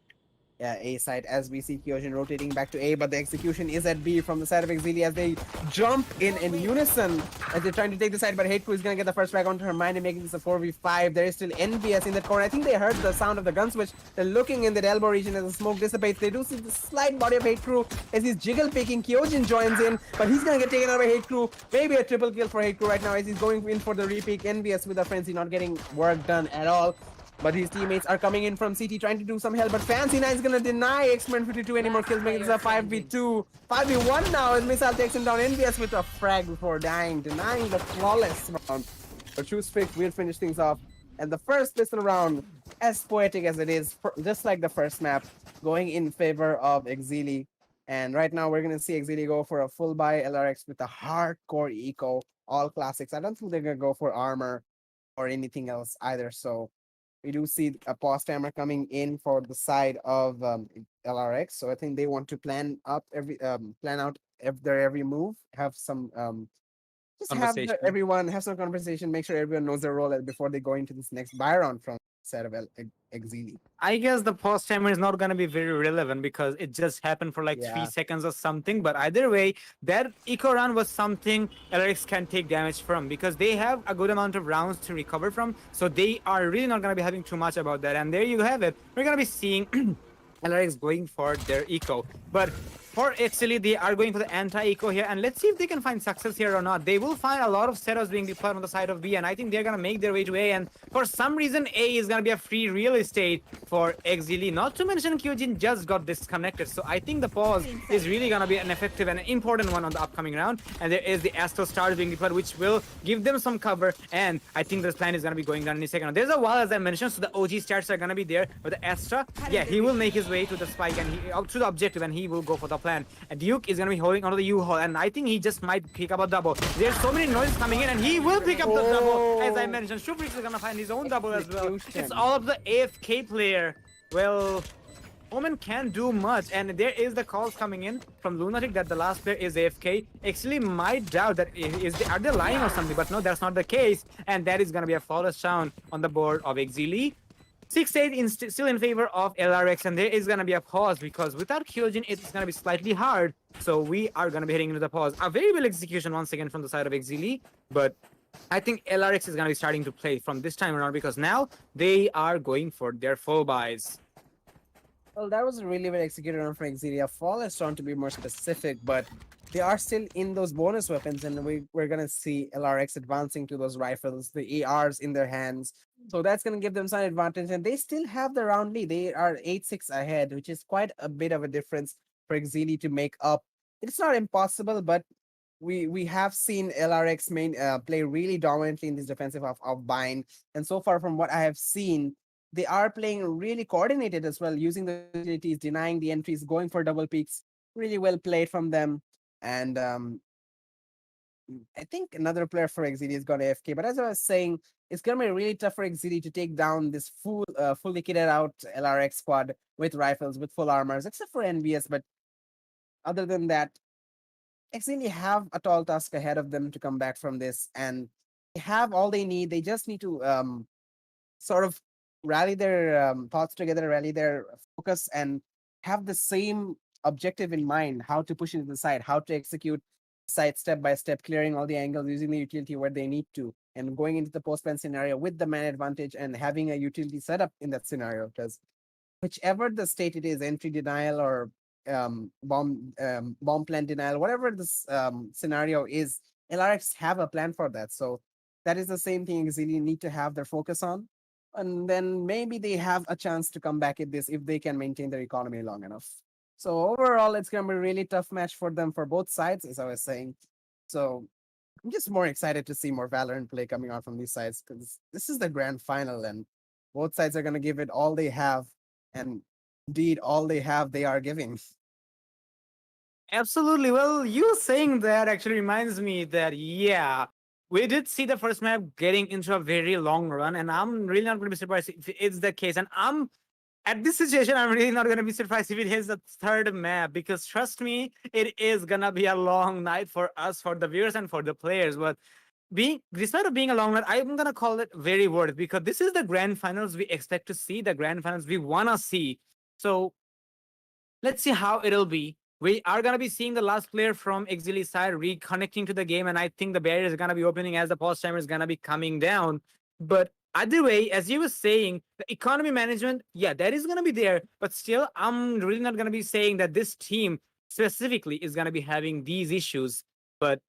A side as we see Kyojin rotating back to A, but the execution is at B from the side of Exceeli as they jump in unison as they're trying to take the side, but Hateful is going to get the first frag onto Hermione, making this a 4v5. There is still NBS in that corner. I think they heard the sound of the gun switch. They're looking in that elbow region as the smoke dissipates. They do see the slight body of Hate Crew as he's jiggle picking. Kyojin joins in, but he's going to get taken out by Hate Crew. Maybe a triple kill for Hate Crew right now as he's going in for the repeat. NBS with a frenzy, not getting work done at all. But his teammates are coming in from CT trying to do some help. But Fancy9 is going to deny Experiment 52 any more kills, making this a 5v2. 5v1 now as Missile takes him down. NBS with a frag before dying, denying the flawless round. But True Fix will finish things off. And the first pistol round, as poetic as it is, just like the first map, going in favor of Exceeli. And right now we're going to see Exceeli go for a full buy LRX with a hardcore eco, all classics. I don't think they're going to go for armor or anything else either. So we do see a pause timer coming in for the side of LRX. So I think they want to plan out their every move, have some just have everyone have some conversation, make sure everyone knows their role before they go into this next buy round from the side of Exceeli. I guess the pause timer is not going to be very relevant because it just happened for like 3 seconds or something. But either way, that eco round was something LRX can take damage from because they have a good amount of rounds to recover from. So they are really not going to be having too much about that. And there you have it. We're going to be seeing LRX going for their eco. But for Exceeli, they are going for the anti-eco here, and let's see if they can find success here or not. They will find a lot of setups being deployed on the side of B, and I think they're going to make their way to A, and for some reason, A is going to be a free real estate for Exceeli. Not to mention, Kyojin just got disconnected, so I think the pause is really going to be an effective and an important one on the upcoming round, and there is the Astro Stars being deployed, which will give them some cover, and I think this plan is going to be going down in a second. There's a wall, as I mentioned, so the OG stats are going to be there, but the Astra, yeah, he will make his way to the spike, and to the objective, and he will go for the plan. And Duke is going to be holding onto the U-Haul, and I think he just might pick up a double. There's so many noises coming in, and he will pick up the double. As I mentioned, Shubrix is going to find his own double as well. It's all of the AFK player. Well, Omen can't do much, and there is the calls coming in from Lunatic that the last player is AFK. Actually, might doubt that are they lying or something, but no, that's not the case, and that is going to be a flawless round on the board of Exceeli. 6-8 still in favor of LRX, and there is going to be a pause because without Kyojin, it's going to be slightly hard. So we are going to be heading into the pause. A very well execution once again from the side of Exceeli, but I think LRX is going to be starting to play from this time around because now they are going for their full buys. Well, that was a really well executed round for Exceeli. A flawless round to be more specific, but they are still in those bonus weapons, and we're going to see LRX advancing to those rifles, the ARs in their hands. So that's going to give them some advantage, and they still have the round lead. They are 8-6 ahead, which is quite a bit of a difference for Exceeli to make up. It's not impossible, but we have seen LRX play really dominantly in this defensive of Bind, and so far from what I have seen, they are playing really coordinated as well, using the utilities, denying the entries, going for double peaks. Really well played from them. And I think another player for Exceeli is got AFK. But as I was saying, it's going to be really tough for Exceeli to take down this fully kitted out LRX squad with rifles, with full armors, except for NBS. But other than that, Exceeli have a tall task ahead of them to come back from this. And they have all they need. They just need to sort of rally their thoughts together, rally their focus, and have the same objective in mind, how to push into the side, how to execute side step by step, clearing all the angles, using the utility where they need to, and going into the post-plan scenario with the man advantage and having a utility setup in that scenario. Because whichever the state it is, entry denial or bomb plan denial, whatever this scenario is, LRX have a plan for that. So that is the same thing Exceeli need to have their focus on. And then maybe they have a chance to come back at this if they can maintain their economy long enough. So overall, it's going to be a really tough match for them for both sides, as I was saying. So I'm just more excited to see more Valorant play coming out from these sides because this is the grand final and both sides are going to give it all they have. And indeed, all they have, they are giving. Absolutely. Well, you saying that actually reminds me that, yeah, we did see the first map getting into a very long run, and I'm really not going to be surprised if it's the case. And at this situation, I'm really not going to be surprised if it hits the third map because trust me, it is going to be a long night for us, for the viewers, and for the players. But despite of being a long night, I'm going to call it very worth it because this is the grand finals we expect to see, the grand finals we want to see. So let's see how it'll be. We are going to be seeing the last player from Exceeli side reconnecting to the game, and I think the barrier is going to be opening as the pause timer is going to be coming down. But either way, as you were saying, the economy management, yeah, that is going to be there. But still, I'm really not going to be saying that this team specifically is going to be having these issues. But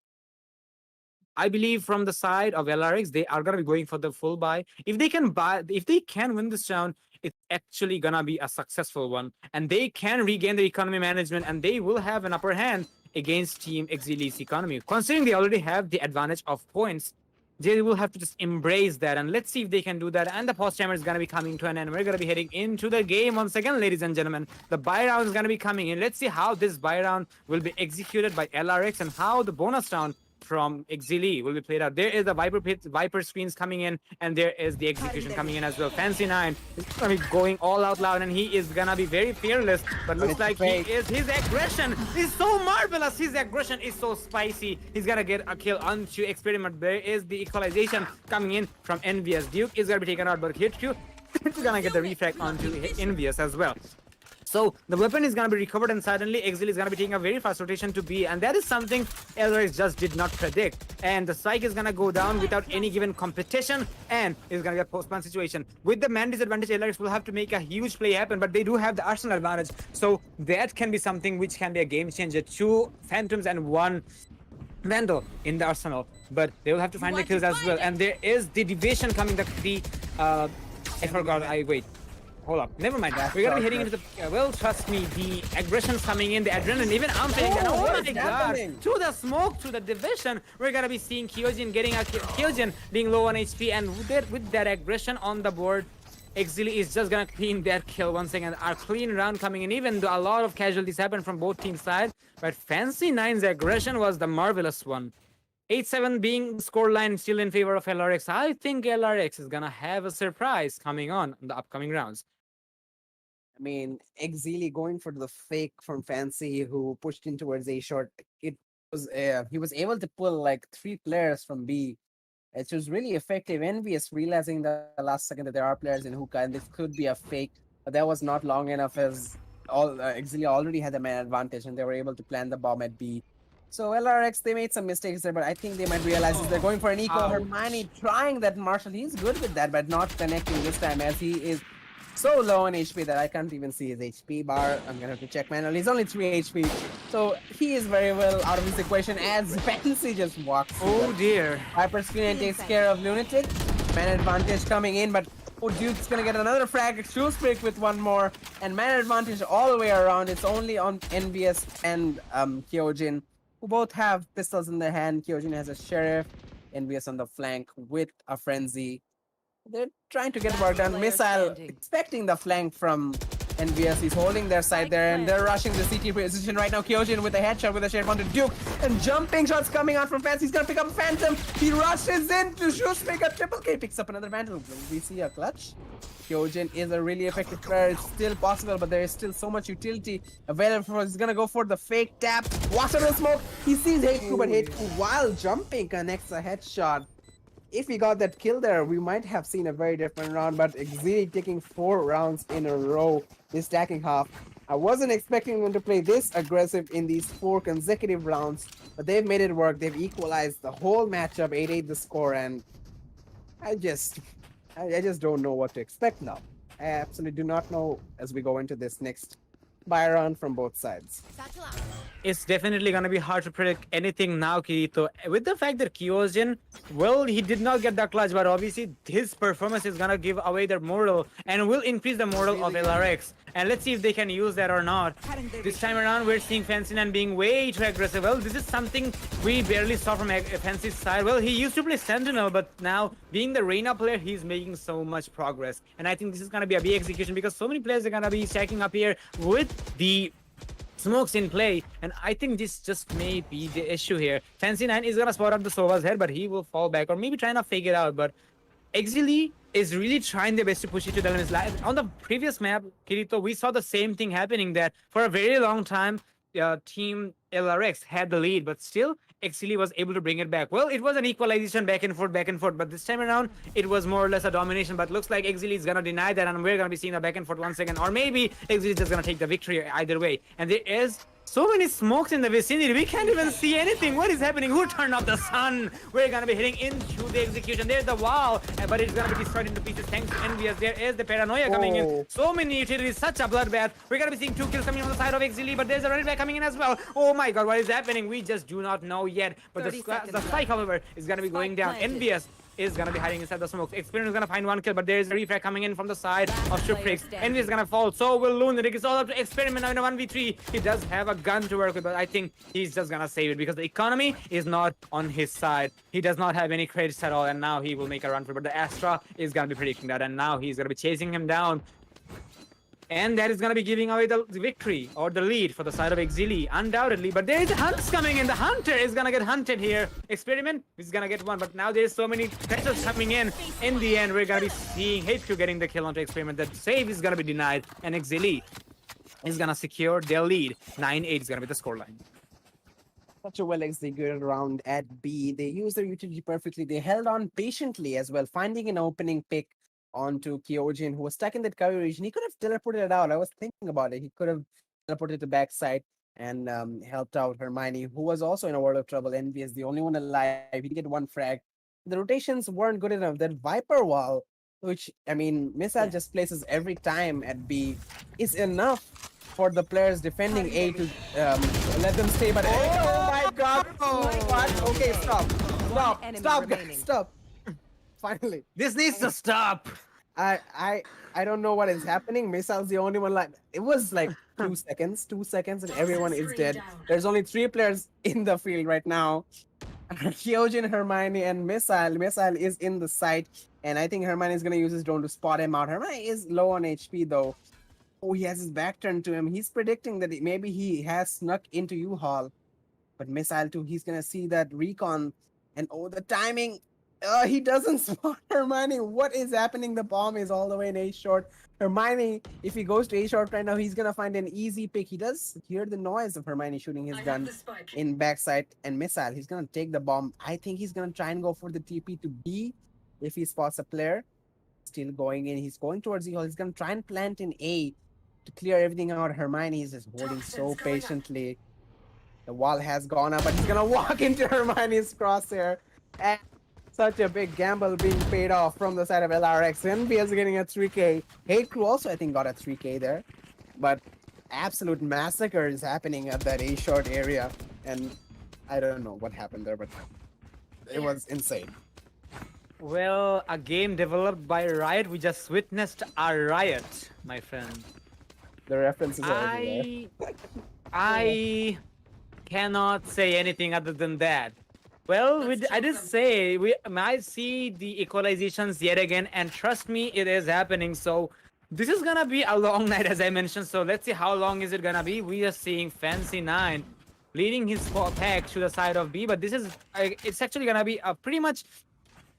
I believe from the side of LRX, they are gonna be going for the full buy. If they can win this round, it's actually gonna be a successful one, and they can regain the economy management, and they will have an upper hand against Team Exceeli's economy. Considering they already have the advantage of points, they will have to just embrace that, and let's see if they can do that. And the pause timer is gonna be coming to an end. We're gonna be heading into the game once again, ladies and gentlemen. The buy round is gonna be coming in. Let's see how this buy round will be executed by LRX and how the bonus round from Exceeli will be played out. There is the Viper screens coming in, and there is the execution coming in as well. Fancy9 is gonna be going all out loud, and he is gonna be very fearless, but looks like his aggression is so marvelous. His aggression is so spicy. He's gonna get a kill onto Experiment. There is the equalization coming in from Envious. Duke is gonna be taken out, but Hit2 is gonna get the refract onto Envious as well. So the weapon is going to be recovered, and suddenly Exceeli is going to be taking a very fast rotation to B, and that is something LRX just did not predict. And the spike is going to go down without any given competition, and is going to get post-ban situation. With the man disadvantage, LRX will have to make a huge play happen, but they do have the arsenal advantage, so that can be something which can be a game changer. 2 Phantoms and 1 Vandal in the arsenal, but they will have to find the kills as well. And there is the division coming. Wait. Hold up. Never mind. We're gonna be heading into the. Well, trust me, the aggression's coming in, the adrenaline. Even I'm feeling that. Oh my god! To the smoke, to the division. We're gonna be seeing Kyojin getting a Kyojin being low on HP, and with that aggression on the board, Exceeli is just gonna clean that kill once again. Our clean round coming in, even though a lot of casualties happened from both teams' side. But Fancy9's aggression was the marvelous one. 8-7 being the scoreline still in favor of LRX. I think LRX is gonna have a surprise coming on in the upcoming rounds. I mean, Exceeli going for the fake from Fancy who pushed in towards A short. It was he was able to pull like 3 players from B. It was really effective. Envious realizing the last second that there are players in hookah and this could be a fake, but that was not long enough as Exceeli already had the man advantage and they were able to plant the bomb at B. So LRX, they made some mistakes there, but I think they might realize they're going for an eco. Hermione trying that Marshall. He's good with that, but not connecting this time as he is so low on HP that I can't even see his HP bar. I'm gonna have to check manually. He's only 3 HP. So he is very well out of this equation as Fancy just walks. Oh dear. Hyper screen takes care of Lunatic. Man advantage coming in, but Duke's gonna get another frag. Shoes break with 1 more. And man advantage all the way around. It's only on Envious and Kyojin, who both have pistols in their hand. Kyojin has a Sheriff. Envious on the flank with a Frenzy. They're trying to get work done. Missile expecting the flank from Envious. He's holding their side there, and they're rushing the CT position right now. Kyojin with a headshot with a share onto Duke, and jumping shots coming out from Fancy. He's gonna pick up a Phantom. He rushes in to shoot, make a triple K, picks up another Vandal. Will we see a clutch? Kyojin is a really effective player. It's still possible, but there is still so much utility available for us. He's gonna go for the fake tap. Watch out the smoke. He sees Hate2, but Hate2 while jumping connects a headshot. If we got that kill there, we might have seen a very different round, but Exceeli taking 4 rounds in a row, this stacking half. I wasn't expecting them to play this aggressive in these 4 consecutive rounds, but they've made it work. They've equalized the whole matchup, 8-8 the score, and I just don't know what to expect now. I absolutely do not know as we go into this next buy round from both sides. it's definitely going to be hard to predict anything now, Kirito. With the fact that Kyojin, well, he did not get the clutch, but obviously his performance is going to give away their morale and will increase the morale of LRX. And let's see if they can use that or not. This time around, we're seeing Fancy9 being way too aggressive. Well, this is something we barely saw from Fancy's side. Well, he used to play Sentinel, but now being the Reina player, he's making so much progress. And I think this is going to be a big execution because so many players are going to be stacking up here with the smokes in play, and I think this just may be the issue here. Fancy9 is gonna spot up the Sova's head, but he will fall back, or maybe trying to fake it out. But Exceeli is really trying their best to push it to the limits. On the previous map, Kirito, we saw the same thing happening, that for a very long time, Team LRX had the lead, but still Exceeli was able to bring it back. Well, it was an equalization back and forth, but this time around, it was more or less a domination. But looks like Exceeli is gonna deny that, and we're gonna be seeing a back and forth once again. Or maybe Exceeli is just gonna take the victory either way. And there is so many smokes in the vicinity, we can't even see anything. What is happening? Who turned off the sun? We're gonna be hitting into the execution. There's the wall, but it's gonna be destroyed into pieces thanks to Envious. There is the paranoia coming in. So many utilities, such a bloodbath. We're gonna be seeing 2 kills coming on the side of Exceeli, but there's a running back coming in as well. Oh my god, what is happening? We just do not know yet. But the spike, however, is gonna be going down. Envious is gonna be hiding inside the smoke. Experience is gonna find 1 kill, but there is a refrag coming in from the side of Shufrix. Envy is gonna fall, so will Lunatic. It's all up to Experiment now in a 1v3. He does have a gun to work with, but I think he's just gonna save it because the economy is not on his side. He does not have any credits at all, and now he will make a run for it. But the Astra is gonna be predicting that, and now he's gonna be chasing him down. And that is going to be giving away the victory or the lead for the side of Exceeli, undoubtedly. But there is a hunt coming in. The hunter is going to get hunted here. Experiment is going to get one, but now there's so many pressures coming in. In the end, we're going to be seeing HQ getting the kill onto Experiment. That save is going to be denied, and Exceeli is going to secure their lead. 9-8 is going to be the scoreline. Such a well executed round at B. They used their utility perfectly. They held on patiently as well, finding an opening pick onto Kyojin, who was stuck in that cover region. He could have teleported it out. I was thinking about it. He could have teleported to backside and helped out Hermione, who was also in a world of trouble. Envy is the only one alive. He did get 1 frag. The rotations weren't good enough. That Viper wall, which, I mean, Missile just places every time at B, is enough for the players defending A to let them stay. But oh my god! What? Okay, stop, guys, stop. Finally, this needs to stop. I don't know what is happening. Missile's the only one. Like, it was like 2 seconds, and everyone is dead. There's only 3 players in the field right now. Kyojin, Hermione, and Missile. Missile is in the site, and I think Hermione is gonna use his drone to spot him out. Hermione is low on HP though. Oh, he has his back turned to him. He's predicting that maybe he has snuck into U-Haul, but Missile too. He's gonna see that recon, and oh, the timing. He doesn't spot Hermione. What is happening? The bomb is all the way in A short. Hermione, if he goes to A short right now, he's gonna find an easy pick. He does hear the noise of Hermione shooting his gun in backside, and Missile. He's gonna take the bomb. I think he's gonna try and go for the TP to B if he spots a player. Still going in. He's going towards E-Hall. He's gonna try and plant in A to clear everything out. Hermione is just holding so patiently. The wall has gone up, but he's gonna walk into Hermione's crosshair. And such a big gamble being paid off from the side of LRX. NB is getting a 3K. Hate Crew also, I think, got a 3K there. But absolute massacre is happening at that A short area. And I don't know what happened there, but it was insane. Well, a game developed by Riot. We just witnessed a riot, my friend. The references are everywhere. I cannot say anything other than that. Well, I did say we might see the equalizations yet again, and trust me, it is happening. So this is gonna be a long night, as I mentioned. So let's see how long is it gonna be. We are seeing Fancy9 leading his pack to the side of B, but this is it's actually gonna be a pretty much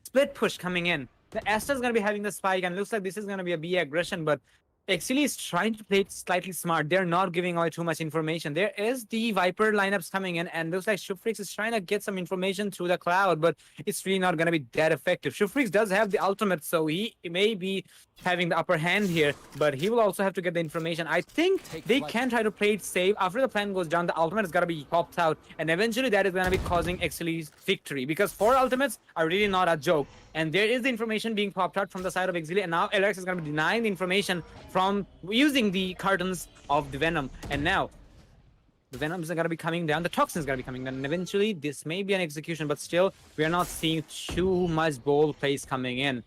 split push coming in. The Astra's gonna be having the spike, and looks like this is gonna be a B aggression, but Exceeli is trying to play it slightly smart. They're not giving away too much information. There is the Viper lineups coming in, and looks like Shufrix is trying to get some information through the cloud, but it's really not going to be that effective. Shufrix does have the ultimate, so he may be having the upper hand here, but he will also have to get the information. I think they can try to play it safe. After the plan goes down, the ultimate is going to be popped out, and eventually that is going to be causing Exceeli's victory, because 4 ultimates are really not a joke. And there is the information being popped out from the side of Exceeli, and now LarioX is going to be denying the information from using the cartons of the Venom. And now The Venoms are going to be coming down. The Toxins are going to be coming down. And eventually, this may be an execution, but still, we are not seeing too much bold plays coming in.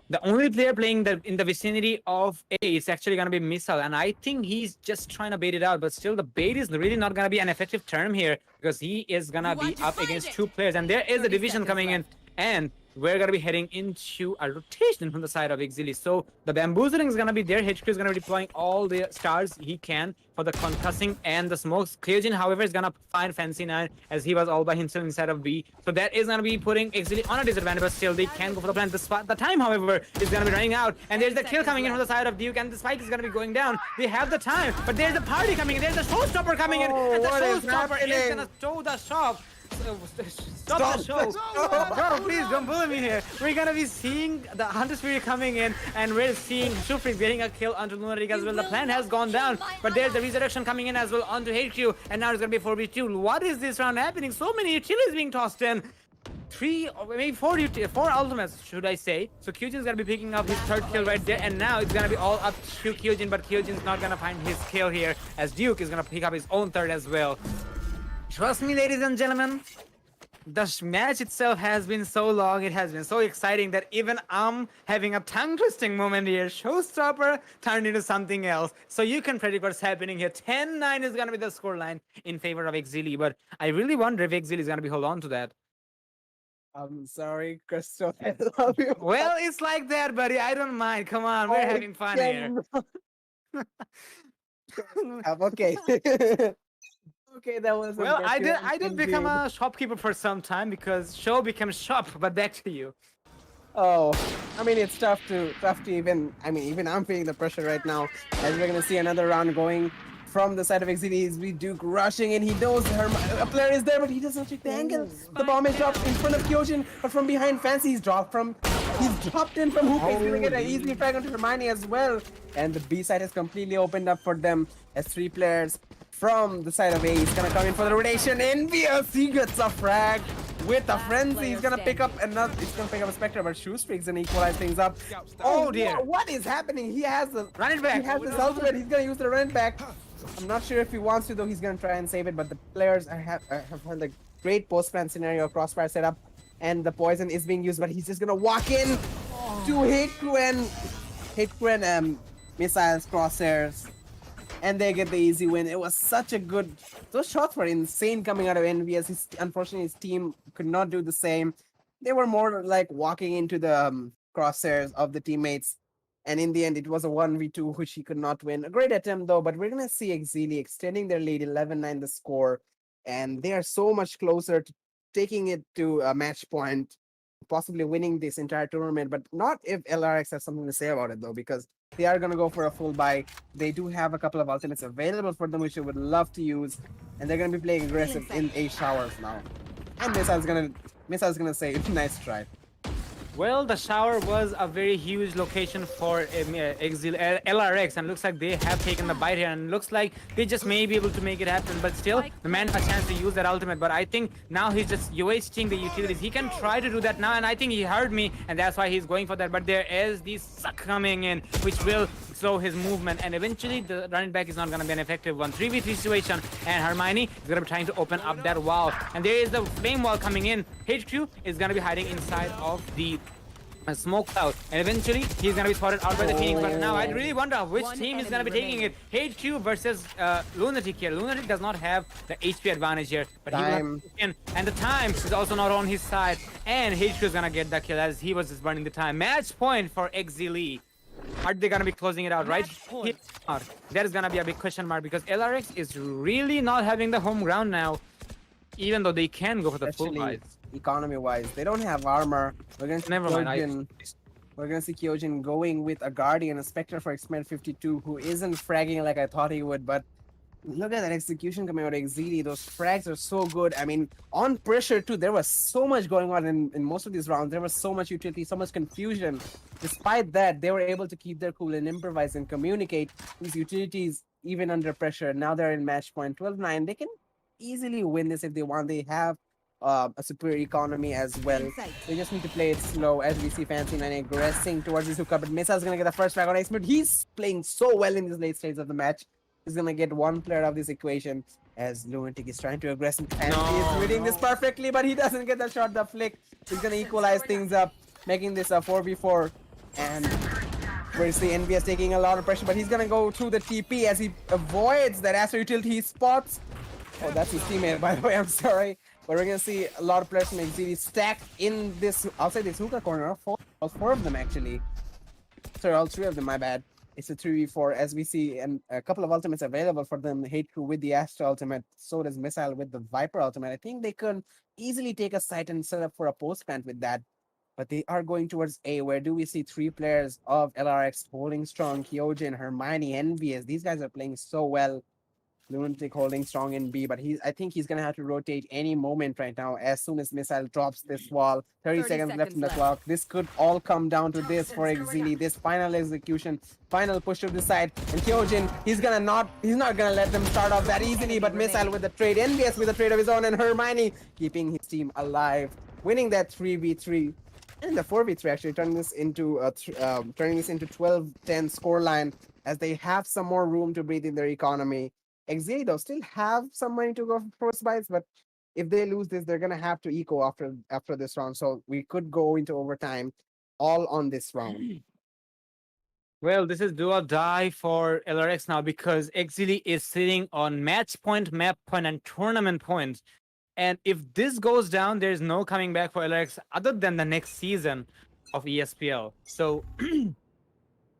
The only player playing in the vicinity of A is actually going to be Missile, and I think he's just trying to bait it out, but still the bait is really not going to be an effective term here because he is going to be up against 2 players, and there is a division coming in, and we're going to be heading into a rotation from the side of Exceeli. So the bamboozling is going to be there. HQ is going to be deploying all the stars he can for the concussing and the smokes. Kyojin, however, is going to find Fancy 9 as he was all by himself inside of B. So that is going to be putting Exceeli on a disadvantage, but still they can go for the plan. The time, however, is going to be running out. And there's the kill coming in from the side of Duke, and the spike is going to be going down. They have the time, but there's a party coming in. There's a showstopper coming in, and the showstopper is going to tow the shop. Stop the show. Bro, please don't bully me here. We're gonna be seeing the Hunter Spirit coming in, and we're seeing Shufri getting a kill onto Lunatic as well. The plan has gone down, but there's the resurrection coming in as well onto HQ, and now it's gonna be 4v2. What is this round happening? So many utilities being tossed in. 3 or maybe 4 ultimates, should I say. So Kyojin's gonna be picking up his 3rd kill right there, and now it's gonna be all up to Kyojin, but Kyojin's not gonna find his kill here, as Duke is gonna pick up his own 3rd as well. Trust me, ladies and gentlemen, the match itself has been so long, it has been so exciting that even I'm having a tongue-twisting moment here. Showstopper turned into something else. So you can predict what's happening here. 10-9 is going to be the scoreline in favor of Exceeli, but I really wonder if Exceeli is going to be hold on to that. I'm sorry, Crystal. I love you. Well, it's like that, buddy. I don't mind. Come on, we're having fun here. Okay. Okay, that was. Well, I did become a shopkeeper for some time because show becomes shop. But back to you. Oh, I mean, it's tough to even. I mean, even I'm feeling the pressure right now. As we're gonna see another round going from the side of Exceeli. We Duke rushing in. He knows a player is there, but he doesn't check the angle. The bomb is dropped in front of Kyojin, but from behind Fancy, he's dropped in from Hook. He's gonna get an easy frag onto Hermione as well. And the B side has completely opened up for them as 3 players from the side of A. He's gonna come in for the rotation. NVLC gets a frag with a frenzy. He's gonna pick up another. He's gonna pick up a Spectre, but Shoestreak's gonna equalize things up. Oh dear! What is happening? He has the run it back. He has his ultimate. He's gonna use the run it back. I'm not sure if he wants to though. He's gonna try and save it, but the players have had a great post-plan scenario, crossfire setup, and the poison is being used. But he's just gonna walk in to hit crew and missiles, crosshairs. And they get the easy win. It was such a good. Those shots were insane coming out of NVS. Unfortunately, his team could not do the same. They were more like walking into the crosshairs of the teammates. And in the end, it was a 1v2, which he could not win. A great attempt, though. But we're going to see Exceeli extending their lead 11-9 the score. And they are so much closer to taking it to a match point, possibly winning this entire tournament. But not if LRX has something to say about it, though, because they are going to go for a full buy. They do have a couple of ultimates available for them, which they would love to use. And they're going to be playing aggressive in A showers now. And Missile's going to say, nice try. Well, the shower was a very huge location for Exceeli, LRX, and looks like they have taken the bite here, and looks like they just may be able to make it happen, but still, the man has a chance to use that ultimate, but I think now he's just wasting the utilities. He can try to do that now, and I think he heard me, and that's why he's going for that, but there is the suck coming in, which will slow his movement, and eventually the running back is not going to be an effective one. 3v3 situation, and Hermione is going to be trying to open up that wall, and there is the flame wall coming in. HQ is going to be hiding inside of the smoke cloud, and eventually he's going to be spotted out by the team. But now I really wonder which team is going to be taking it. HQ versus Lunatic here. Lunatic does not have the HP advantage here, but he will in, and the time is also not on his side, and HQ is going to get the kill as he was just burning the time. Match point for Exceeli. Are they going to be closing it out right here? That is going to be a big question mark because LRX is really not having the home ground now, even though they can go for the full buys. Economy-wise, they don't have armor. We're gonna see Kyojin going with a Guardian, a Spectre for X-Men 52, who isn't fragging like I thought he would, but look at that execution coming out of Exceeli. Those frags are so good. I mean, on pressure too, there was so much going on in most of these rounds. There was so much utility, so much confusion. Despite that, they were able to keep their cool and improvise and communicate these utilities even under pressure. Now they're in match point 12-9. They can easily win this if they want. They have a superior economy as well. They just need to play it slow as we see Fancy 9 aggressing towards his hookup. But Misa's gonna get the first frag on Ice, but he's playing so well in this late stage of the match. He's gonna get one player out of this equation. as Lunatic is trying to aggress and he is reading this perfectly, but he doesn't get the shot, the flick. He's gonna equalize things up, making this a 4v4. And we see NBS taking a lot of pressure, but he's gonna go through the TP as he avoids that Astro utility. He spots. Oh, that's his teammate, by the way. I'm sorry. But we're gonna see a lot of players from Exceeli stacked in this, outside this hookah corner. All four of them actually. Sorry, all three of them, my bad. It's a 3v4 as we see, and a couple of ultimates available for them. Hate Crew with the Astro ultimate, so does Missile with the Viper ultimate. I think they can easily take a site and set up for a post plant with that. But they are going towards A. Where do we see three players of LRX holding strong? Kyojin, Hermione, Envious. These guys are playing so well. Lunatic holding strong in B, but I think he's gonna have to rotate any moment right now as soon as Missile drops this wall. 30 seconds left in the clock. This could all come down to this for Exceeli. This final execution, final push to the side. And Kyojin, he's not gonna let them start off that easily, but Missile with the trade, NBS with a trade of his own, and Hermione keeping his team alive, winning that 3v3. And the 4v3 actually turning this into 12-10 scoreline as they have some more room to breathe in their economy. Exceeli though still have some money to go for first bites, but if they lose this, they're gonna have to eco after this round. So we could go into overtime all on this round. Well, this is do or die for LRX now because Exceeli is sitting on match point, map point, and tournament point. And if this goes down, there's no coming back for LRX other than the next season of ESPL. So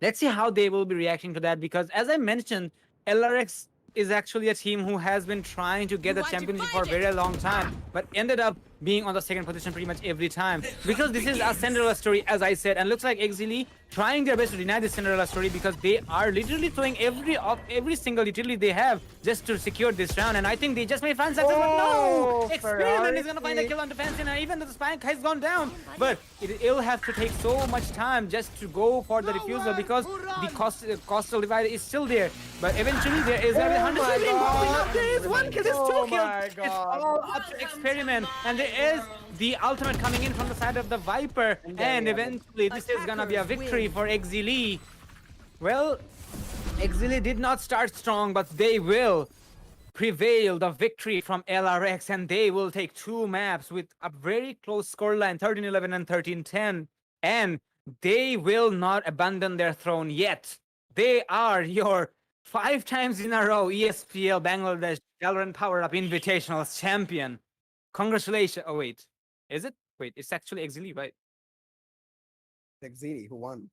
let's see how they will be reacting to that because as I mentioned, LRX is actually a team who has been trying to get the championship for a very long time, but ended up being on the second position pretty much every time. Because this is a Cinderella story, as I said, and looks like Exceeli trying their best to deny this Cinderella story because they are literally throwing every single utility they have just to secure this round. And I think they just may find success, but no! Experiment is gonna find a kill on defense, and even though the spike has gone down, but it'll have to take so much time just to go for the refusal because the coastal divide is still there. But eventually there is a 100 there is one kill, there's two kills. It's all up to Experiment, and there is the ultimate coming in from the side of the Viper, and eventually this is gonna be a victory for Exceeli. Well, Exceeli did not start strong, but they will prevail the victory from LRX, and they will take two maps with a very close scoreline, 13-11 and 13-10, and they will not abandon their throne yet. They are your 5 times in a row ESPL Bangladesh Valorant PowerUp Invitational champion. Congratulations. Oh, wait. Is it? Wait, it's actually Exceeli, right? Exceeli, who won?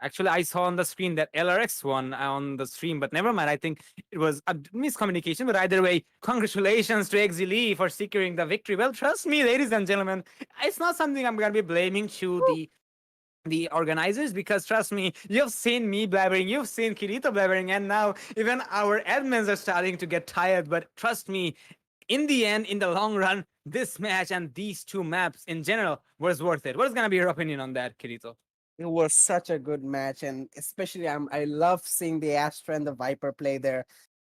Actually, I saw on the screen that LRX won on the stream, but never mind. I think it was a miscommunication, but either way, congratulations to Exceeli for securing the victory. Well, trust me, ladies and gentlemen, it's not something I'm going to be blaming to the organizers because trust me, you've seen me blabbering, you've seen Kirito blabbering, and now even our admins are starting to get tired. But trust me, in the end, in the long run, this match and these two maps in general was worth it. What is going to be your opinion on that, Kirito? It was such a good match, and especially I love seeing the Astra and the Viper play there.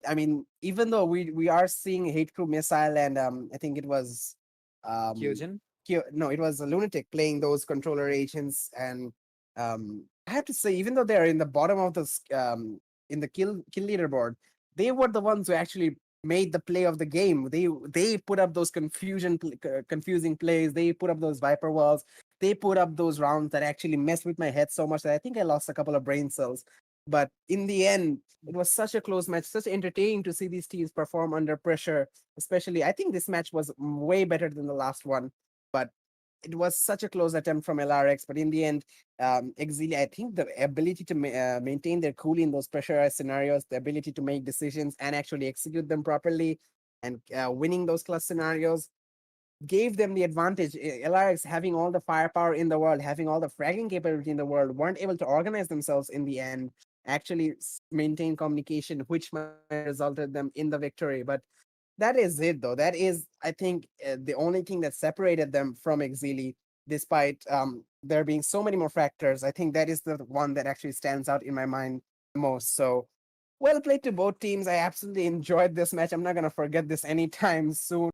I mean, even though we are seeing Hate Crew Missile and I think it was Kyojin? No, it was a Lunatic playing those controller agents, and I have to say, even though they're in the bottom of the in the kill leaderboard, they were the ones who actually made the play of the game. They put up those confusing plays. They put up those Viper walls. They put up those rounds that actually messed with my head so much that I think I lost a couple of brain cells. But in the end, it was such a close match, such entertaining to see these teams perform under pressure. Especially, I think this match was way better than the last one. But it was such a close attempt from LRX. But in the end, Exceeli, I think the ability to maintain their cool in those pressurized scenarios, the ability to make decisions and actually execute them properly, and winning those clutch scenarios gave them the advantage. LRX, having all the firepower in the world, having all the fragging capability in the world, weren't able to organize themselves in the end, actually maintain communication, which might have resulted them in the victory. But that is it, though. That is, I think, the only thing that separated them from Exceeli, despite there being so many more factors. I think that is the one that actually stands out in my mind the most. So, well played to both teams. I absolutely enjoyed this match. I'm not going to forget this anytime soon.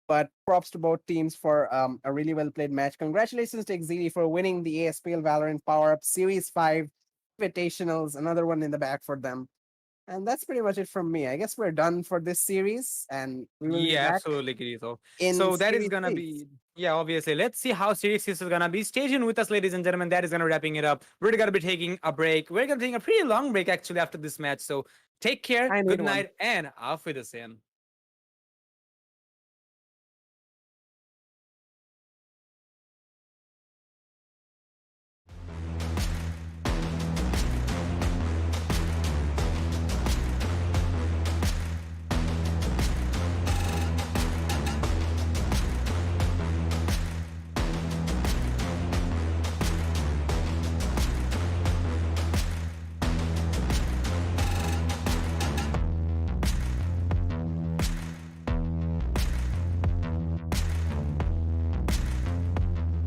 But props to both teams for a really well played match. Congratulations to Exceeli for winning the ESPL Valorant PowerUp Series 5 Invitationals. Another one in the back for them. And that's pretty much it from me. I guess we're done for this series, and we will be Yeah, back absolutely, Kirito. in So that is series gonna 6. be, yeah, obviously. Let's see how series 6 is gonna be. Stay tuned with us, ladies and gentlemen. That is gonna wrapping it up. We're gonna be taking a break. We're gonna be taking a pretty long break actually after this match. So take care, I good need one. night, and auf Wiedersehen.